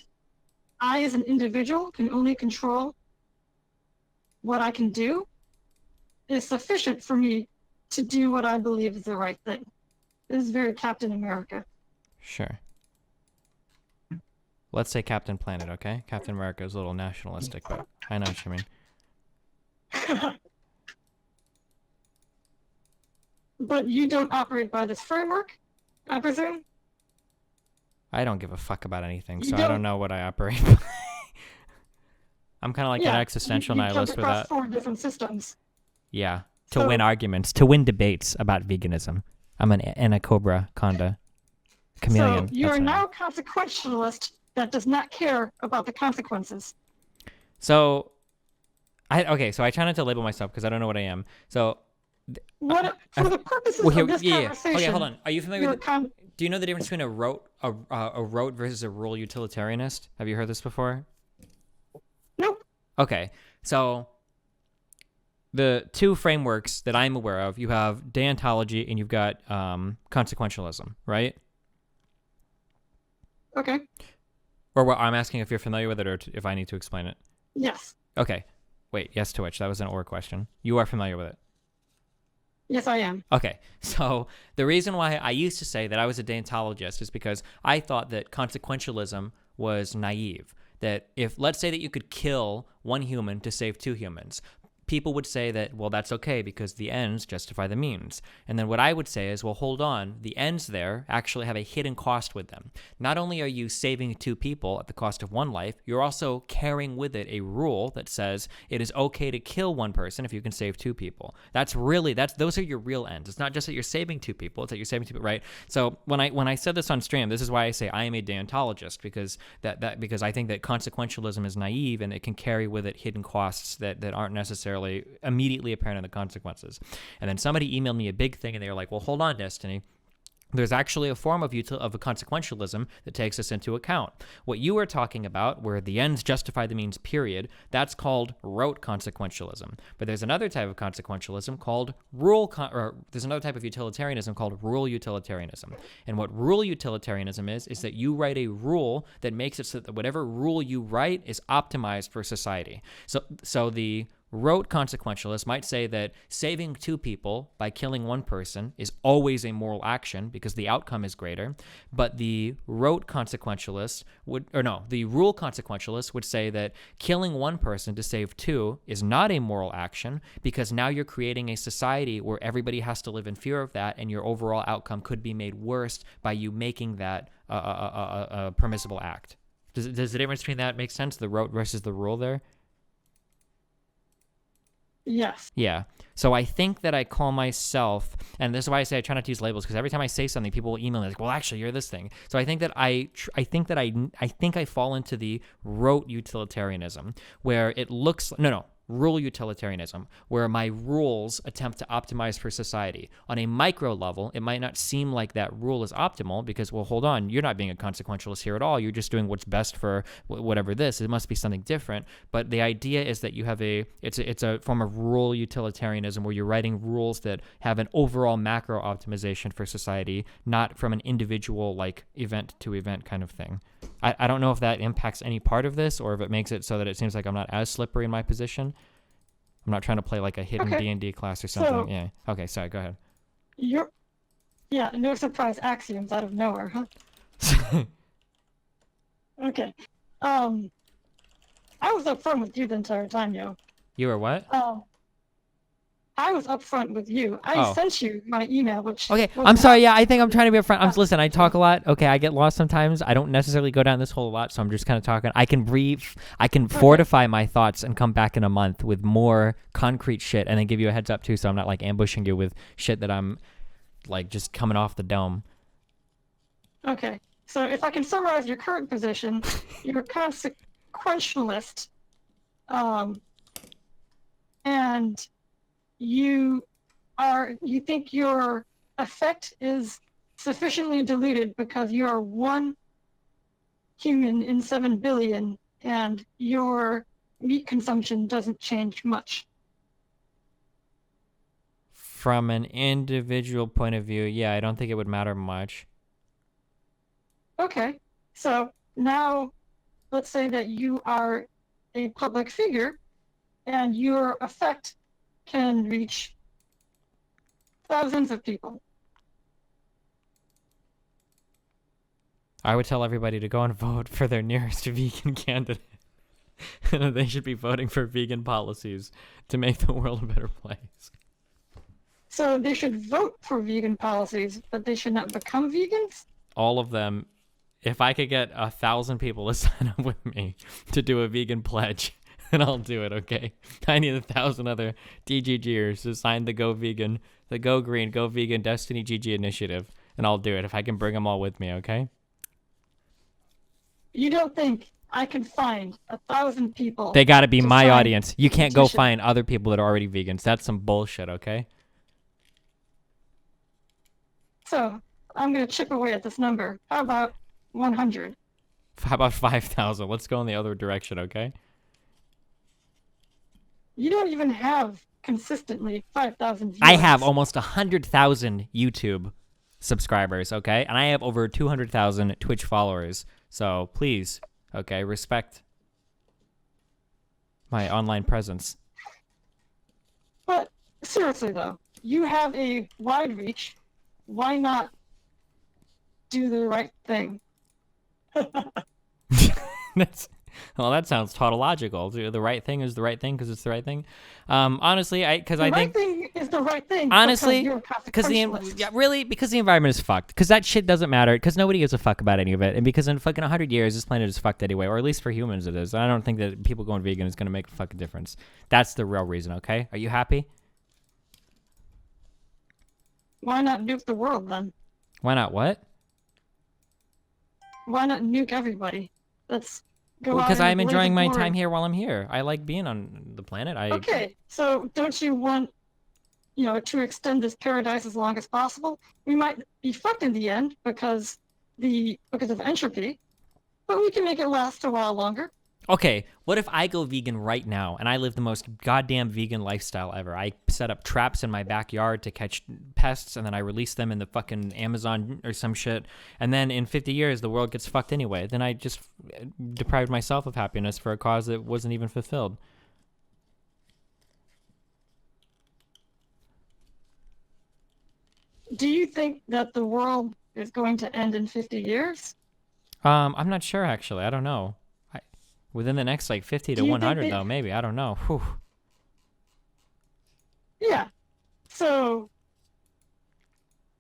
[SPEAKER 3] I, as an individual, can only control what I can do is sufficient for me to do what I believe is the right thing. This is very Captain America.
[SPEAKER 1] Sure. Let's say Captain Planet, okay? Captain America is a little nationalistic, but I know what you mean.
[SPEAKER 3] But you don't operate by this framework, I presume?
[SPEAKER 1] I don't give a fuck about anything,
[SPEAKER 3] You
[SPEAKER 1] so I don't
[SPEAKER 3] don't-
[SPEAKER 1] know what I operate by. I'm kind of like an existential
[SPEAKER 3] you
[SPEAKER 1] nihilist
[SPEAKER 3] jump
[SPEAKER 1] for
[SPEAKER 3] across
[SPEAKER 1] that.
[SPEAKER 3] 4 different systems.
[SPEAKER 1] Yeah. To
[SPEAKER 3] So-
[SPEAKER 1] win arguments, to win debates about veganism. I'm an anaconda chameleon.
[SPEAKER 3] So you
[SPEAKER 1] That's
[SPEAKER 3] are
[SPEAKER 1] what I am.
[SPEAKER 3] now a consequentialist that does not care about the consequences.
[SPEAKER 1] So I try not to label myself because I don't know what I am. So,
[SPEAKER 3] What for the purposes
[SPEAKER 1] well, here,
[SPEAKER 3] of this
[SPEAKER 1] yeah.
[SPEAKER 3] conversation?
[SPEAKER 1] Okay, hold on. Are you familiar
[SPEAKER 3] you're
[SPEAKER 1] with? Do you know the difference between a rote versus a rule utilitarianist? Have you heard this before?
[SPEAKER 3] Nope.
[SPEAKER 1] Okay, so the two frameworks that I'm aware of, you have deontology and you've got consequentialism, right?
[SPEAKER 3] Okay.
[SPEAKER 1] Or what, I'm asking if you're familiar with it or if I need to explain it.
[SPEAKER 3] Yes.
[SPEAKER 1] Okay. Wait, yes to which? That was an or question. You are familiar with it.
[SPEAKER 3] Yes, I am.
[SPEAKER 1] Okay, so the reason why I used to say that I was a deontologist is because I thought that consequentialism was naive. That if, let's say that you could kill one human to save two humans, people would say that, well, that's okay because the ends justify the means. And then what I would say is, well, hold on, the ends there actually have a hidden cost with them. Not only are you saving two people at the cost of one life, you're also carrying with it a rule that says it is okay to kill one person if you can save two people. Those are your real ends. It's not just that you're saving two people, it's that you're saving two people, right? So when I said this on stream, this is why I say I am a deontologist, because because I think that consequentialism is naive and it can carry with it hidden costs that aren't necessarily immediately apparent in the consequences. And then somebody emailed me a big thing and they were like, well, hold on, Destiny. There's actually a form of a consequentialism that takes this into account. What you were talking about, where the ends justify the means, period, that's called rote consequentialism. But there's another type of consequentialism called there's another type of utilitarianism called rule utilitarianism. And what rule utilitarianism is that you write a rule that makes it so that whatever rule you write is optimized for society. So the rote consequentialist might say that saving two people by killing one person is always a moral action because the outcome is greater. But the rule consequentialist would say that killing one person to save two is not a moral action because now you're creating a society where everybody has to live in fear of that, and your overall outcome could be made worse by you making that a permissible act. Does the difference between that make sense? The rote versus the rule there?
[SPEAKER 3] Yes.
[SPEAKER 1] Yeah. So I think that I call myself, and this is why I say I try not to use labels, because every time I say something, people will email me like, well, actually, you're this thing. So I think that I fall into the rote utilitarianism, where it looks, rule utilitarianism, where my rules attempt to optimize for society. On a micro level, it might not seem like that rule is optimal because, well, hold on, you're not being a consequentialist here at all. You're just doing what's best for whatever this. It must be something different. But the idea is that you have it's a form of rule utilitarianism where you're writing rules that have an overall macro optimization for society, not from an individual, like, event to event kind of thing. I don't know if that impacts any part of this or if it makes it so that it seems like I'm not as slippery in my position. I'm not trying to play like a hidden D&D class or something.
[SPEAKER 3] So,
[SPEAKER 1] yeah. Okay, sorry, go ahead.
[SPEAKER 3] No surprise axioms out of nowhere, huh? Okay. I was upfront with you the entire time, yo.
[SPEAKER 1] You were what?
[SPEAKER 3] I was upfront with you. I sent you my email, which...
[SPEAKER 1] Okay, I'm sorry. Yeah, I think I'm trying to be upfront. Listen, I talk a lot. Okay, I get lost sometimes. I don't necessarily go down this hole a lot, so I'm just kind of talking. I can brief. I can fortify my thoughts and come back in a month with more concrete shit and then give you a heads up, too, so I'm not, like, ambushing you with shit that I'm, like, just coming off the dome.
[SPEAKER 3] Okay, so if I can summarize your current position, you're a consequentialist, and... You think your effect is sufficiently diluted because you are one human in 7 billion and your meat consumption doesn't change much.
[SPEAKER 1] From an individual point of view, yeah, I don't think it would matter much.
[SPEAKER 3] Okay, so now let's say that you are a public figure and your effect can reach thousands of people.
[SPEAKER 1] I would tell everybody to go and vote for their nearest vegan candidate. And they should be voting for vegan policies to make the world a better place.
[SPEAKER 3] So they should vote for vegan policies, but they should not become vegans?
[SPEAKER 1] All of them. If I could get 1,000 people to sign up with me to do a vegan pledge, and I'll do it, okay? I need 1,000 other DGGers to sign the Go Vegan, the Go Green, Go Vegan Destiny GG initiative, and I'll do it if I can bring them all with me, okay?
[SPEAKER 3] You don't think I can find 1,000 people?
[SPEAKER 1] They gotta be my audience. You can't go find other people that are already vegans. That's some bullshit, okay?
[SPEAKER 3] So, I'm gonna chip away at this number. How about 100?
[SPEAKER 1] How about 5,000? Let's go in the other direction, okay?
[SPEAKER 3] You don't even have consistently 5,000 viewers.
[SPEAKER 1] I have almost 100,000 YouTube subscribers, okay? And I have over 200,000 Twitch followers. So please, okay, respect my online presence.
[SPEAKER 3] But seriously though, you have a wide reach. Why not do the right thing?
[SPEAKER 1] Well, that sounds tautological. The right thing is the right thing because it's the right thing. Honestly, I think
[SPEAKER 3] The right thing is the right thing.
[SPEAKER 1] honestly,
[SPEAKER 3] because
[SPEAKER 1] the environment is fucked. Because that shit doesn't matter. Because nobody gives a fuck about any of it. And because in fucking 100 years, this planet is fucked anyway. Or at least for humans, it is. I don't think that people going vegan is gonna make a fucking difference. That's the real reason. Okay, are you happy?
[SPEAKER 3] Why not nuke the world then?
[SPEAKER 1] Why not? What?
[SPEAKER 3] Why not nuke everybody? Let's go out
[SPEAKER 1] Because
[SPEAKER 3] and
[SPEAKER 1] I'm
[SPEAKER 3] blaze
[SPEAKER 1] enjoying
[SPEAKER 3] a
[SPEAKER 1] my
[SPEAKER 3] glory.
[SPEAKER 1] time here while I'm here. I like being on the planet.
[SPEAKER 3] Okay, so don't you want, to extend this paradise as long as possible? We might be fucked in the end because of entropy, but we can make it last a while longer.
[SPEAKER 1] Okay, what if I go vegan right now and I live the most goddamn vegan lifestyle ever? I set up traps in my backyard to catch pests and then I release them in the fucking Amazon or some shit. And then in 50 years, the world gets fucked anyway. Then I just deprived myself of happiness for a cause that wasn't even fulfilled.
[SPEAKER 3] Do you think that the world is going to end in 50 years?
[SPEAKER 1] I'm not sure actually. I don't know. Within the next 50 to
[SPEAKER 3] Do you
[SPEAKER 1] 100
[SPEAKER 3] think
[SPEAKER 1] though, maybe. I don't know. Whew.
[SPEAKER 3] Yeah. So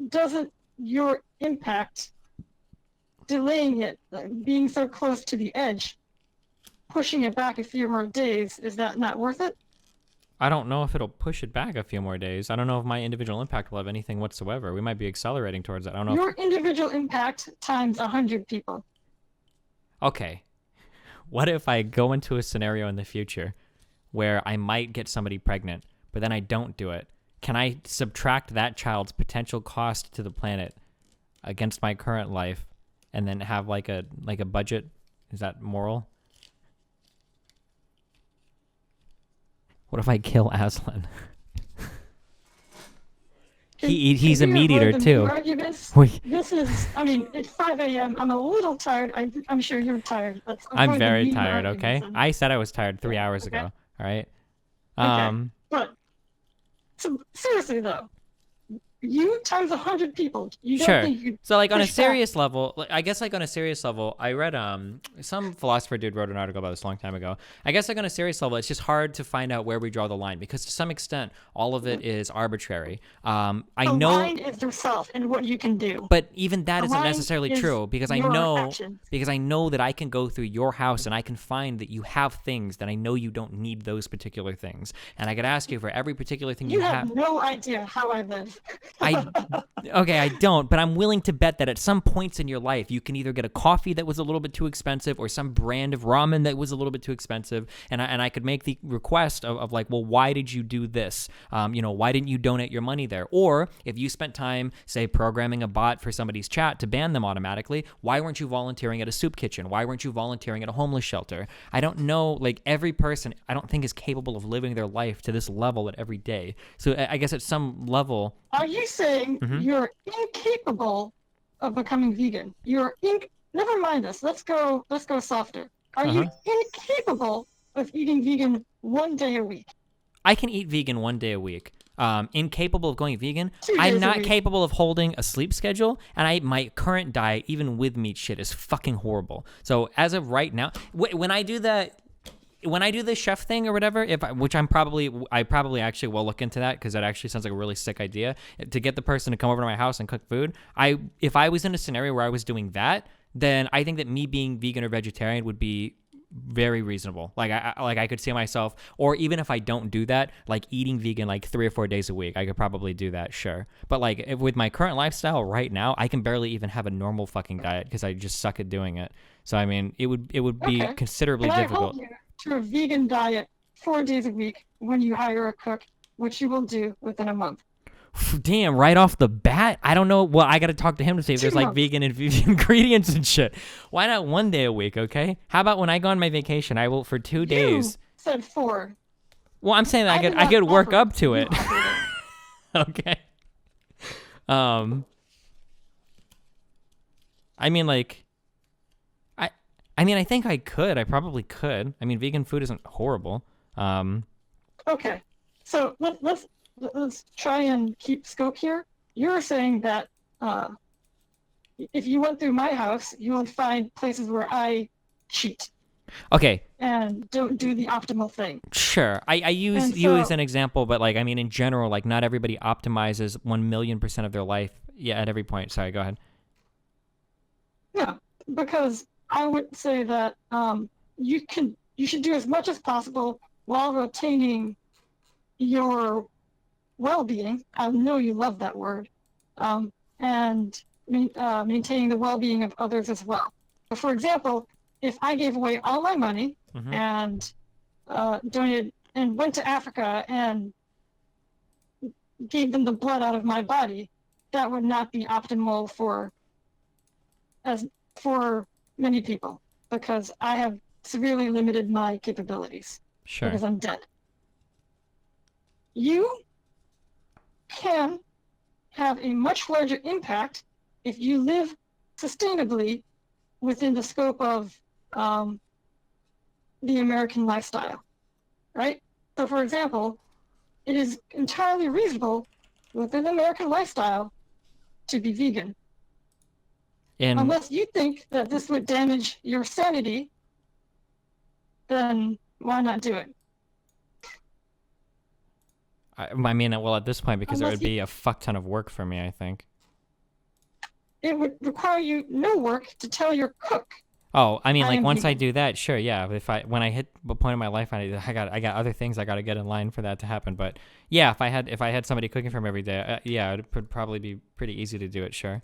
[SPEAKER 3] doesn't your impact, delaying it, being so close to the edge, pushing it back a few more days, is that not worth it?
[SPEAKER 1] I don't know if it'll push it back a few more days. I don't know if my individual impact will have anything whatsoever. We might be accelerating towards it. I don't know.
[SPEAKER 3] Your individual impact times 100 people.
[SPEAKER 1] Okay. What if I go into a scenario in the future where I might get somebody pregnant, but then I don't do it? Can I subtract that child's potential cost to the planet against my current life and then have like a budget? Is that moral? What if I kill Aslan? He's a meat eater too. Wait.
[SPEAKER 3] This is, it's 5 a.m. I'm a little tired. I'm sure you're tired.
[SPEAKER 1] I'm very tired, okay? I said I was tired 3 hours ago, all right?
[SPEAKER 3] But, so, seriously though, you times 100 people, you don't
[SPEAKER 1] Sure.
[SPEAKER 3] think you
[SPEAKER 1] So on a
[SPEAKER 3] push back?
[SPEAKER 1] serious level, I guess on a serious level, I read some philosopher dude wrote an article about this a long time ago. I guess on a serious level, it's just hard to find out where we draw the line because to some extent, all of it is arbitrary. I
[SPEAKER 3] The
[SPEAKER 1] know,
[SPEAKER 3] line is yourself and what you can do.
[SPEAKER 1] but even that
[SPEAKER 3] The
[SPEAKER 1] isn't
[SPEAKER 3] line
[SPEAKER 1] necessarily
[SPEAKER 3] is
[SPEAKER 1] true because I
[SPEAKER 3] your
[SPEAKER 1] know
[SPEAKER 3] actions.
[SPEAKER 1] that I can go through your house and I can find that you have things that I know you don't need those particular things, and I could ask you for every particular thing
[SPEAKER 3] You
[SPEAKER 1] you
[SPEAKER 3] have no idea how I live.
[SPEAKER 1] Okay, I don't, but I'm willing to bet that at some points in your life, you can either get a coffee that was a little bit too expensive or some brand of ramen that was a little bit too expensive, and I could make the request of well, why did you do this? Why didn't you donate your money there? Or if you spent time, say, programming a bot for somebody's chat to ban them automatically, why weren't you volunteering at a soup kitchen? Why weren't you volunteering at a homeless shelter? I don't know, every person, I don't think is capable of living their life to this level at every day. So I guess at some level...
[SPEAKER 3] Are you saying you're incapable of becoming vegan? Never mind this. Let's go softer. Are you incapable of eating vegan 1 day a week?
[SPEAKER 1] I can eat vegan 1 day a week. Incapable of going vegan.
[SPEAKER 3] 2 days
[SPEAKER 1] I'm
[SPEAKER 3] a
[SPEAKER 1] not
[SPEAKER 3] week.
[SPEAKER 1] capable of holding a sleep schedule, and my current diet, even with meat shit, is fucking horrible. So as of right now, when I do the chef thing or whatever, I probably actually will look into that because that actually sounds like a really sick idea to get the person to come over to my house and cook food. If I was in a scenario where I was doing that, then I think that me being vegan or vegetarian would be very reasonable. I could see myself, or even if I don't do that, eating vegan 3 or 4 days a week, I could probably do that, sure. But with my current lifestyle right now, I can barely even have a normal fucking diet because I just suck at doing it. So I mean, it would be
[SPEAKER 3] Okay.
[SPEAKER 1] considerably
[SPEAKER 3] Can I
[SPEAKER 1] difficult.
[SPEAKER 3] hold you to a vegan diet 4 days a week when you hire a cook, which you will do within a month?
[SPEAKER 1] Damn, right off the bat? I don't know. Well, I got to talk to him to see if
[SPEAKER 3] 2
[SPEAKER 1] there's
[SPEAKER 3] months.
[SPEAKER 1] vegan and vegan ingredients and shit. Why not 1 day a week, okay? How about when I go on my vacation, I will for 2 days.
[SPEAKER 3] You said 4.
[SPEAKER 1] Well, I'm saying that
[SPEAKER 3] I did
[SPEAKER 1] I
[SPEAKER 3] not
[SPEAKER 1] could work
[SPEAKER 3] offer
[SPEAKER 1] up to
[SPEAKER 3] you
[SPEAKER 1] it.
[SPEAKER 3] offered it.
[SPEAKER 1] Okay. I mean, like, I mean, I think I could. I probably could. I mean, vegan food isn't horrible.
[SPEAKER 3] Okay, so let's try and keep scope here. You're saying that if you went through my house, you would find places where I cheat
[SPEAKER 1] Okay,
[SPEAKER 3] and don't do the optimal thing.
[SPEAKER 1] sure. I use
[SPEAKER 3] And
[SPEAKER 1] you as
[SPEAKER 3] so-
[SPEAKER 1] an example, but like, I mean, in general, like, not everybody optimizes 1,000,000% of their life. Yeah, at every point. Sorry, go ahead.
[SPEAKER 3] Yeah, because I would say that you should do as much as possible while retaining your well-being. I know you love that word, and maintaining the well-being of others as well. But for example, if I gave away all my money
[SPEAKER 1] Mhm.
[SPEAKER 3] and donated and went to Africa and gave them the blood out of my body, that would not be optimal for many people because I have severely limited my capabilities
[SPEAKER 1] Sure.
[SPEAKER 3] because I'm dead. You can have a much larger impact if you live sustainably within the scope of the American lifestyle, right? So, for example, it is entirely reasonable within the American lifestyle to be vegan.
[SPEAKER 1] And
[SPEAKER 3] Unless you think that this would damage your sanity, then why not do it?
[SPEAKER 1] I mean, well, at this point, because it
[SPEAKER 3] Unless
[SPEAKER 1] would be a fuck ton of work for me, I think.
[SPEAKER 3] It would require you no work to tell your cook.
[SPEAKER 1] Oh, I mean,
[SPEAKER 3] I
[SPEAKER 1] like
[SPEAKER 3] am
[SPEAKER 1] once I
[SPEAKER 3] vegan.
[SPEAKER 1] do that, sure, yeah. When I hit the point in my life, I got other things I got to get in line for that to happen. But yeah, if I had somebody cooking for me every day, yeah, it would probably be pretty easy to do it. Sure.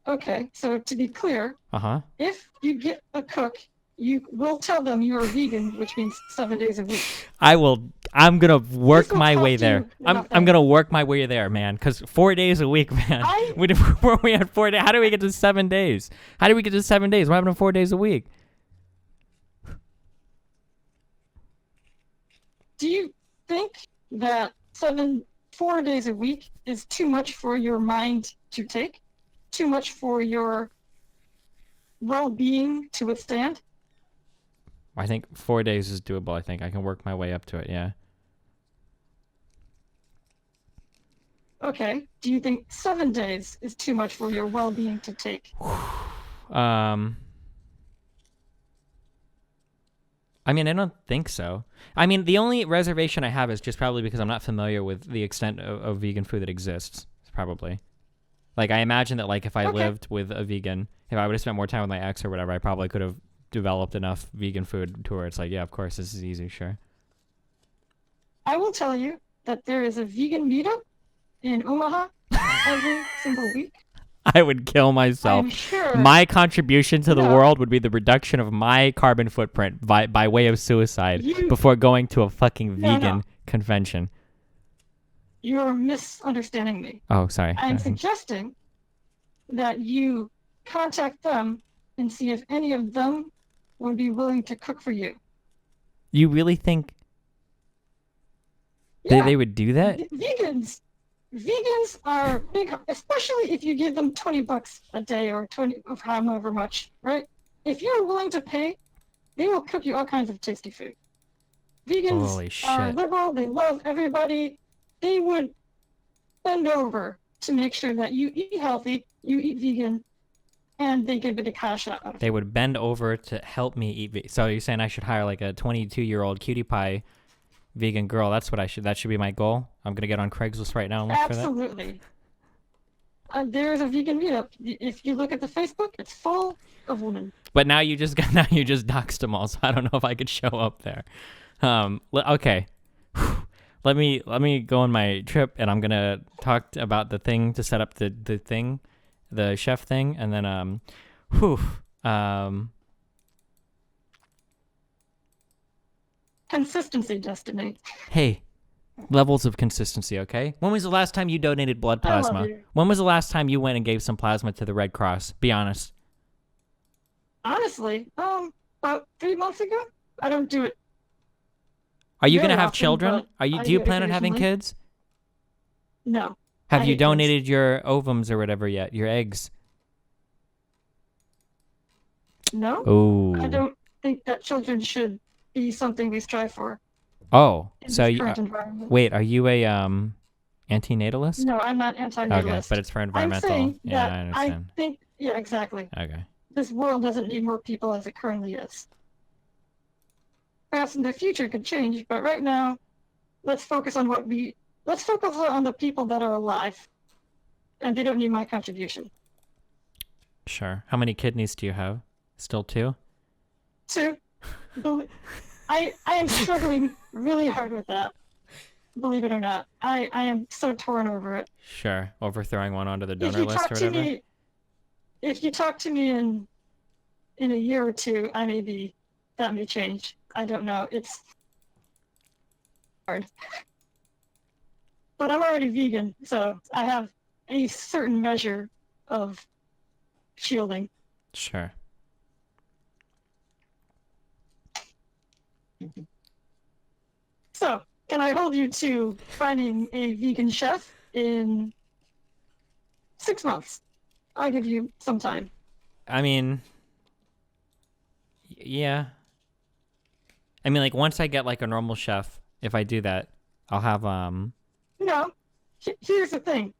[SPEAKER 3] Okay, so to be clear,
[SPEAKER 1] Uh-huh.
[SPEAKER 3] if you get a cook, you will tell them you're a vegan, which means 7 days a week.
[SPEAKER 1] I'm gonna work
[SPEAKER 3] This will
[SPEAKER 1] my way
[SPEAKER 3] cost
[SPEAKER 1] there.
[SPEAKER 3] you
[SPEAKER 1] I'm
[SPEAKER 3] nothing.
[SPEAKER 1] gonna work my way there, man. Cause 4 days a week, man. We had 4 days. How do we get to 7 days? How do we get to 7 days? What happened to 4 days a week?
[SPEAKER 3] Do you think that 4 days a week is too much for your mind to take? Too much for your well-being to withstand?
[SPEAKER 1] I think 4 days is doable. I think I can work my way up to it. Yeah.
[SPEAKER 3] Okay. Do you think 7 days is too much for your well-being to take?
[SPEAKER 1] I mean, I don't think so. I mean, the only reservation I have is just probably because I'm not familiar with the extent of vegan food that exists. Probably. Like, I imagine that, like, if I
[SPEAKER 3] Okay.
[SPEAKER 1] lived with a vegan, if I would have spent more time with my ex or whatever, I probably could have developed enough vegan food to where it's like, yeah, of course, this is easy, sure.
[SPEAKER 3] I will tell you that there is a vegan meetup in Omaha every single week.
[SPEAKER 1] I would kill myself.
[SPEAKER 3] I'm sure.
[SPEAKER 1] My contribution to the
[SPEAKER 3] No.
[SPEAKER 1] world would be the reduction of my carbon footprint by way of suicide
[SPEAKER 3] You-
[SPEAKER 1] before going to a fucking
[SPEAKER 3] No,
[SPEAKER 1] vegan
[SPEAKER 3] no.
[SPEAKER 1] convention.
[SPEAKER 3] You're misunderstanding me.
[SPEAKER 1] Oh, sorry.
[SPEAKER 3] I'm suggesting that you contact them and see if any of them would be willing to cook for you.
[SPEAKER 1] You really think
[SPEAKER 3] Yeah,
[SPEAKER 1] they would do that?
[SPEAKER 3] vegans are big, especially if you give them $20 a day or 20 of however much, right? If you're willing to pay, they will cook you all kinds of tasty food. Vegans
[SPEAKER 1] Holy
[SPEAKER 3] are
[SPEAKER 1] shit.
[SPEAKER 3] liberal, they love everybody. They would bend over to make sure that you eat healthy, you eat vegan, and they give it a cash out of it.
[SPEAKER 1] They would bend over to help me eat. So you're saying I should hire like a 22-year-old cutie pie vegan girl? That's what that should be my goal. I'm gonna get on Craigslist right now and look for that.
[SPEAKER 3] Absolutely. There's a vegan meetup. If you look at the Facebook, it's full of women.
[SPEAKER 1] But now you just doxed them all, so I don't know if I could show up there. Okay. Let me go on my trip, and I'm gonna talk about the thing to set up the chef thing, and then
[SPEAKER 3] Consistency, Destiny.
[SPEAKER 1] hey, levels of consistency, okay? When was the last time you donated blood
[SPEAKER 3] I love
[SPEAKER 1] plasma?
[SPEAKER 3] you.
[SPEAKER 1] When was the last time you went and gave some plasma to the Red Cross? Be honest.
[SPEAKER 3] Honestly, about 3 months ago. I don't do it
[SPEAKER 1] Are you gonna
[SPEAKER 3] very
[SPEAKER 1] have
[SPEAKER 3] often,
[SPEAKER 1] children?
[SPEAKER 3] but
[SPEAKER 1] Are you?
[SPEAKER 3] I
[SPEAKER 1] Do you
[SPEAKER 3] do
[SPEAKER 1] plan on having
[SPEAKER 3] occasionally.
[SPEAKER 1] kids?
[SPEAKER 3] No.
[SPEAKER 1] Have
[SPEAKER 3] I
[SPEAKER 1] you
[SPEAKER 3] hate kids.
[SPEAKER 1] donated your ovums or whatever yet? Your eggs?
[SPEAKER 3] No. I
[SPEAKER 1] Oh.
[SPEAKER 3] don't think that children should be something we strive for
[SPEAKER 1] Oh.
[SPEAKER 3] in
[SPEAKER 1] So
[SPEAKER 3] this
[SPEAKER 1] you,
[SPEAKER 3] current environment.
[SPEAKER 1] wait, are you a antinatalist?
[SPEAKER 3] No, I'm not
[SPEAKER 1] Okay, but
[SPEAKER 3] anti-natalist.
[SPEAKER 1] it's for
[SPEAKER 3] I'm
[SPEAKER 1] environmental.
[SPEAKER 3] saying
[SPEAKER 1] Yeah,
[SPEAKER 3] that
[SPEAKER 1] I
[SPEAKER 3] I
[SPEAKER 1] understand.
[SPEAKER 3] think, yeah, exactly.
[SPEAKER 1] Okay.
[SPEAKER 3] This world doesn't need more people as it currently is. Perhaps in the future it could change, but right now, let's focus on let's focus on the people that are alive, and they don't need my contribution.
[SPEAKER 1] Sure. How many kidneys do you have? Still 2?
[SPEAKER 3] Two, I am struggling really hard with that. Believe it or not, I am so torn over it.
[SPEAKER 1] Sure. Overthrowing one onto the
[SPEAKER 3] If
[SPEAKER 1] donor
[SPEAKER 3] you
[SPEAKER 1] list
[SPEAKER 3] talk
[SPEAKER 1] or
[SPEAKER 3] to
[SPEAKER 1] whatever?
[SPEAKER 3] me, if you talk to me in a year or two, that may change. I don't know. It's hard. But I'm already vegan, so I have a certain measure of shielding.
[SPEAKER 1] Sure.
[SPEAKER 3] So, can I hold you to finding a vegan chef in 6 months? I'll give you some time.
[SPEAKER 1] I mean, yeah. I mean, like, once I get, like, a normal chef, if I do that, I'll have,
[SPEAKER 3] No, here's the thing.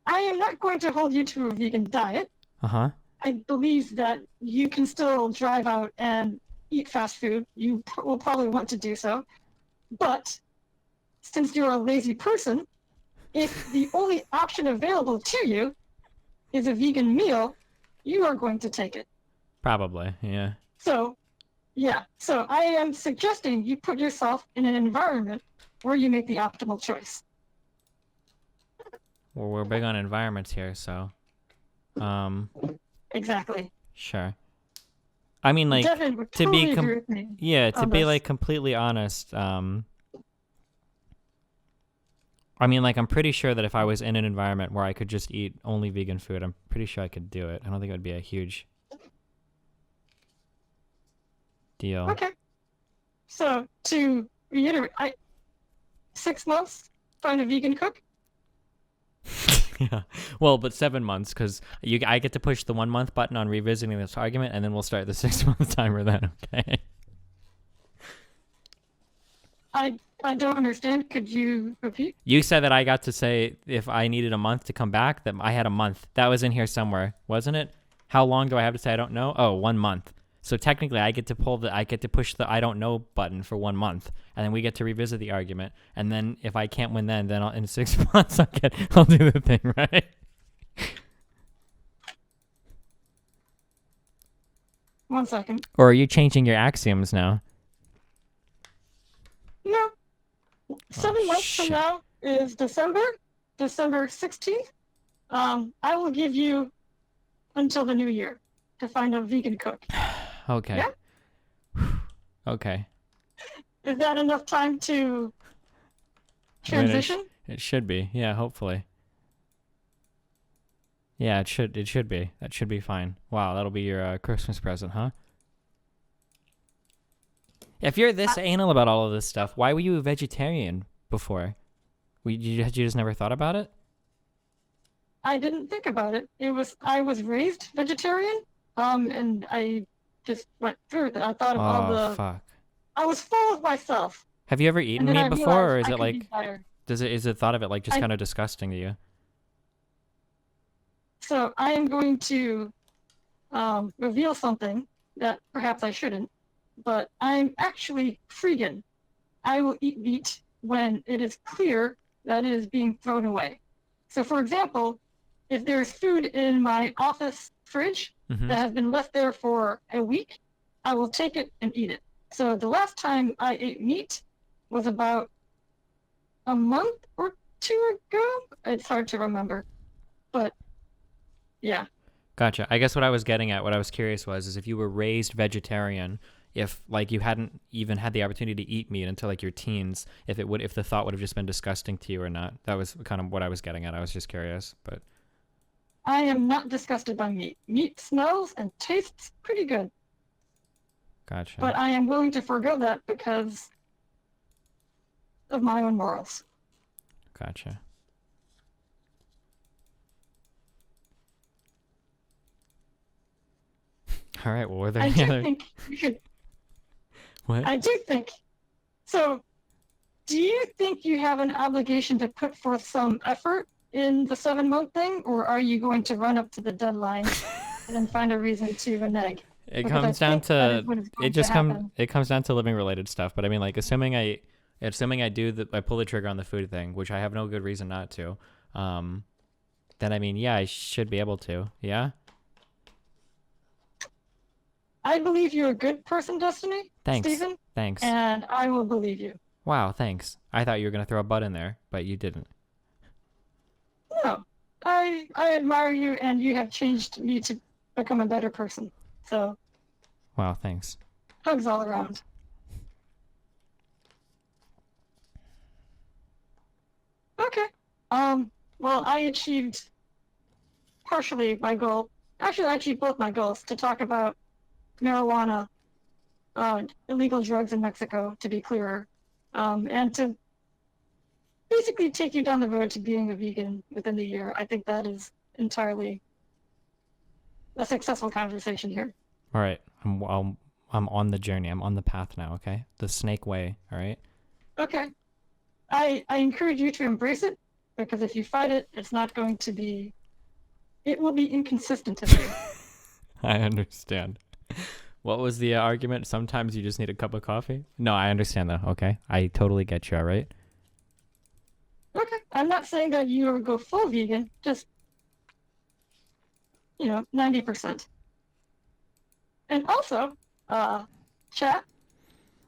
[SPEAKER 3] I am not going to hold you to a vegan diet.
[SPEAKER 1] uh-huh.
[SPEAKER 3] I believe that you can still drive out and eat fast food. You will probably want to do so. But since you're a lazy person, if the only option available to you is a vegan meal, you are going to take it.
[SPEAKER 1] Probably, yeah.
[SPEAKER 3] So, yeah. So I am suggesting you put yourself in an environment where you make the optimal choice.
[SPEAKER 1] Well, we're big on environments here, so,
[SPEAKER 3] Exactly.
[SPEAKER 1] sure. I mean, like,
[SPEAKER 3] Devin would
[SPEAKER 1] to
[SPEAKER 3] totally
[SPEAKER 1] be,
[SPEAKER 3] agree with me.
[SPEAKER 1] yeah, to
[SPEAKER 3] on
[SPEAKER 1] be,
[SPEAKER 3] this.
[SPEAKER 1] like, completely honest, I mean, like, I'm pretty sure that if I was in an environment where I could just eat only vegan food, I'm pretty sure I could do it. I don't think it would be a huge deal.
[SPEAKER 3] Okay. So to reiterate, 6 months, find a vegan cook.
[SPEAKER 1] Yeah. Well, but 7 months, because I get to push the 1 month button on revisiting this argument, and then we'll start the 6 month timer then, okay?
[SPEAKER 3] I don't understand. Could you repeat?
[SPEAKER 1] You said that I got to say if I needed a month to come back, that I had a month. That was in here somewhere, wasn't it? How long do I have to say I don't know? Oh, 1 month. So technically, I get to push the I don't know button for 1 month, and then we get to revisit the argument. And then if I can't win, then in 6 months I'll do the thing, right?
[SPEAKER 3] 1 second.
[SPEAKER 1] Or are you changing your axioms now?
[SPEAKER 3] No. 7 months
[SPEAKER 1] shit.
[SPEAKER 3] from now is December 16th. I will give you until the new year to find a vegan cook.
[SPEAKER 1] Okay.
[SPEAKER 3] Yeah?
[SPEAKER 1] Okay.
[SPEAKER 3] Is that enough time to
[SPEAKER 1] I mean,
[SPEAKER 3] transition?
[SPEAKER 1] it should be. Yeah, hopefully. Yeah, it should be. That should be fine. Wow, that'll be your Christmas present, huh? If you're this anal about all of this stuff, why were you a vegetarian before? You just never thought about it?
[SPEAKER 3] I didn't think about it. I was raised vegetarian, and I just went through it. I thought of all
[SPEAKER 1] Oh,
[SPEAKER 3] the.
[SPEAKER 1] fuck.
[SPEAKER 3] I was full of myself.
[SPEAKER 1] Have you ever eaten
[SPEAKER 3] And then
[SPEAKER 1] meat
[SPEAKER 3] I
[SPEAKER 1] before, or
[SPEAKER 3] realized
[SPEAKER 1] is
[SPEAKER 3] I
[SPEAKER 1] it
[SPEAKER 3] could be
[SPEAKER 1] like,
[SPEAKER 3] better.
[SPEAKER 1] is it thought of it like just
[SPEAKER 3] I-
[SPEAKER 1] kind of disgusting to you?
[SPEAKER 3] So I am going to reveal something that perhaps I shouldn't, but I'm actually vegan. I will eat meat when it is clear that it is being thrown away. So, for example, if there's food in my office fridge
[SPEAKER 1] Mm-hmm.
[SPEAKER 3] that has been left there for a week, I will take it and eat it. So the last time I ate meat was about a month or 2 ago. It's hard to remember, but yeah.
[SPEAKER 1] Gotcha. I guess what I was getting at, what I was curious is if you were raised vegetarian, if like you hadn't even had the opportunity to eat meat until like your teens, if the thought would have just been disgusting to you or not. That was kind of what I was getting at. I was just curious, but
[SPEAKER 3] I am not disgusted by meat. Meat smells and tastes pretty good,
[SPEAKER 1] gotcha.
[SPEAKER 3] but I am willing to forego that because of my own morals.
[SPEAKER 1] Gotcha. All right. Well, were there
[SPEAKER 3] I
[SPEAKER 1] any
[SPEAKER 3] do
[SPEAKER 1] other?
[SPEAKER 3] think you should.
[SPEAKER 1] What?
[SPEAKER 3] I do think. So, do you think you have an obligation to put forth some effort in the 7-month thing, or are you going to run up to the deadline and then find a reason to renege?
[SPEAKER 1] It
[SPEAKER 3] Because
[SPEAKER 1] comes
[SPEAKER 3] I
[SPEAKER 1] down
[SPEAKER 3] think that is
[SPEAKER 1] to
[SPEAKER 3] what is
[SPEAKER 1] it.
[SPEAKER 3] going to
[SPEAKER 1] Just
[SPEAKER 3] happen.
[SPEAKER 1] it comes down to living related stuff. But I mean, like, assuming I pull the trigger on the food thing, which I have no good reason not to. Then I mean, yeah, I should be able to. Yeah.
[SPEAKER 3] I believe you're a good person, Destiny.
[SPEAKER 1] Thanks.
[SPEAKER 3] Stephen,
[SPEAKER 1] Thanks.
[SPEAKER 3] and I will believe you.
[SPEAKER 1] Wow. Thanks. I thought you were gonna throw a butt in there, but you didn't.
[SPEAKER 3] No, I admire you, and you have changed me to become a better person. So,
[SPEAKER 1] Wow. Thanks.
[SPEAKER 3] hugs all around. Okay. Well, I achieved partially my goal. Actually, I achieved both my goals to talk about marijuana, illegal drugs in Mexico, to be clearer, and to basically take you down the road to being a vegan within the year. I think that is entirely a successful conversation here.
[SPEAKER 1] All right. I'm on the journey. I'm on the path now. Okay. The snake way. All right.
[SPEAKER 3] Okay. I encourage you to embrace it, because if you fight it, it's not going to be. It will be inconsistent to you.
[SPEAKER 1] I understand. What was the argument? Sometimes you just need a cup of coffee? No, I understand that. Okay. I totally get you. All right.
[SPEAKER 3] Okay. I'm not saying that you will go full vegan, just, 90%. And also, chat,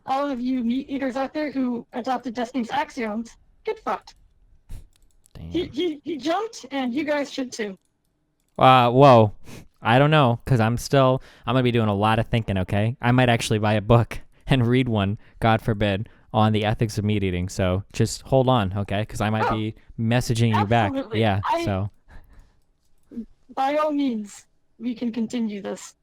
[SPEAKER 3] all of you meat eaters out there who adopted Destiny's axioms, get fucked.
[SPEAKER 1] Damn.
[SPEAKER 3] He jumped, and you guys should too.
[SPEAKER 1] Whoa. I don't know, because I'm going to be doing a lot of thinking, okay? I might actually buy a book and read one, God forbid, on the ethics of meat eating. So just hold on, okay? Because I might be messaging you back.
[SPEAKER 3] Absolutely.
[SPEAKER 1] Yeah, so.
[SPEAKER 3] By all means, we can continue this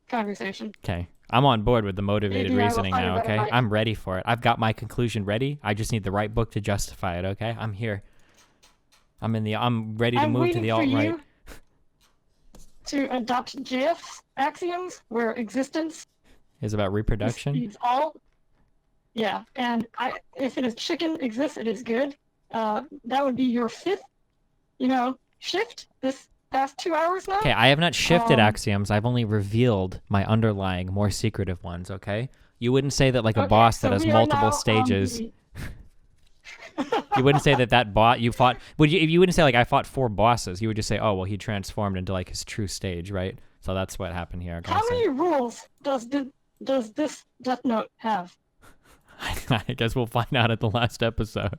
[SPEAKER 3] conversation.
[SPEAKER 1] Okay. I'm on board with the motivated
[SPEAKER 3] Maybe I will
[SPEAKER 1] reasoning
[SPEAKER 3] find a
[SPEAKER 1] now,
[SPEAKER 3] better
[SPEAKER 1] okay?
[SPEAKER 3] life.
[SPEAKER 1] I'm ready for it. I've got my conclusion ready. I just need the right book to justify it, okay? I'm here. I'm ready to
[SPEAKER 3] I'm
[SPEAKER 1] move to
[SPEAKER 3] waiting
[SPEAKER 1] the
[SPEAKER 3] for
[SPEAKER 1] alt-right.
[SPEAKER 3] you to adopt JF's axioms, where existence
[SPEAKER 1] Is about reproduction?
[SPEAKER 3] is all. Yeah, and if it is chicken exists, it is good. That would be your fifth, shift this past 2 hours now.
[SPEAKER 1] Okay, I have not shifted axioms. I've only revealed my underlying, more secretive ones, okay? You wouldn't say that like a
[SPEAKER 3] Okay,
[SPEAKER 1] boss
[SPEAKER 3] so
[SPEAKER 1] that has
[SPEAKER 3] we are
[SPEAKER 1] multiple
[SPEAKER 3] now on
[SPEAKER 1] stages.
[SPEAKER 3] the-
[SPEAKER 1] You wouldn't say that bot you fought. You wouldn't say like I fought 4 bosses. You would just say, oh well, he transformed into like his true stage, right? So that's what happened here.
[SPEAKER 3] How many rules does this Death Note have?
[SPEAKER 1] I guess we'll find out at the last episode.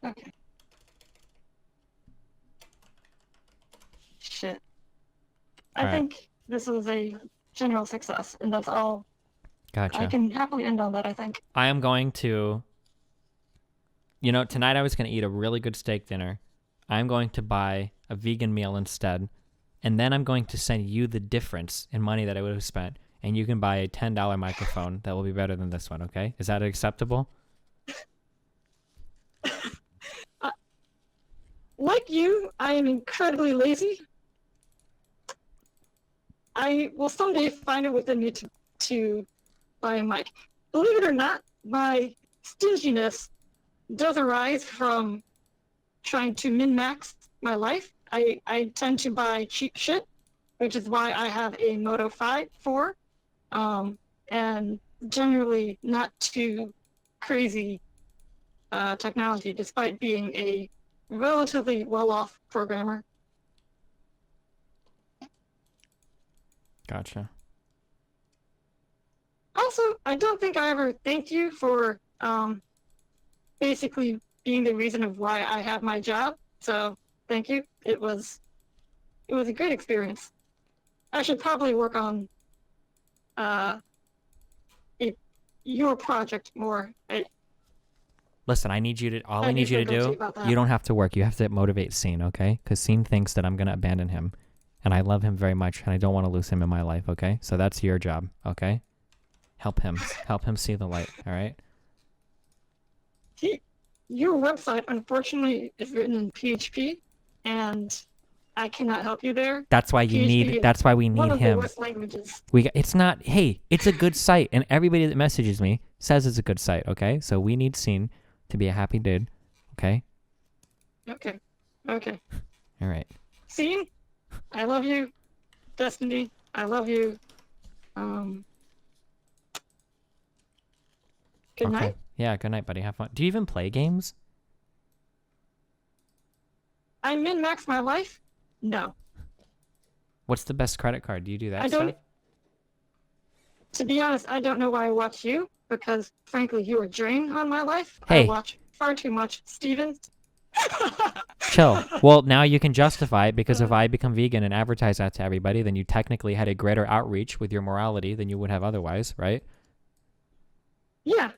[SPEAKER 3] Okay. Shit. I
[SPEAKER 1] Alright.
[SPEAKER 3] think this was a general success, and that's all.
[SPEAKER 1] Gotcha.
[SPEAKER 3] I can happily end on that, I think.
[SPEAKER 1] I am going to. Tonight I was going to eat a really good steak dinner. I'm going to buy a vegan meal instead, and then I'm going to send you the difference in money that I would have spent, and you can buy a $10 microphone that will be better than this one. Okay? Is that acceptable?
[SPEAKER 3] Like you, I am incredibly lazy. I will someday find it within me to buy a mic. Believe it or not, my stinginess does arise from trying to min-max my life. I tend to buy cheap shit, which is why I have a Moto 4, and generally not too crazy technology, despite being a relatively well-off programmer.
[SPEAKER 1] Gotcha.
[SPEAKER 3] Also, I don't think I ever thanked you for basically being the reason of why I have my job. So thank you. It was a great experience. I should probably work on your project more.
[SPEAKER 1] Listen, I need you to. All
[SPEAKER 3] I
[SPEAKER 1] I need
[SPEAKER 3] do
[SPEAKER 1] you to
[SPEAKER 3] feel guilty
[SPEAKER 1] do.
[SPEAKER 3] about that.
[SPEAKER 1] You don't have to work. You have to motivate Scene, okay? Because Scene thinks that I'm gonna abandon him, and I love him very much, and I don't want to lose him in my life, okay? So that's your job, okay? Help him see the light, all right?
[SPEAKER 3] Your website, unfortunately, is written in PHP, and I cannot help you there.
[SPEAKER 1] That's why that's why we
[SPEAKER 3] one
[SPEAKER 1] need
[SPEAKER 3] of the
[SPEAKER 1] him.
[SPEAKER 3] worst languages.
[SPEAKER 1] It's not, hey, it's a good site, and everybody that messages me says it's a good site, okay? So we need Scene to be a happy dude, okay?
[SPEAKER 3] Okay.
[SPEAKER 1] All right.
[SPEAKER 3] Scene, I love you. Destiny, I love you. Good
[SPEAKER 1] Okay.
[SPEAKER 3] night.
[SPEAKER 1] Yeah, good night, buddy. Have fun. Do you even play games?
[SPEAKER 3] I min-max my life? No.
[SPEAKER 1] What's the best credit card? Do you do that
[SPEAKER 3] I don't.
[SPEAKER 1] stuff?
[SPEAKER 3] To be honest, I don't know why I watch you, because frankly, you're a drain on my life.
[SPEAKER 1] Hey.
[SPEAKER 3] I watch far too much Stevens.
[SPEAKER 1] Chill. Well, now you can justify it, because if I become vegan and advertise that to everybody, then you technically had a greater outreach with your morality than you would have otherwise, right?
[SPEAKER 3] Yeah.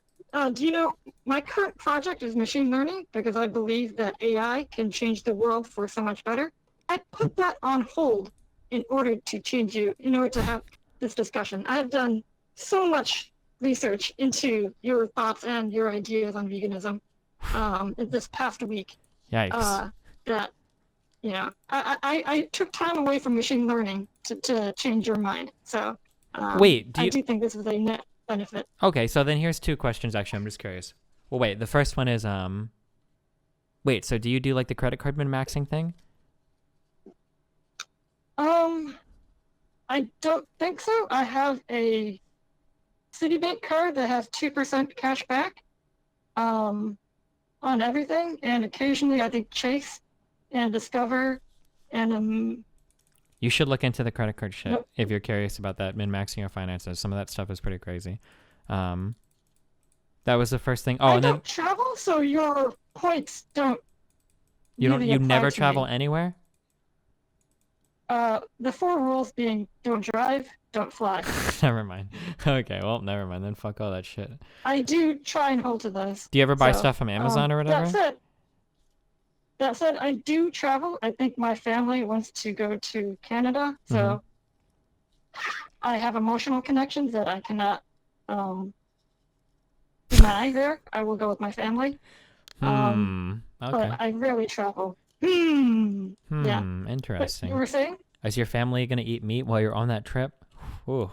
[SPEAKER 3] Do you know, my current project is machine learning because I believe that AI can change the world for so much better. I put that on hold in order to change you, in order to have this discussion. I've done so much research into your thoughts and your ideas on veganism in this past week.
[SPEAKER 1] Yikes.
[SPEAKER 3] That, you know, I took time away from machine learning to change your mind. So
[SPEAKER 1] Wait,
[SPEAKER 3] I do think this is a net benefit.
[SPEAKER 1] Okay, so then here's two questions, actually. I'm just curious. Well, wait, the first one is, wait, so do you do, like, the credit card min-maxing thing?
[SPEAKER 3] I don't think so. I have a Citibank card that has 2% cash back on everything, and occasionally I think Chase and Discover and
[SPEAKER 1] You should look into the credit card shit
[SPEAKER 3] Nope.
[SPEAKER 1] if you're curious about that, min-maxing your finances. Some of that stuff is pretty crazy. That was the first thing. Oh,
[SPEAKER 3] I
[SPEAKER 1] and then
[SPEAKER 3] don't travel, so your points don't.
[SPEAKER 1] you
[SPEAKER 3] really
[SPEAKER 1] never
[SPEAKER 3] apply to
[SPEAKER 1] travel
[SPEAKER 3] me.
[SPEAKER 1] anywhere?
[SPEAKER 3] The 4 rules being don't drive, don't fly.
[SPEAKER 1] Never mind. Okay, well, never mind. Then fuck all that shit.
[SPEAKER 3] I do try and hold to those.
[SPEAKER 1] Do you ever buy
[SPEAKER 3] So,
[SPEAKER 1] stuff from Amazon or whatever?
[SPEAKER 3] That said, I do travel. I think my family wants to go to Canada, so I have emotional connections that I cannot deny there. I will go with my family.
[SPEAKER 1] Okay.
[SPEAKER 3] But I rarely travel. Yeah. But
[SPEAKER 1] Interesting.
[SPEAKER 3] you were saying?
[SPEAKER 1] Is your family gonna eat meat while you're on that trip? Ooh.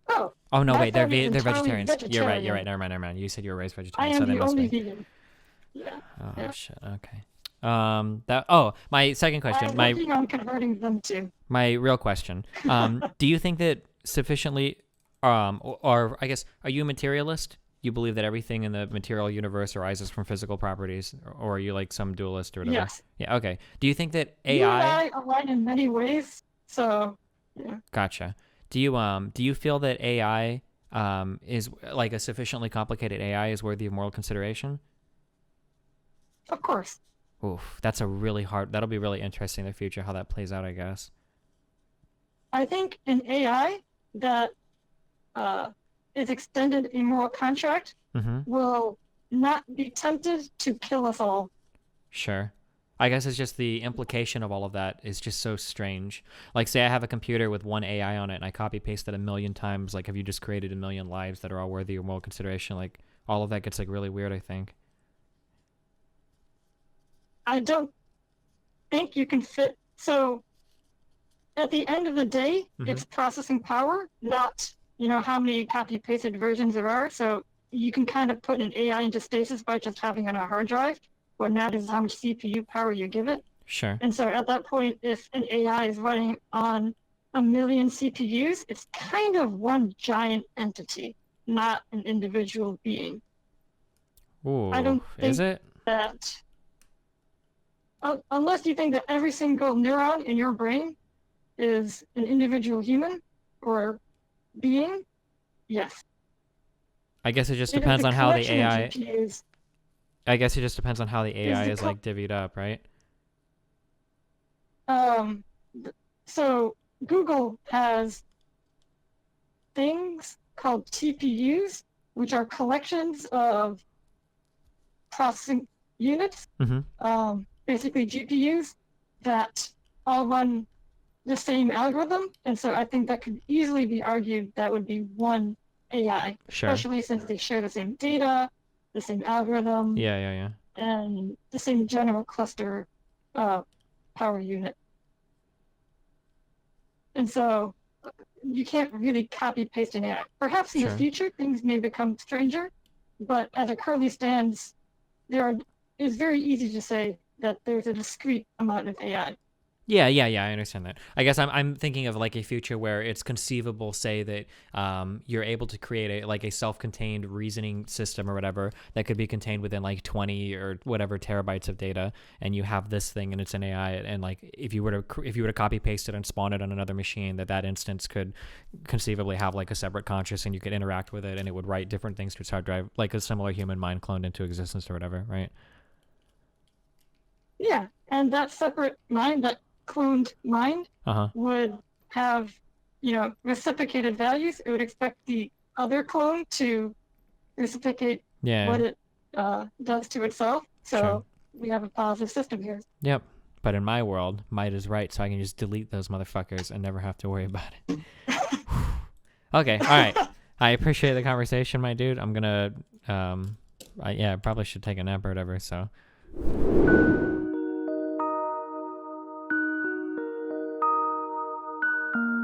[SPEAKER 3] Oh.
[SPEAKER 1] Oh no,
[SPEAKER 3] My
[SPEAKER 1] wait, they're
[SPEAKER 3] family is entirely
[SPEAKER 1] vegetarians. You're right.
[SPEAKER 3] vegetarian.
[SPEAKER 1] Never mind. You said you were raised
[SPEAKER 3] I
[SPEAKER 1] vegetarian,
[SPEAKER 3] am
[SPEAKER 1] so they
[SPEAKER 3] the
[SPEAKER 1] must
[SPEAKER 3] only
[SPEAKER 1] be.
[SPEAKER 3] vegan. Yeah.
[SPEAKER 1] Oh
[SPEAKER 3] Yeah.
[SPEAKER 1] shit. Okay. My second question.
[SPEAKER 3] I'm working on converting them to.
[SPEAKER 1] My real question. Do you think that sufficiently, or I guess, are you a materialist? You believe that everything in the material universe arises from physical properties, or are you like some dualist or whatever?
[SPEAKER 3] Yes.
[SPEAKER 1] Yeah. Okay. Do you think that AI?
[SPEAKER 3] You and I align in many ways, so yeah.
[SPEAKER 1] Gotcha. Do you feel that AI is like a sufficiently complicated AI is worthy of moral consideration?
[SPEAKER 3] Of course.
[SPEAKER 1] Oof, that'll be really interesting in the future how that plays out, I guess.
[SPEAKER 3] I think an AI that is extended a moral contract will not be tempted to kill us all.
[SPEAKER 1] Sure. I guess it's just the implication of all of that is just so strange. Like, say I have a computer with one AI on it and I copy paste it 1,000,000 times. Like, have you just created 1,000,000 lives that are all worthy of moral consideration? Like, all of that gets like really weird, I think.
[SPEAKER 3] I don't think you can fit. So at the end of the day, it's processing power, not, how many copy pasted versions there are. So you can kind of put an AI into stasis by just having it on a hard drive. What matters is how much CPU power you give it.
[SPEAKER 1] Sure.
[SPEAKER 3] And so at that point, if an AI is running on 1,000,000 CPUs, it's kind of one giant entity, not an individual being.
[SPEAKER 1] Ooh,
[SPEAKER 3] I don't think
[SPEAKER 1] is it?
[SPEAKER 3] that, unless you think that every single neuron in your brain is an individual human or being, yes.
[SPEAKER 1] I guess it just
[SPEAKER 3] It is
[SPEAKER 1] depends
[SPEAKER 3] a
[SPEAKER 1] on how the
[SPEAKER 3] collection of
[SPEAKER 1] AI.
[SPEAKER 3] GPUs.
[SPEAKER 1] I guess it just depends on how the AI
[SPEAKER 3] the
[SPEAKER 1] is like divvied up, right?
[SPEAKER 3] So Google has things called TPUs, which are collections of processing units, basically GPUs that all run the same algorithm, and so I think that could easily be argued that would be one AI,
[SPEAKER 1] Sure.
[SPEAKER 3] especially since they share the same data, the same algorithm,
[SPEAKER 1] Yeah.
[SPEAKER 3] and the same general cluster power unit. And so you can't really copy paste an AI. Perhaps in the
[SPEAKER 1] Sure.
[SPEAKER 3] future things may become stranger, but as it currently stands, it's very easy to say that there's a discrete amount of AI.
[SPEAKER 1] Yeah, I understand that. I guess I'm thinking of like a future where it's conceivable, say that you're able to create a self-contained reasoning system or whatever that could be contained within like 20 or whatever terabytes of data, and you have this thing and it's an AI, and like if you were to copy paste it and spawn it on another machine, that instance could conceivably have like a separate conscious, and you could interact with it, and it would write different things to its hard drive, like a similar human mind cloned into existence or whatever, right?
[SPEAKER 3] Yeah, and that separate mind, that cloned mind,
[SPEAKER 1] Uh-huh.
[SPEAKER 3] would have, reciprocated values. It would expect the other clone to reciprocate
[SPEAKER 1] Yeah.
[SPEAKER 3] what it does to itself. So
[SPEAKER 1] Sure.
[SPEAKER 3] we have a positive system here.
[SPEAKER 1] Yep. But in my world, might is right, so I can just delete those motherfuckers and never have to worry about it. Okay, all right. I appreciate the conversation, my dude. I'm gonna, I probably should take a nap or whatever, so.